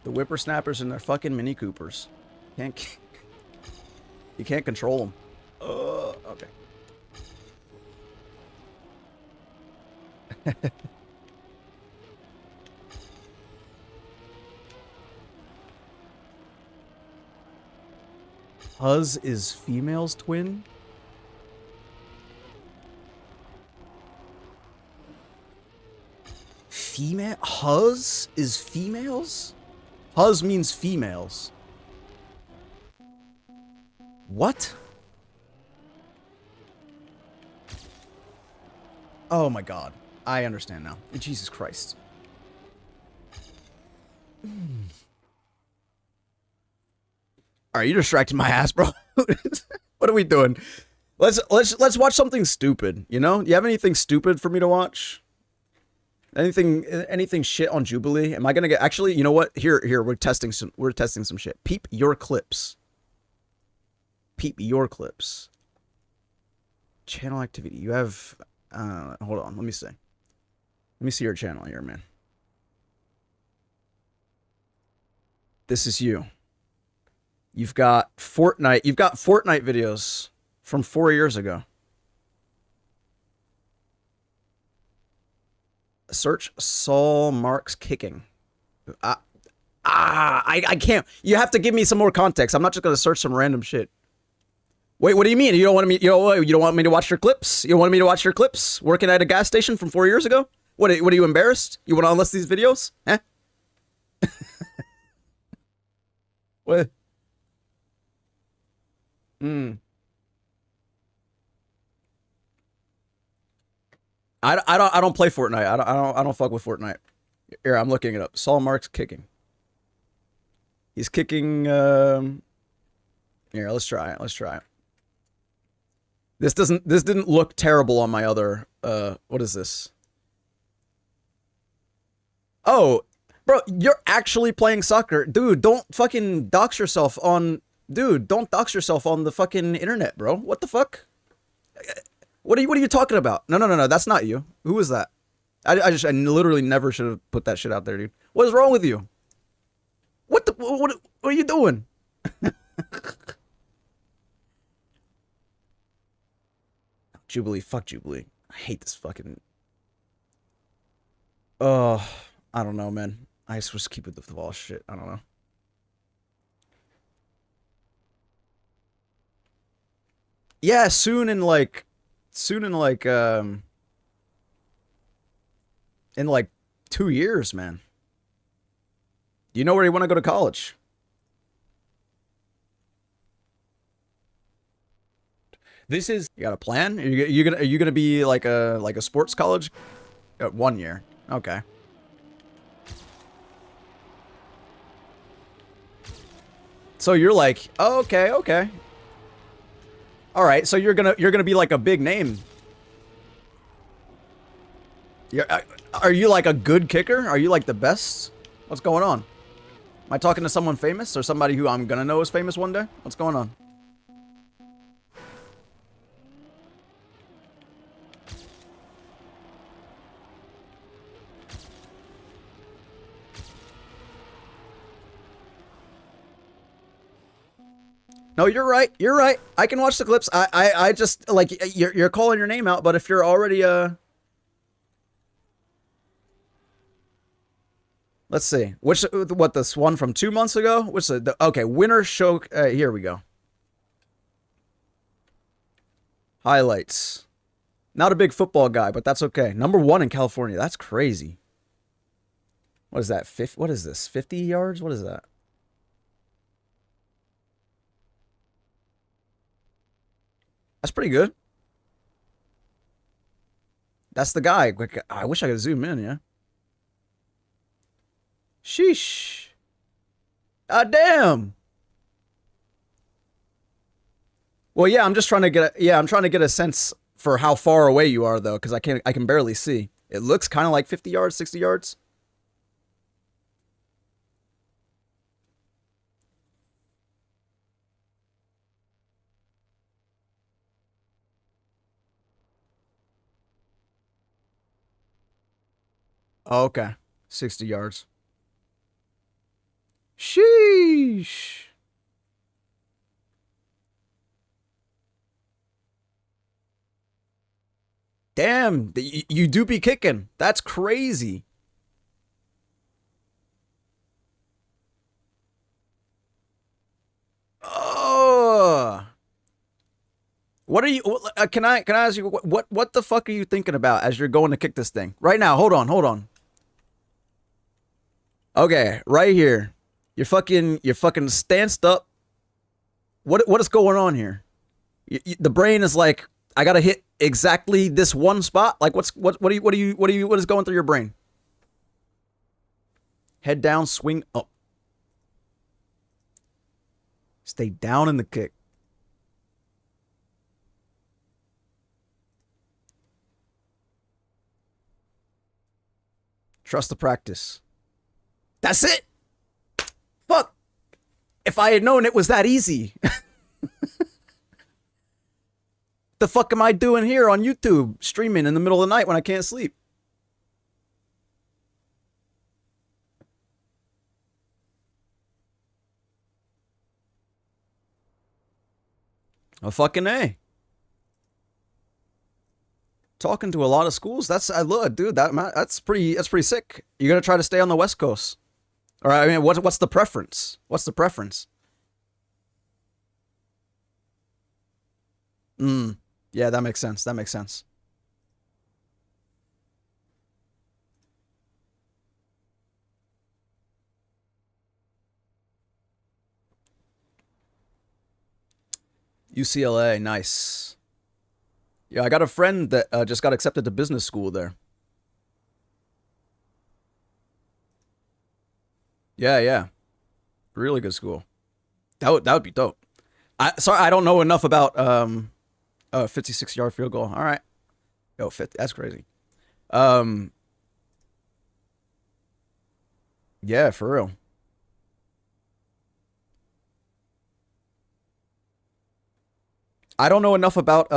The whippersnappers and their fucking Mini Coopers. You can't control them. Okay. Huzz is female's twin? Female? Huzz is females? Huzz means females. What? Oh my god. I understand now. Jesus Christ. Alright, you distracted my ass, bro. What are we doing? Let's watch something stupid, you know? You have anything stupid for me to watch? Anything shit on Jubilee? Am I gonna get? Actually, you know what? Here, we're testing some shit. Peep your clips. Peep your clips. Channel activity. You have. Hold on. Let me see. Let me see your channel here, man. This is you. You've got Fortnite. You've got Fortnite videos from 4 years ago. Search Saul Marks kicking. I can't. You have to give me some more context. I'm not just gonna search some random shit. Wait, what do you mean? You don't want me? You don't want me to watch your clips? You want me to watch your clips? Working at a gas station from 4 years ago? What are you embarrassed? You want to unlist these videos? Huh? What? I don't play Fortnite. I don't fuck with Fortnite. Here, I'm looking it up. Saul Marks kicking. He's kicking Here, let's try it. Let's try it. This didn't look terrible on my other what is this? Oh, bro, you're actually playing soccer. Dude, don't fucking dox yourself on don't dox yourself on the fucking internet, bro. What the fuck? What are you talking about? No, that's not you. Who is that? I literally never should have put that shit out there, dude. What is wrong with you? What are you doing? Jubilee, fuck Jubilee. I hate this fucking. Oh, I don't know, man. I just keep it the ball shit. I don't know. Yeah, soon in like in like 2 years, man. Do you know where you want to go to college? This is You got a plan? Are you gonna be like a sports college? 1 year. Okay. So you're like, oh, okay. All right. So you're gonna be like a big name. Are you like a good kicker? Are you like the best? What's going on? Am I talking to someone famous or somebody who I'm gonna know is famous one day? What's going on? No, you're right. You're right. I can watch the clips. I just like you're calling your name out, but if you're already let's see. What this one from 2 months ago? What's okay, winner show here we go. Highlights. Not a big football guy, but that's okay. #1 in California. That's crazy. What is that? What is this? 50 yards? What is that? That's pretty good. That's the guy. I wish I could zoom in, yeah. Sheesh. Ah, damn. Well, yeah, I'm just trying to get a sense for how far away you are though, because I can barely see. It looks kind of like 50 yards, 60 yards. Oh, okay. 60 yards. Sheesh. Damn, you do be kicking. That's crazy. Oh. What are you can I ask you what the fuck are you thinking about as you're going to kick this thing? Right now, hold on. Okay, right here. You're fucking stanced up. What is going on here? The brain is like, I gotta hit exactly this one spot. Like, what is going through your brain? Head down, swing up. Stay down in the kick. Trust the practice. That's it. Fuck. If I had known it was that easy. The fuck am I doing here on YouTube streaming in the middle of the night when I can't sleep? A fucking A. Talking to a lot of schools. I look, dude. That's pretty sick. You're gonna try to stay on the West Coast, or I mean, what's the preference? What's the preference? Yeah, that makes sense. That makes sense. UCLA, nice. Yeah, I got a friend that just got accepted to business school there. Yeah, really good school. That would be dope. Sorry, I don't know enough about a 56-yard field goal. All right. Yo, 50, that's crazy. Yeah, for real. I don't know enough about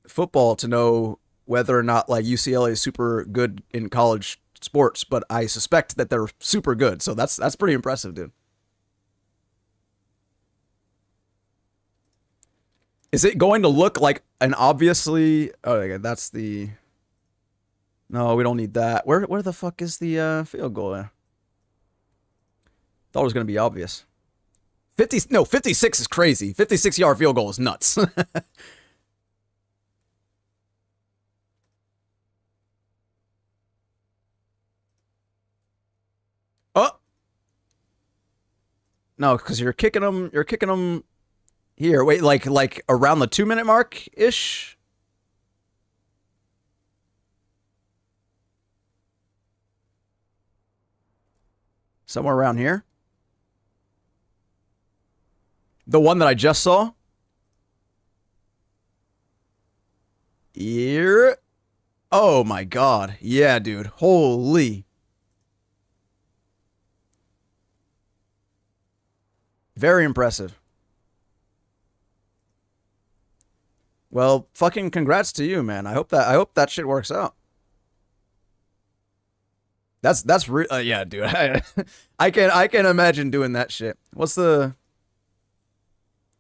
football to know whether or not like UCLA is super good in college sports, but I suspect that they're super good. So that's pretty impressive, dude. Is it going to look like an obviously? Oh, okay, that's the. No, we don't need that. Where the fuck is the field goal? Thought it was gonna be obvious. 50 no 56 is crazy. 56-yard field goal is nuts. Oh no, because you're kicking them. You're kicking them here. Wait, like around the 2-minute mark ish. Somewhere around here. The one that I just saw. Here. Oh my god. Yeah, dude. Holy. Very impressive. Well, fucking congrats to you, man. I hope that shit works out. Yeah, dude. I can imagine doing that shit. What's the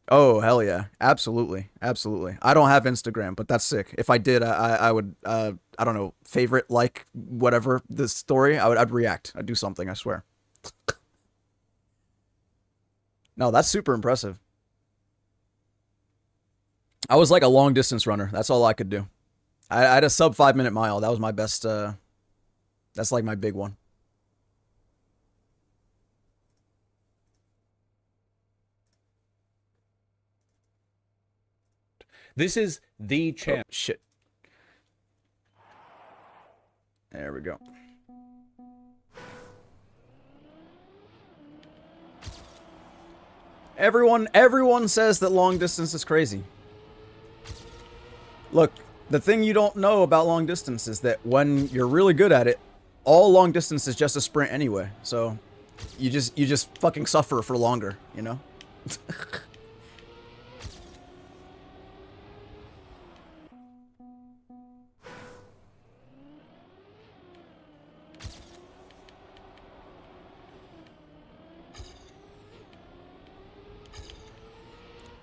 Oh, hell yeah. Absolutely. Absolutely. I don't have Instagram, but that's sick. If I did, I would I don't know, favorite, like, whatever the story, I'd react. I'd do something, I swear. No, that's super impressive. I was like a long distance runner. That's all I could do. I had a sub 5-minute mile. That was my best that's like my big one. This is the Oh, chance. shit. There we go. Everyone says that long distance is crazy. Look, the thing you don't know about long distance is that when you're really good at it, all long distance is just a sprint anyway. So you just fucking suffer for longer, you know?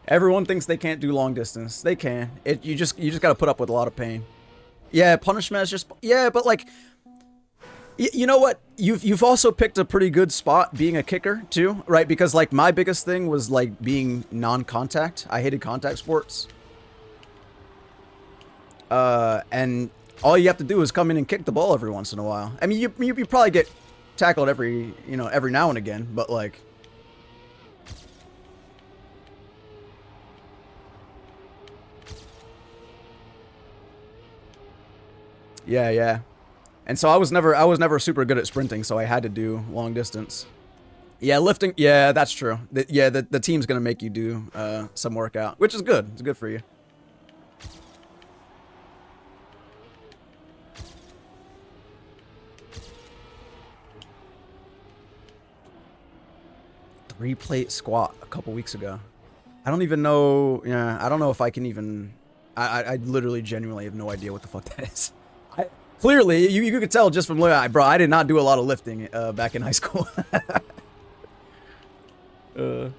Everyone thinks they can't do long distance. They can. You just got to put up with a lot of pain. Yeah, punishment is just yeah, but like you know what? You've also picked a pretty good spot being a kicker too, right? Because like my biggest thing was like being non-contact. I hated contact sports. And all you have to do is come in and kick the ball every once in a while. I mean, you probably get tackled every now and again, but like yeah, yeah. And so I was never super good at sprinting, so I had to do long distance. Yeah, lifting. Yeah, that's true. The team's gonna make you do some workout, which is good. It's good for you. 3-plate squat a couple weeks ago. I don't even know. Yeah, I don't know if I can even. I literally genuinely have no idea what the fuck that is. Clearly, you could tell just from looking. Bro, I did not do a lot of lifting back in high school. But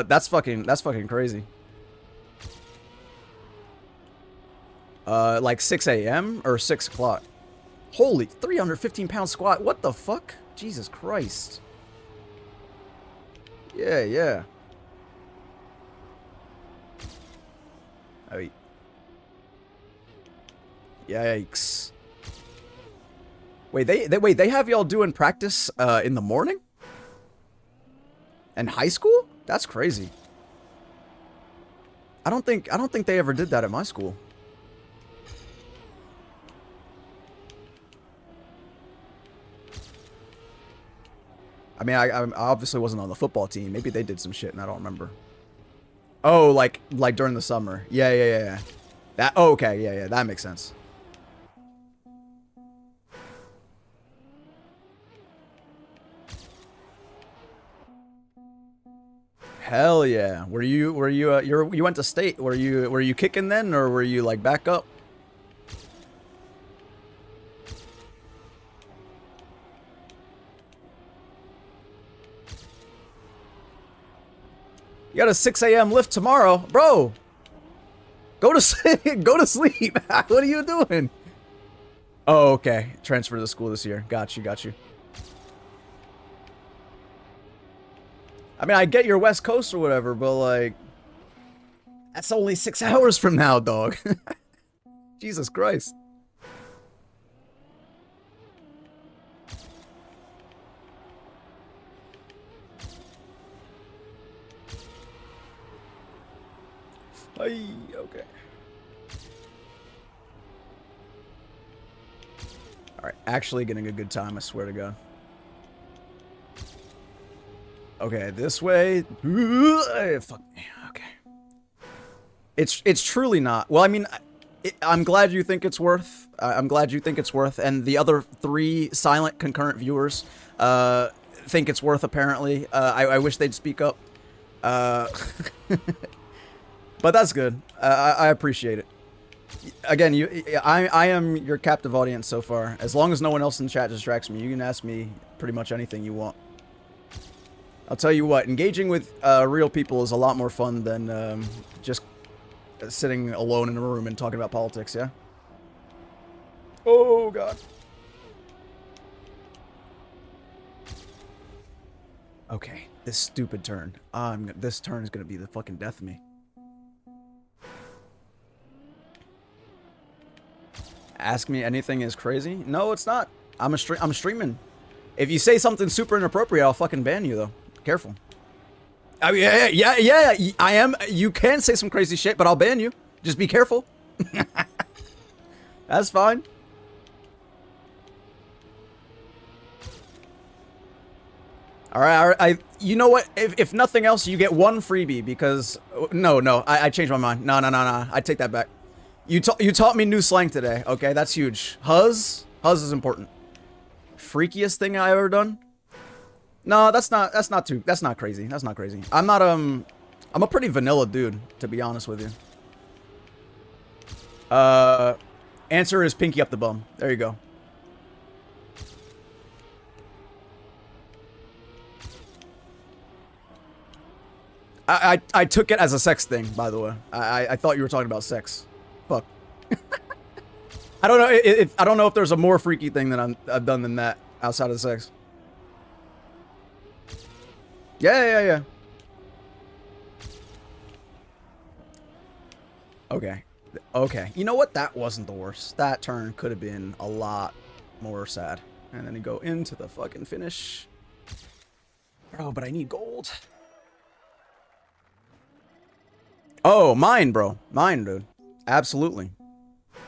that's fucking crazy. Like 6 a.m. or 6 o'clock. Holy, 315-pound squat. What the fuck? Jesus Christ. Yeah, yeah. Oh, yikes. Wait, they have y'all doing practice in the morning? In high school? That's crazy. I don't think they ever did that at my school. I mean, I obviously wasn't on the football team. Maybe they did some shit and I don't remember. Oh, like during the summer. Yeah. That, oh, okay, yeah, that makes sense. Hell yeah. You went to state. Were you kicking then, or were you like back up? You got a 6 a.m. lift tomorrow, bro. Go to sleep. Go to sleep. What are you doing? Oh, okay. Transfer to school this year. Got you. I mean, I get your West Coast or whatever, but like, that's only 6 hours from now, dog. Jesus Christ. Okay. Alright, actually getting a good time, I swear to God. Okay, this way. Fuck me. Okay. It's truly not. Well, I mean, I'm glad you think it's worth. I'm glad you think it's worth, and the other 3 silent concurrent viewers think it's worth, apparently. I wish they'd speak up. But that's good. I appreciate it. Again, I am your captive audience so far. As long as no one else in the chat distracts me, you can ask me pretty much anything you want. I'll tell you what, engaging with real people is a lot more fun than just sitting alone in a room and talking about politics, yeah? Oh, God. Okay, this stupid turn. This turn is going to be the fucking death of me. Ask me anything is crazy? No, it's not. I'm streaming. If you say something super inappropriate, I'll fucking ban you, though. Careful. I mean, yeah, I am. You can say some crazy shit, but I'll ban you. Just be careful. That's fine. All right. You know what? If nothing else, you get 1 freebie because no, I changed my mind. No. I take that back. You taught me new slang today. Okay, that's huge. Huzz is important. Freakiest thing I ever done? No, that's not crazy. That's not crazy. I'm a pretty vanilla dude, to be honest with you. Answer is pinky up the bum. There you go. I took it as a sex thing, by the way. I thought you were talking about sex. Fuck. I don't know I don't know if there's a more freaky thing that I've done than that outside of sex. Yeah. Okay. You know what? That wasn't the worst. That turn could have been a lot more sad. And then you go into the fucking finish. Bro, but I need gold. Oh, mine, bro. Mine, dude. Absolutely.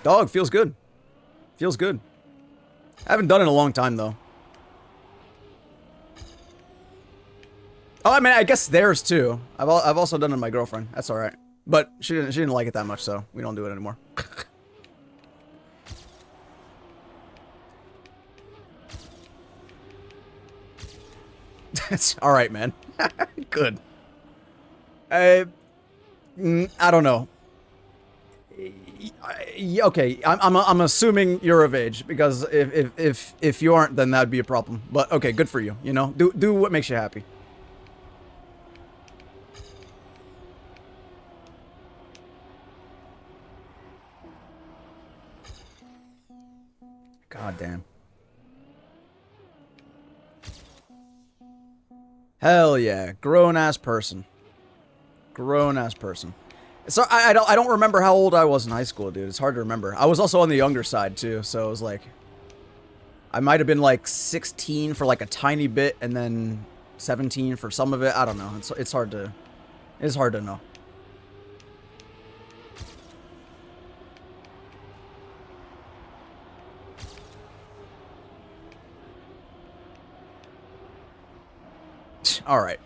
Dog, feels good. Feels good. I haven't done it in a long time, though. Oh, I mean, I guess theirs, too. I've also done it with my girlfriend. That's alright. But she didn't like it that much, so we don't do it anymore. That's alright, man. Good. I don't know. Okay, I'm assuming you're of age, because if you aren't, then that'd be a problem. But okay, good for you. You know, do what makes you happy. God damn. Hell yeah, grown ass person. Grown ass person. So I don't remember how old I was in high school, dude. It's hard to remember. I was also on the younger side too, so it was like I might have been like 16 for like a tiny bit, and then 17 for some of it. I don't know. It's hard to know. All right.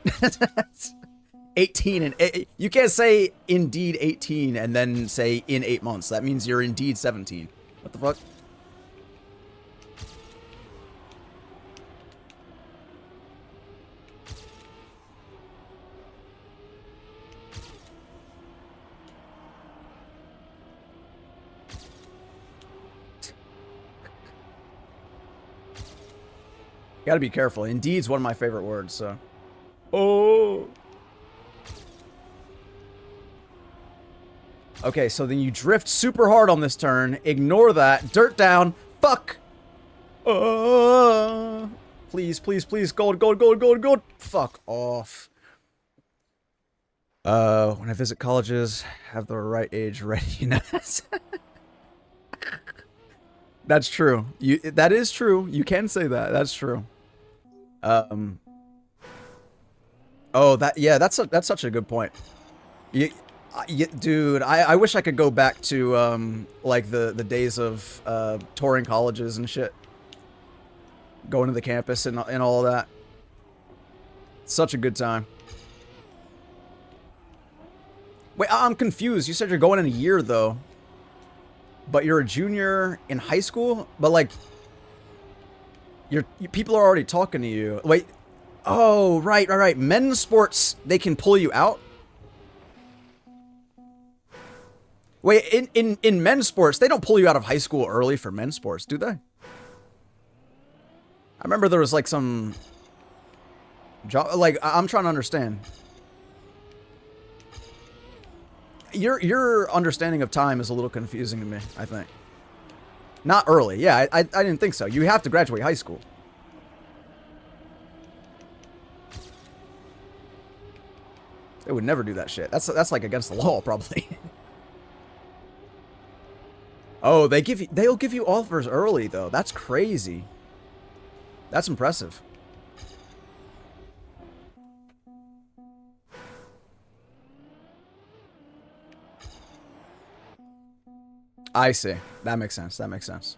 18 and you can't say indeed 18 and then say in 8 months. That means you're indeed 17. What the fuck? Gotta be careful. Indeed's one of my favorite words, so. Oh. Okay, so then you drift super hard on this turn. Ignore that. Dirt down. Fuck. Please, please, please. Gold, gold, gold, gold, gold. Fuck off. When I visit colleges, have the right age readiness. That's true. That is true. You can say that. That's true. Oh, that's such a good point. Dude, I wish I could go back to like the days of touring colleges and shit, going to the campus and all of that. Such a good time. Wait, I'm confused. You said you're going in a year though, but you're a junior in high school. But like, people are already talking to you. Wait. Oh, right. Men's sports, they can pull you out? Wait, in men's sports, they don't pull you out of high school early for men's sports, do they? I remember there was like some job, like, I'm trying to understand. Your understanding of time is a little confusing to me, I think. Not early. Yeah, I didn't think so. You have to graduate high school. They would never do that shit. That's like against the law, probably. Oh, they'll give you offers early though. That's crazy. That's impressive. I see. That makes sense. That makes sense.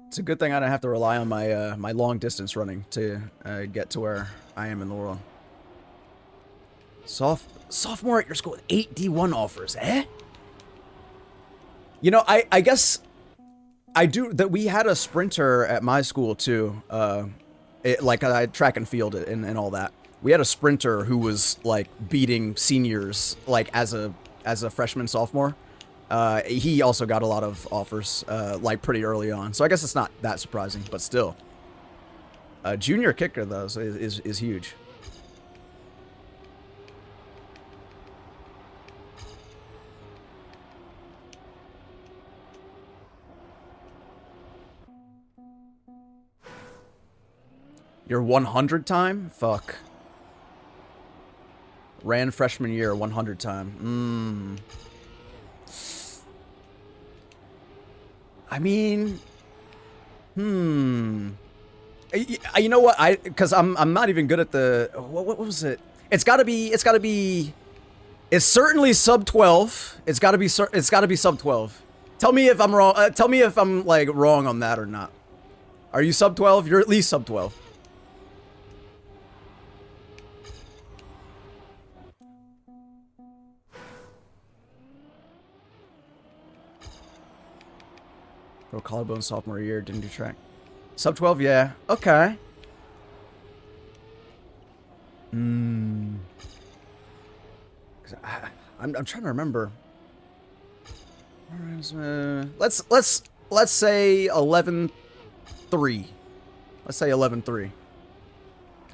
It's a good thing I don't have to rely on my my long distance running to get to where I am in the world. Sophomore at your school with 8 D1 offers, eh? You know, I guess I do that. We had a sprinter at my school too. Like I had track and field and all that. We had a sprinter who was like beating seniors like as a freshman, sophomore. He also got a lot of offers, like pretty early on. So I guess it's not that surprising, but still. Junior kicker though is huge. Your 100 time? Fuck. Ran freshman year 100 time. I mean, you know what? Because I'm not even good at the what was it? It's certainly sub 12. It's gotta be sub 12. Tell me if I'm wrong. Tell me if I'm like wrong on that or not. Are you sub 12? You're at least sub 12. Bro, collarbone sophomore year, didn't do track. Sub 12, yeah. Okay. I'm trying to remember. Let's say 11-3. Let's say 11-3.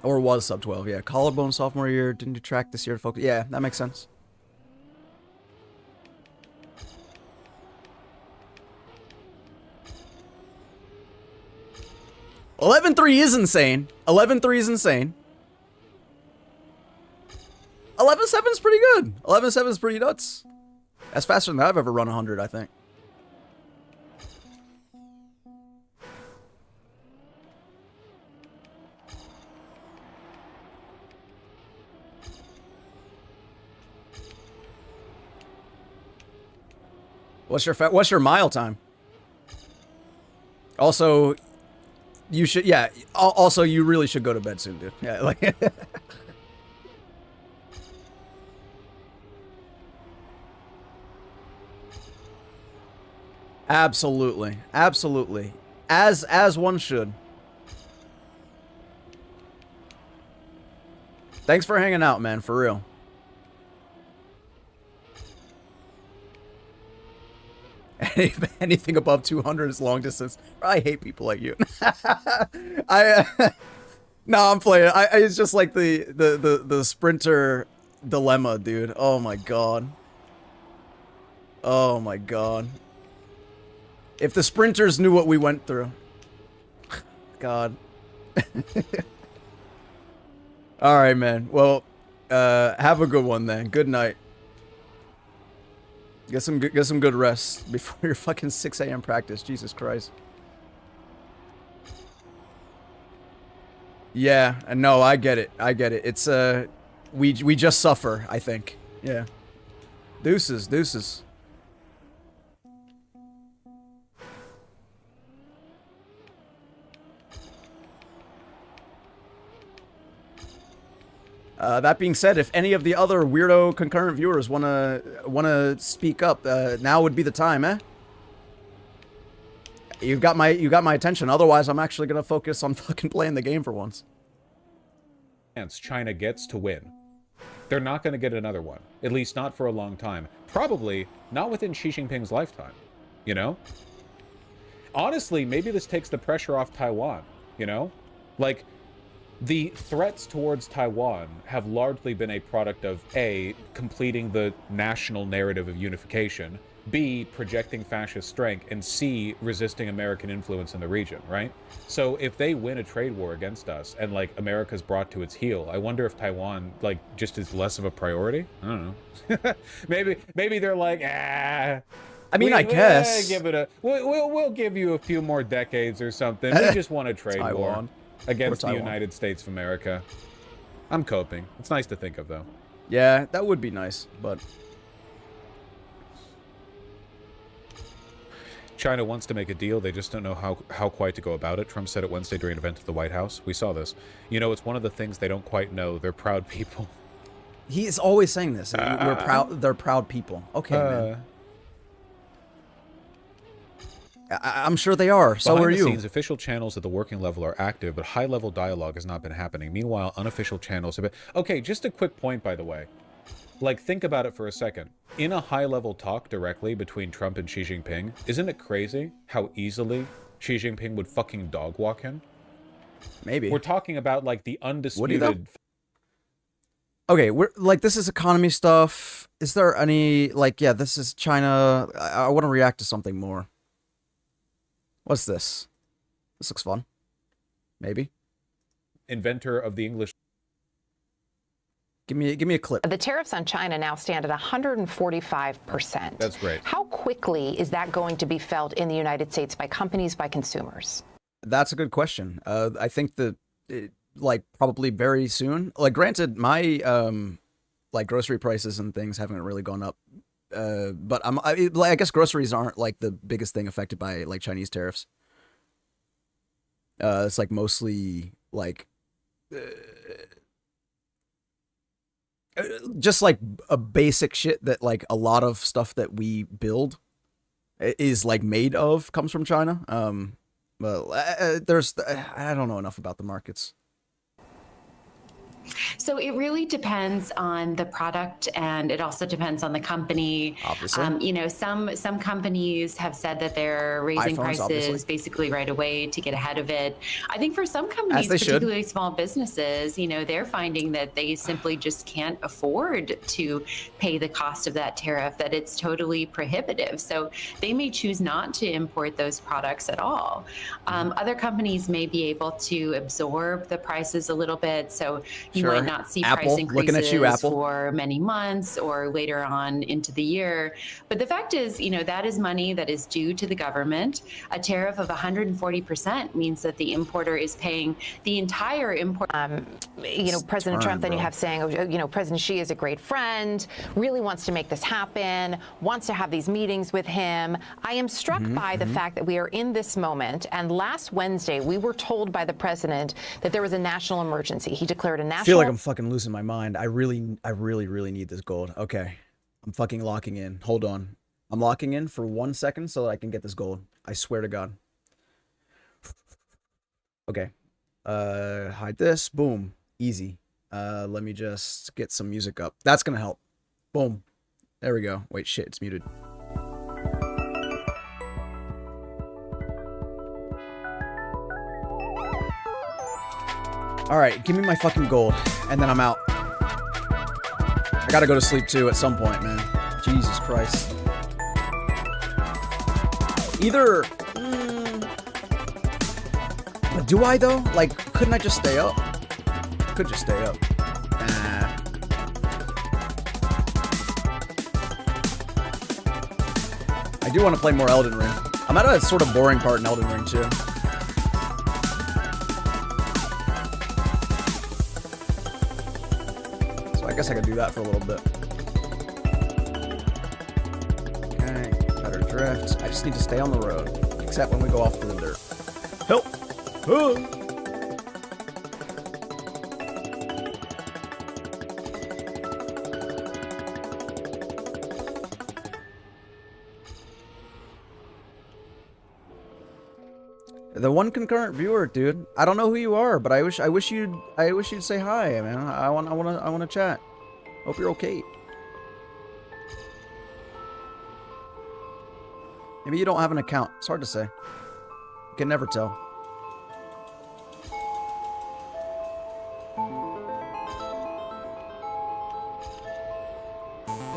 Or was sub 12, yeah. Collarbone sophomore year, didn't do track this year to focus. Yeah, that makes sense. $11.3 is insane. 11.3 is insane. 11.7 is pretty good. 11.7 is pretty nuts. That's faster than I've ever run 100, I think. What's your mile time? Also, you should, yeah. Also, you really should go to bed soon, dude. Yeah, like. Absolutely, absolutely, as one should. Thanks for hanging out, man. For real. Anything above 200 is long distance. I hate people like you. No, I'm playing. It's just like the sprinter dilemma, dude. Oh my god. Oh my god. If the sprinters knew what we went through. God. All right, man. Well, have a good one then. Good night. Get some good rest before your fucking 6 a.m. practice. Jesus Christ. Yeah, no, I get it. I get it. It's we just suffer, I think. Yeah. Deuces, deuces. That being said, if any of the other weirdo concurrent viewers wanna speak up, now would be the time, eh? You got my attention. Otherwise, I'm actually gonna focus on fucking playing the game for once. China gets to win. They're not going to get another one, at least not for a long time. Probably not within Xi Jinping's lifetime. You know? Honestly, maybe this takes the pressure off Taiwan. You know, like. The threats towards Taiwan have largely been a product of A, completing the national narrative of unification, B, projecting fascist strength, and C, resisting American influence in the region, right? So if they win a trade war against us and, like, America's brought to its heel, I wonder if Taiwan, like, just is less of a priority? I don't know. maybe they're like, ah... I mean, I guess... give it a... We'll give you a few more decades or something. We just want a trade war. Against the United States of America. I'm coping. It's nice to think of, though. Yeah, that would be nice, but... China wants to make a deal. They just don't know how quite to go about it. Trump said it Wednesday during an event at the White House. We saw this. You know, it's one of the things they don't quite know. They're proud people. He is always saying this. We're proud. They're proud people. Okay, man. I'm sure they are. So are you. Behind the scenes, official channels at the working level are active, but high-level dialogue has not been happening. Meanwhile, unofficial channels have been... Okay, just a quick point, by the way. Like, think about it for a second. In a high-level talk directly between Trump and Xi Jinping, isn't it crazy how easily Xi Jinping would fucking dog walk him? Maybe. We're talking about, like, the undisputed... Okay, we're like, this is economy stuff. Is there any, like, yeah, this is China. I want to react to something more. What's this? This looks fun. Maybe. Inventor of the English. Give me a clip. The tariffs on China now stand at 145%. That's great. How quickly is that going to be felt in the United States by companies, by consumers? That's a good question. I think that, like, probably very soon. Like, granted, my like grocery prices and things haven't really gone up. But I guess groceries aren't like the biggest thing affected by like Chinese tariffs. It's like mostly like just like a basic shit that like a lot of stuff that we build is like made of comes from China. But there's I don't know enough about the markets. So it really depends on the product, and it also depends on the company. Obviously. You know, some companies have said that they're raising iPhones, prices obviously. basically right away to get ahead of it. I think for some companies, particularly small businesses, you know, they're finding that they simply just can't afford to pay the cost of that tariff, that it's totally prohibitive. So they may choose not to import those products at all. Other companies may be able to absorb the prices a little bit. So You might not see Apple, price looking at you, increases Apple. for many months or later on into the year. But the fact is, that is money that is due to the government. A tariff of 140% means that the importer is paying the entire import. President Trump, then you have saying, President Xi is a great friend, really wants to make this happen, wants to have these meetings with him. I am struck by the fact that we are in this moment. And last Wednesday, we were told by the president that there was a national emergency. He declared a national. I feel like I'm fucking losing my mind. I really need this gold. Okay. I'm fucking locking in. Hold on. I'm locking in for 1 second so that I can get this gold. I swear to God. Okay. Hide this. Boom. Easy. Let me just get some music up. That's gonna help. Boom. There we go. Wait, shit, it's muted. Alright, give me my fucking gold, and then I'm out. I gotta go to sleep too at some point, man. Jesus Christ. Either... But do I, though? Like, couldn't I just stay up? Could just stay up. Nah. I do want to play more Elden Ring. I'm at a sort of boring part in Elden Ring, too. So I guess I could do that for a little bit. Okay, better drift. I just need to stay on the road. Except when we go off to the dirt. Help! The one concurrent viewer, dude. I don't know who you are, but I wish you'd say hi, man. I want to chat. Hope you're okay. Maybe you don't have an account. It's hard to say. You can never tell.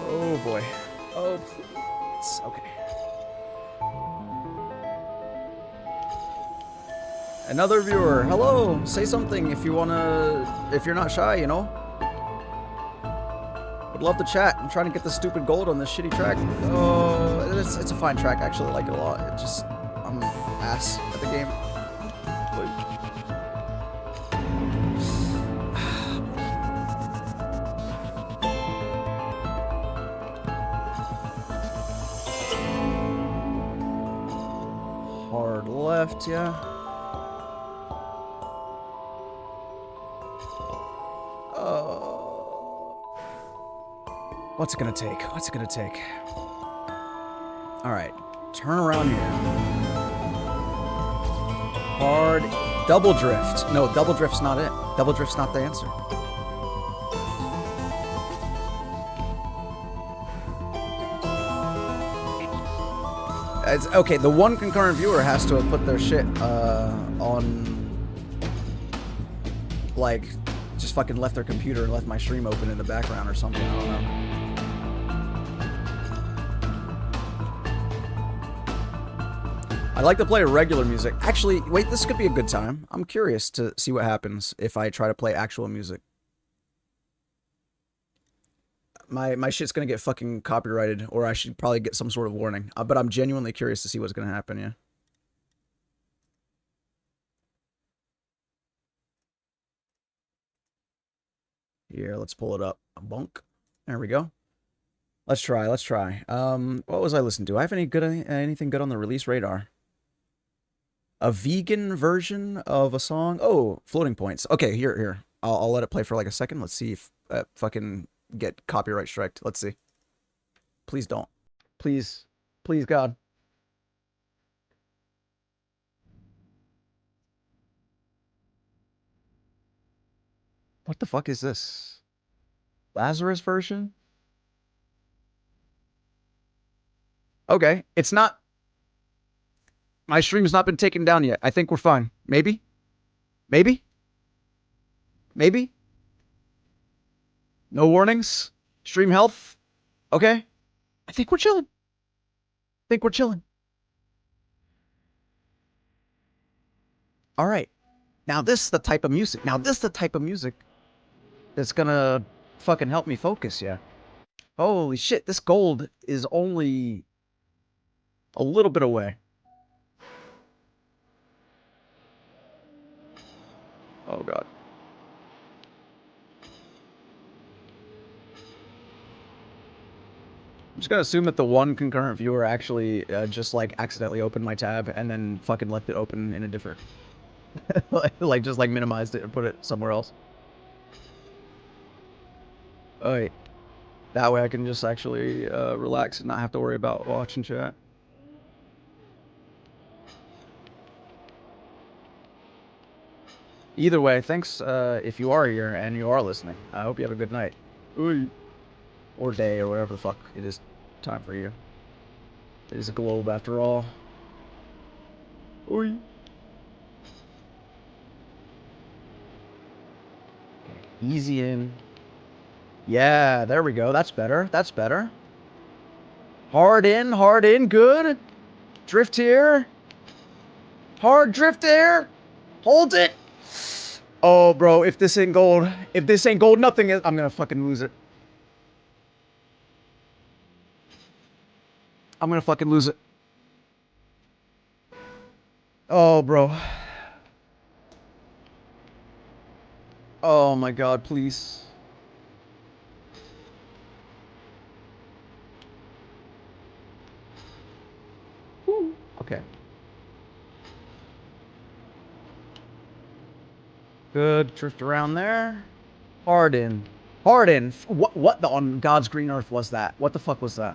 Oh boy. Oh, please. Okay. Another viewer. Hello. Say something if you're not shy, you know. Would love to chat. I'm trying to get the stupid gold on this shitty track. Oh, it's a fine track. I actually like it a lot. It just, I'm ass at the game. Hard left, yeah. What's it gonna take? What's it gonna take? Alright. Turn around here. Hard. Double drift. No, double drift's not it. Double drift's not the answer. It's, okay, the one concurrent viewer has to have put their shit on, like, just fucking left their computer and left my stream open in the background or something. I don't know. I like to play regular music. Actually, wait, this could be a good time. I'm curious to see what happens if I try to play actual music. My shit's gonna get fucking copyrighted, or I should probably get some sort of warning. But I'm genuinely curious to see what's gonna happen, yeah. Here, let's pull it up. A bunk. There we go. Let's try, let's try. What was I listening to? I have anything good on the release radar? A vegan version of a song? Oh, Floating Points. Okay, here. I'll let it play for like a second. Let's see if fucking get copyright striked. Let's see. Please don't. Please. Please, God. What the fuck is this? Lazarus version? Okay, it's not... My stream's not been taken down yet. I think we're fine. Maybe? Maybe? Maybe? No warnings? Stream health? Okay. I think we're chilling. I think we're chilling. Alright. Now this is the type of music. that's gonna fucking help me focus, yeah. Holy shit, this gold is only a little bit away. Oh god. I'm just gonna assume that the one concurrent viewer actually just like accidentally opened my tab and then fucking left it open in a different like just like minimized it and put it somewhere else. Oh wait. That way I can just actually relax and not have to worry about watching chat. Either way, thanks if you are here and you are listening. I hope you have a good night. Oy. Or day, or whatever the fuck it is time for you. It is a globe after all. Oy. Okay, easy in. Yeah, there we go. That's better. That's better. Hard in, good. Drift here. Hard drift there. Hold it. Oh, bro, if this ain't gold, nothing is. I'm gonna fucking lose it. I'm gonna fucking lose it. Oh, bro. Oh my god, please. Woo. Okay. Good. Drift around there. Hard in. Hard in. What the on God's green earth was that? What the fuck was that?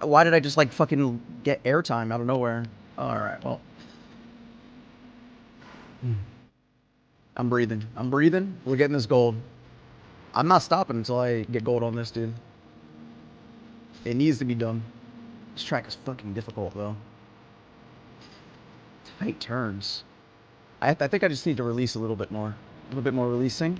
Why did I just like fucking get airtime out of nowhere? Alright, well. I'm breathing. I'm breathing. We're getting this gold. I'm not stopping until I get gold on this, dude. It needs to be done. This track is fucking difficult, though. Tight turns. I think I just need to release a little bit more. A little bit more releasing.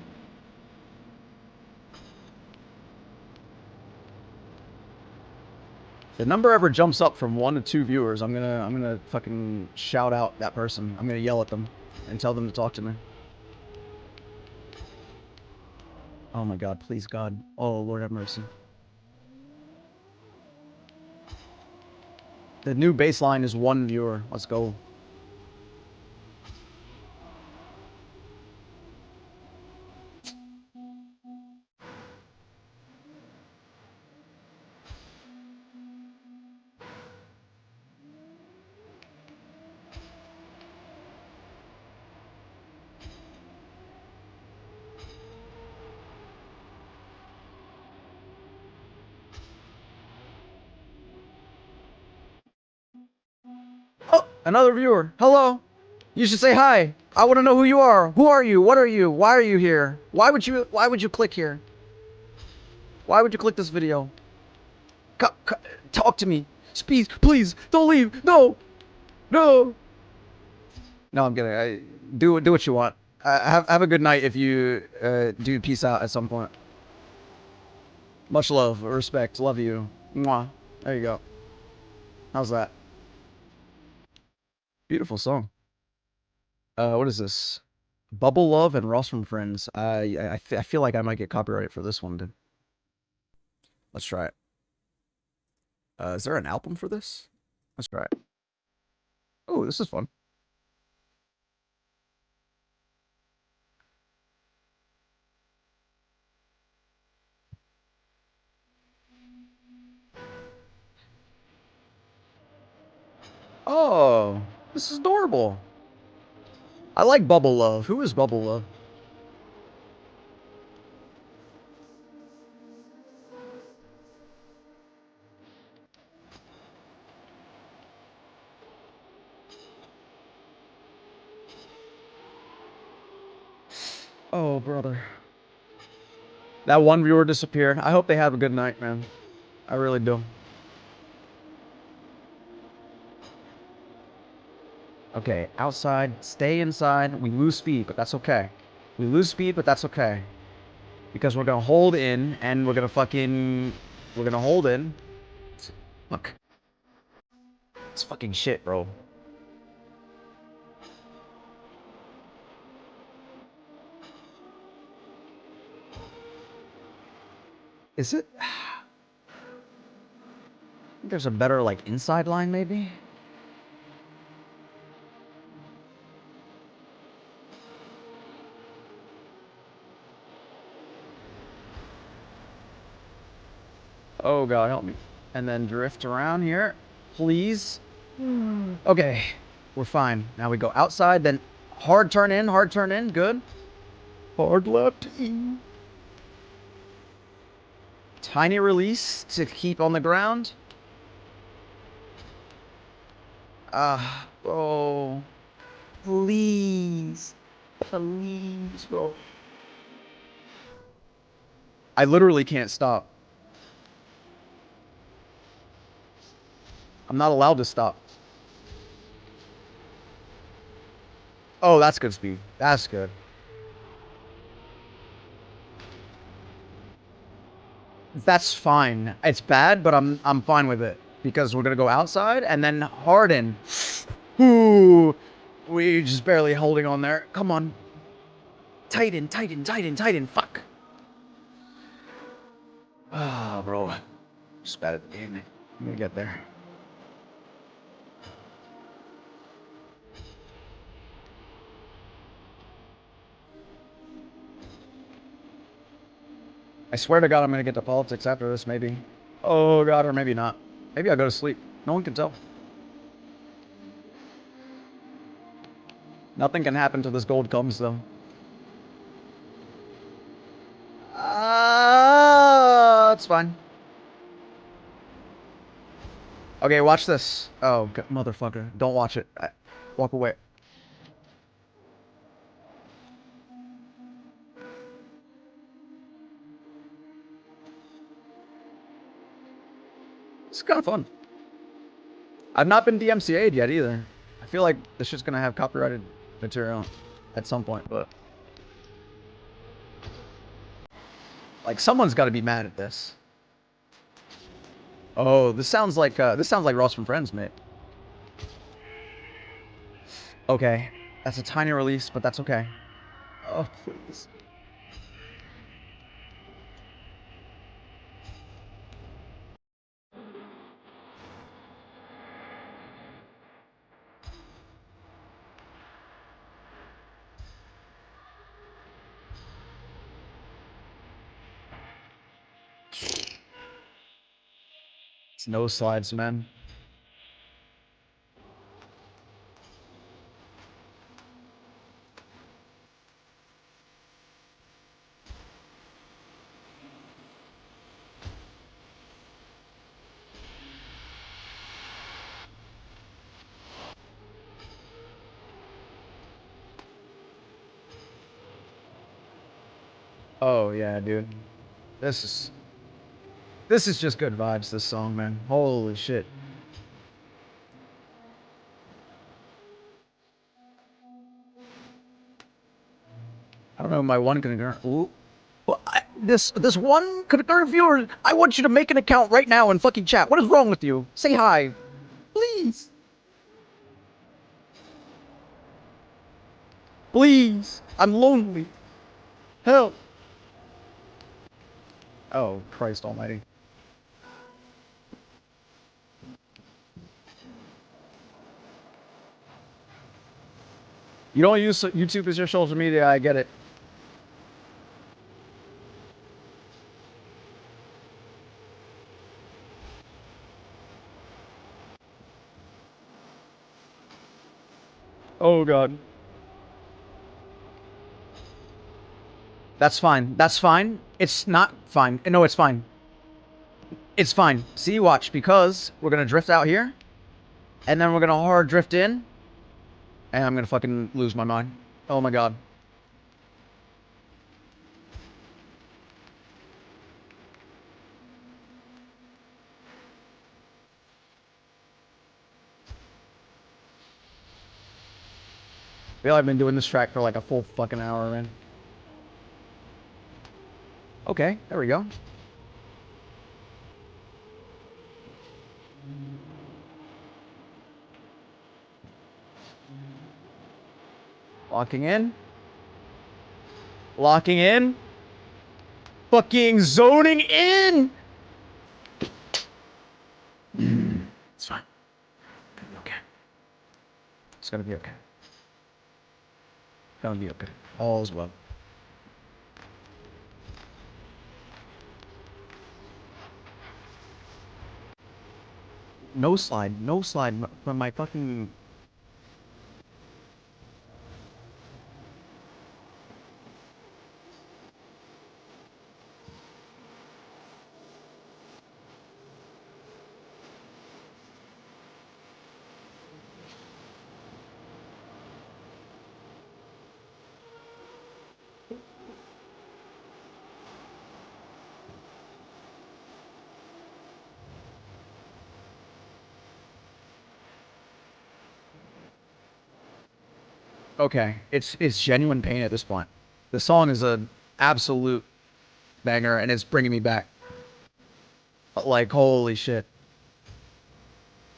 If the number ever jumps up from 1 to 2 viewers, I'm gonna fucking shout out that person. I'm gonna yell at them and tell them to talk to me. Oh my god, please God. Oh Lord have mercy. The new baseline is 1 viewer. Let's go. Oh, another viewer. Hello. You should say hi. I want to know who you are. Who are you? What are you? Why are you here? Why would you click here? Why would you click this video? Talk to me. Please, don't leave. No. No. No, I'm kidding. Do what you want. Have a good night if you do peace out at some point. Much love, respect, love you. Mwah. There you go. How's that? Beautiful song. What is this? Bubble Love and Ross from Friends. I feel like I might get copyrighted for this one, dude. Let's try it. Is there an album for this? Let's try it. Oh, this is fun. Oh, this is adorable. I like Bubble Love. Who is Bubble Love? Oh, brother. That one viewer disappeared. I hope they have a good night, man. I really do. Okay, outside. Stay inside. We lose speed, but that's okay. We lose speed, but that's okay. Because we're gonna hold in, and we're gonna fucking... We're gonna hold in. Look. It's fucking shit, bro. Is it? There's a better, like, inside line, maybe? Oh, God, help me. And then drift around here, please. Okay, we're fine. Now we go outside, then hard turn in, good. Hard left. Tiny release to keep on the ground. Bro. Please. Please, bro. I literally can't stop. I'm not allowed to stop. Oh, that's good speed. That's good. That's fine. It's bad, but I'm fine with it because we're gonna go outside and then harden. Ooh, we just barely holding on there. Come on. Tighten, tighten, tighten, tighten. Fuck. Ah, bro. Just bad at the game. I'm gonna get there. I swear to God, I'm gonna get to politics after this, maybe. Oh God, or maybe not. Maybe I'll go to sleep. No one can tell. Nothing can happen till this gold comes, though. It's fine. Okay, watch this. Oh, motherfucker. Don't watch it. Walk away. It's kind of fun. I've not been DMCA'd yet either. I feel like this shit's gonna have copyrighted material at some point, but like someone's got to be mad at this. Oh, this sounds like Ross from Friends, mate. Okay, that's a tiny release, but that's okay. Oh, please. It's no slides, man. Oh yeah, dude. This is just good vibes, this song, man. Holy shit. I don't know, my one concurrent. Ooh. Well, this one concurrent viewer, I want you to make an account right now and fucking chat. What is wrong with you? Say hi. Please. Please. I'm lonely. Help. Oh, Christ almighty. You don't use YouTube as your social media, I get it. Oh god. That's fine. That's fine. It's not fine. No, it's fine. It's fine. See, watch, because we're gonna drift out here, and then we're gonna hard drift in, and I'm gonna fucking lose my mind. Oh my god. I feel like I've been doing this track for like a full fucking hour, man. Okay, there we go. Locking in. Locking in. fucking zoning in. It's fine. It's gonna be okay. It's gonna be okay. It's gonna be okay. All's well. No slide. No slide from my fucking... Okay, it's genuine pain at this point. The song is an absolute banger, and it's bringing me back. Like, holy shit.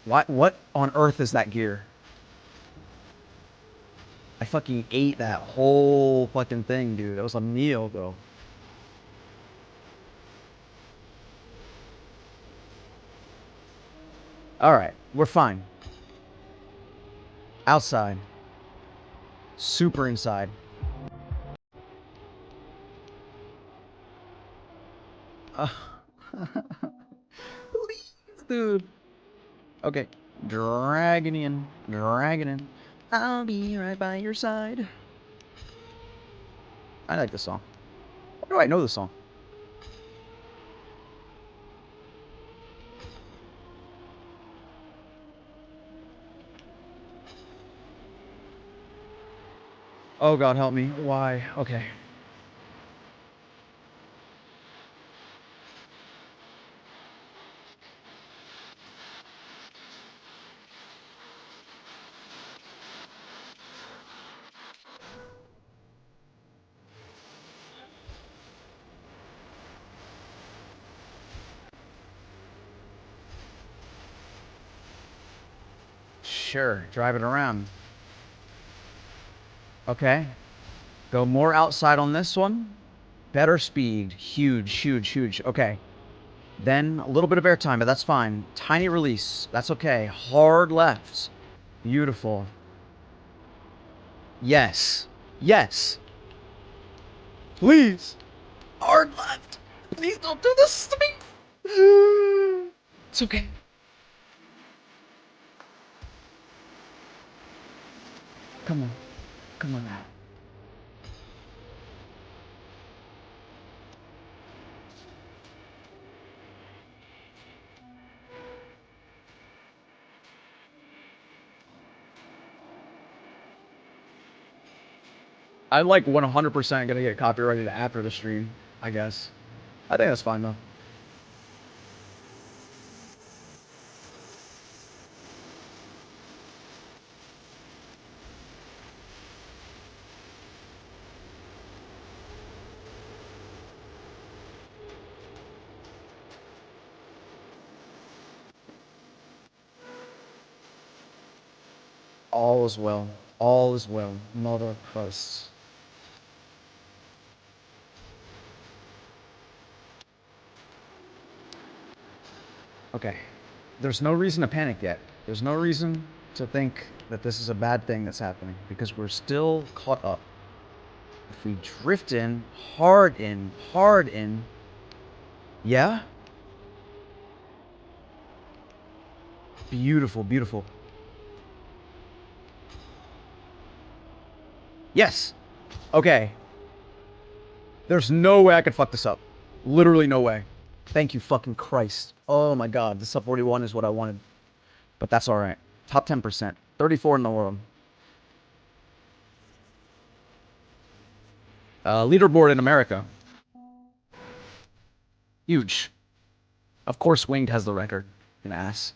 What on earth is that gear? I fucking ate that whole fucking thing, dude. That was a meal, though. Alright, we're fine. Outside. Super inside. Please, dude. Okay. Dragging in. Dragging in. I'll be right by your side. I like this song. Why do I know this song? Oh God, help me. Why? Okay. Sure, drive it around. Okay. Go more outside on this one. Better speed. Huge, huge, huge. Okay. Then a little bit of airtime, but that's fine. Tiny release. That's okay. Hard left. Beautiful. Yes. Yes. Please. Hard left. Please don't do this to me. It's okay. Come on. Come on now. I'm like 100% gonna get copyrighted after the stream, I guess. I think that's fine though. All is well. All is well. Mother Christ. Okay. There's no reason to panic yet. There's no reason to think that this is a bad thing that's happening because we're still caught up. If we drift in, hard in, hard in. Yeah? Beautiful, beautiful. Yes. Okay. There's no way I could fuck this up. Literally no way. Thank you fucking Christ. Oh my God. The sub 41 is what I wanted. But that's alright. Top 10%. 34 in the world. Leaderboard in America. Huge. Of course Winged has the record. An ass.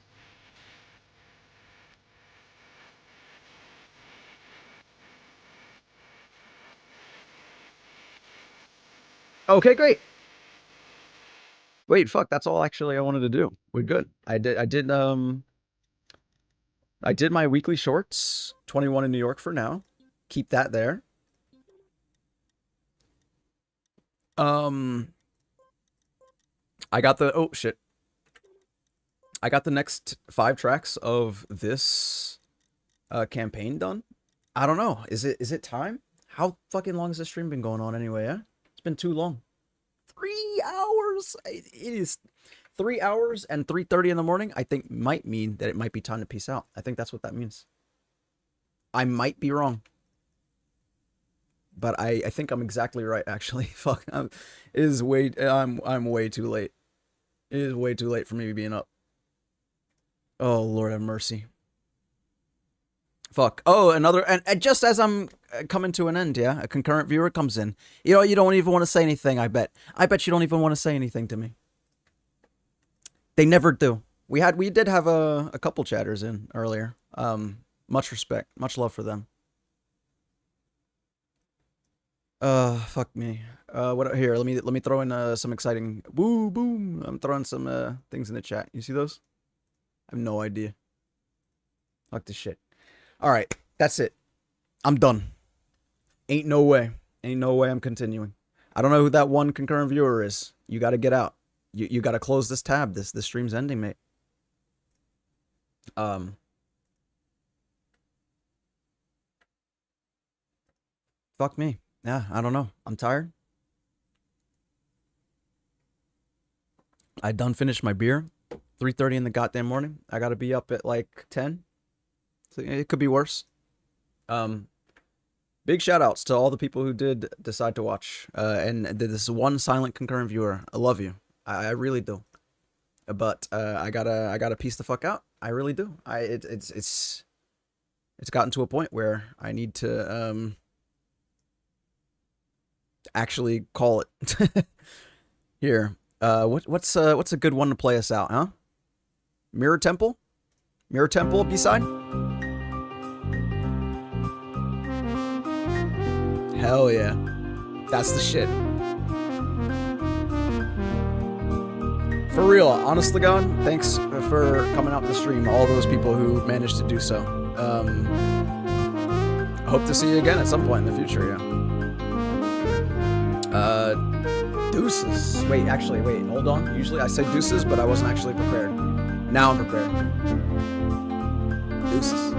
Okay, great. Wait, fuck, that's all actually I wanted to do. We're good. I did my weekly shorts. 21 in New York for now. Keep that there. I got the, oh shit. I got the next 5 tracks of this campaign done. I don't know. Is it time? How fucking long has this stream been going on anyway, yeah? It's been too long. 3 hours. It is 3 hours and 3:30 in the morning. I think might mean that it might be time to peace out. I think that's what that means. I might be wrong. But I think I'm exactly right, actually. Fuck. I'm way too late. It is way too late for me being up. Oh, Lord have mercy. Fuck. Oh, another, and just as I'm coming to an end, yeah, a concurrent viewer comes in. You know, you don't even want to say anything, I bet. I bet you don't even want to say anything to me. They never do. We did have a couple chatters in earlier. Much respect, much love for them. Fuck me. What here? Let me throw in some exciting. Woo boom! I'm throwing some things in the chat. You see those? I have no idea. Fuck this shit. All right, that's it. I'm done. Ain't no way. Ain't no way I'm continuing. I don't know who that one concurrent viewer is. You got to get out. You got to close this tab. This stream's ending, mate. Fuck me. Yeah, I don't know. I'm tired. I done finished my beer. 3:30 in the goddamn morning. I gotta be up at like 10. So it could be worse. Big shout outs to all the people who did decide to watch. And this one silent concurrent viewer. I love you. I really do. But I gotta piece the fuck out. I really do. It's gotten to a point where I need to actually call it. Here. What's a good one to play us out, huh? Mirror Temple? Mirror Temple B-side? Hell yeah. That's the shit. For real, honest to God, thanks for coming out to the stream, all those people who managed to do so. Hope to see you again at some point in the future, yeah. Deuces. Wait, hold on. Usually I say deuces, but I wasn't actually prepared. Now I'm prepared. Deuces.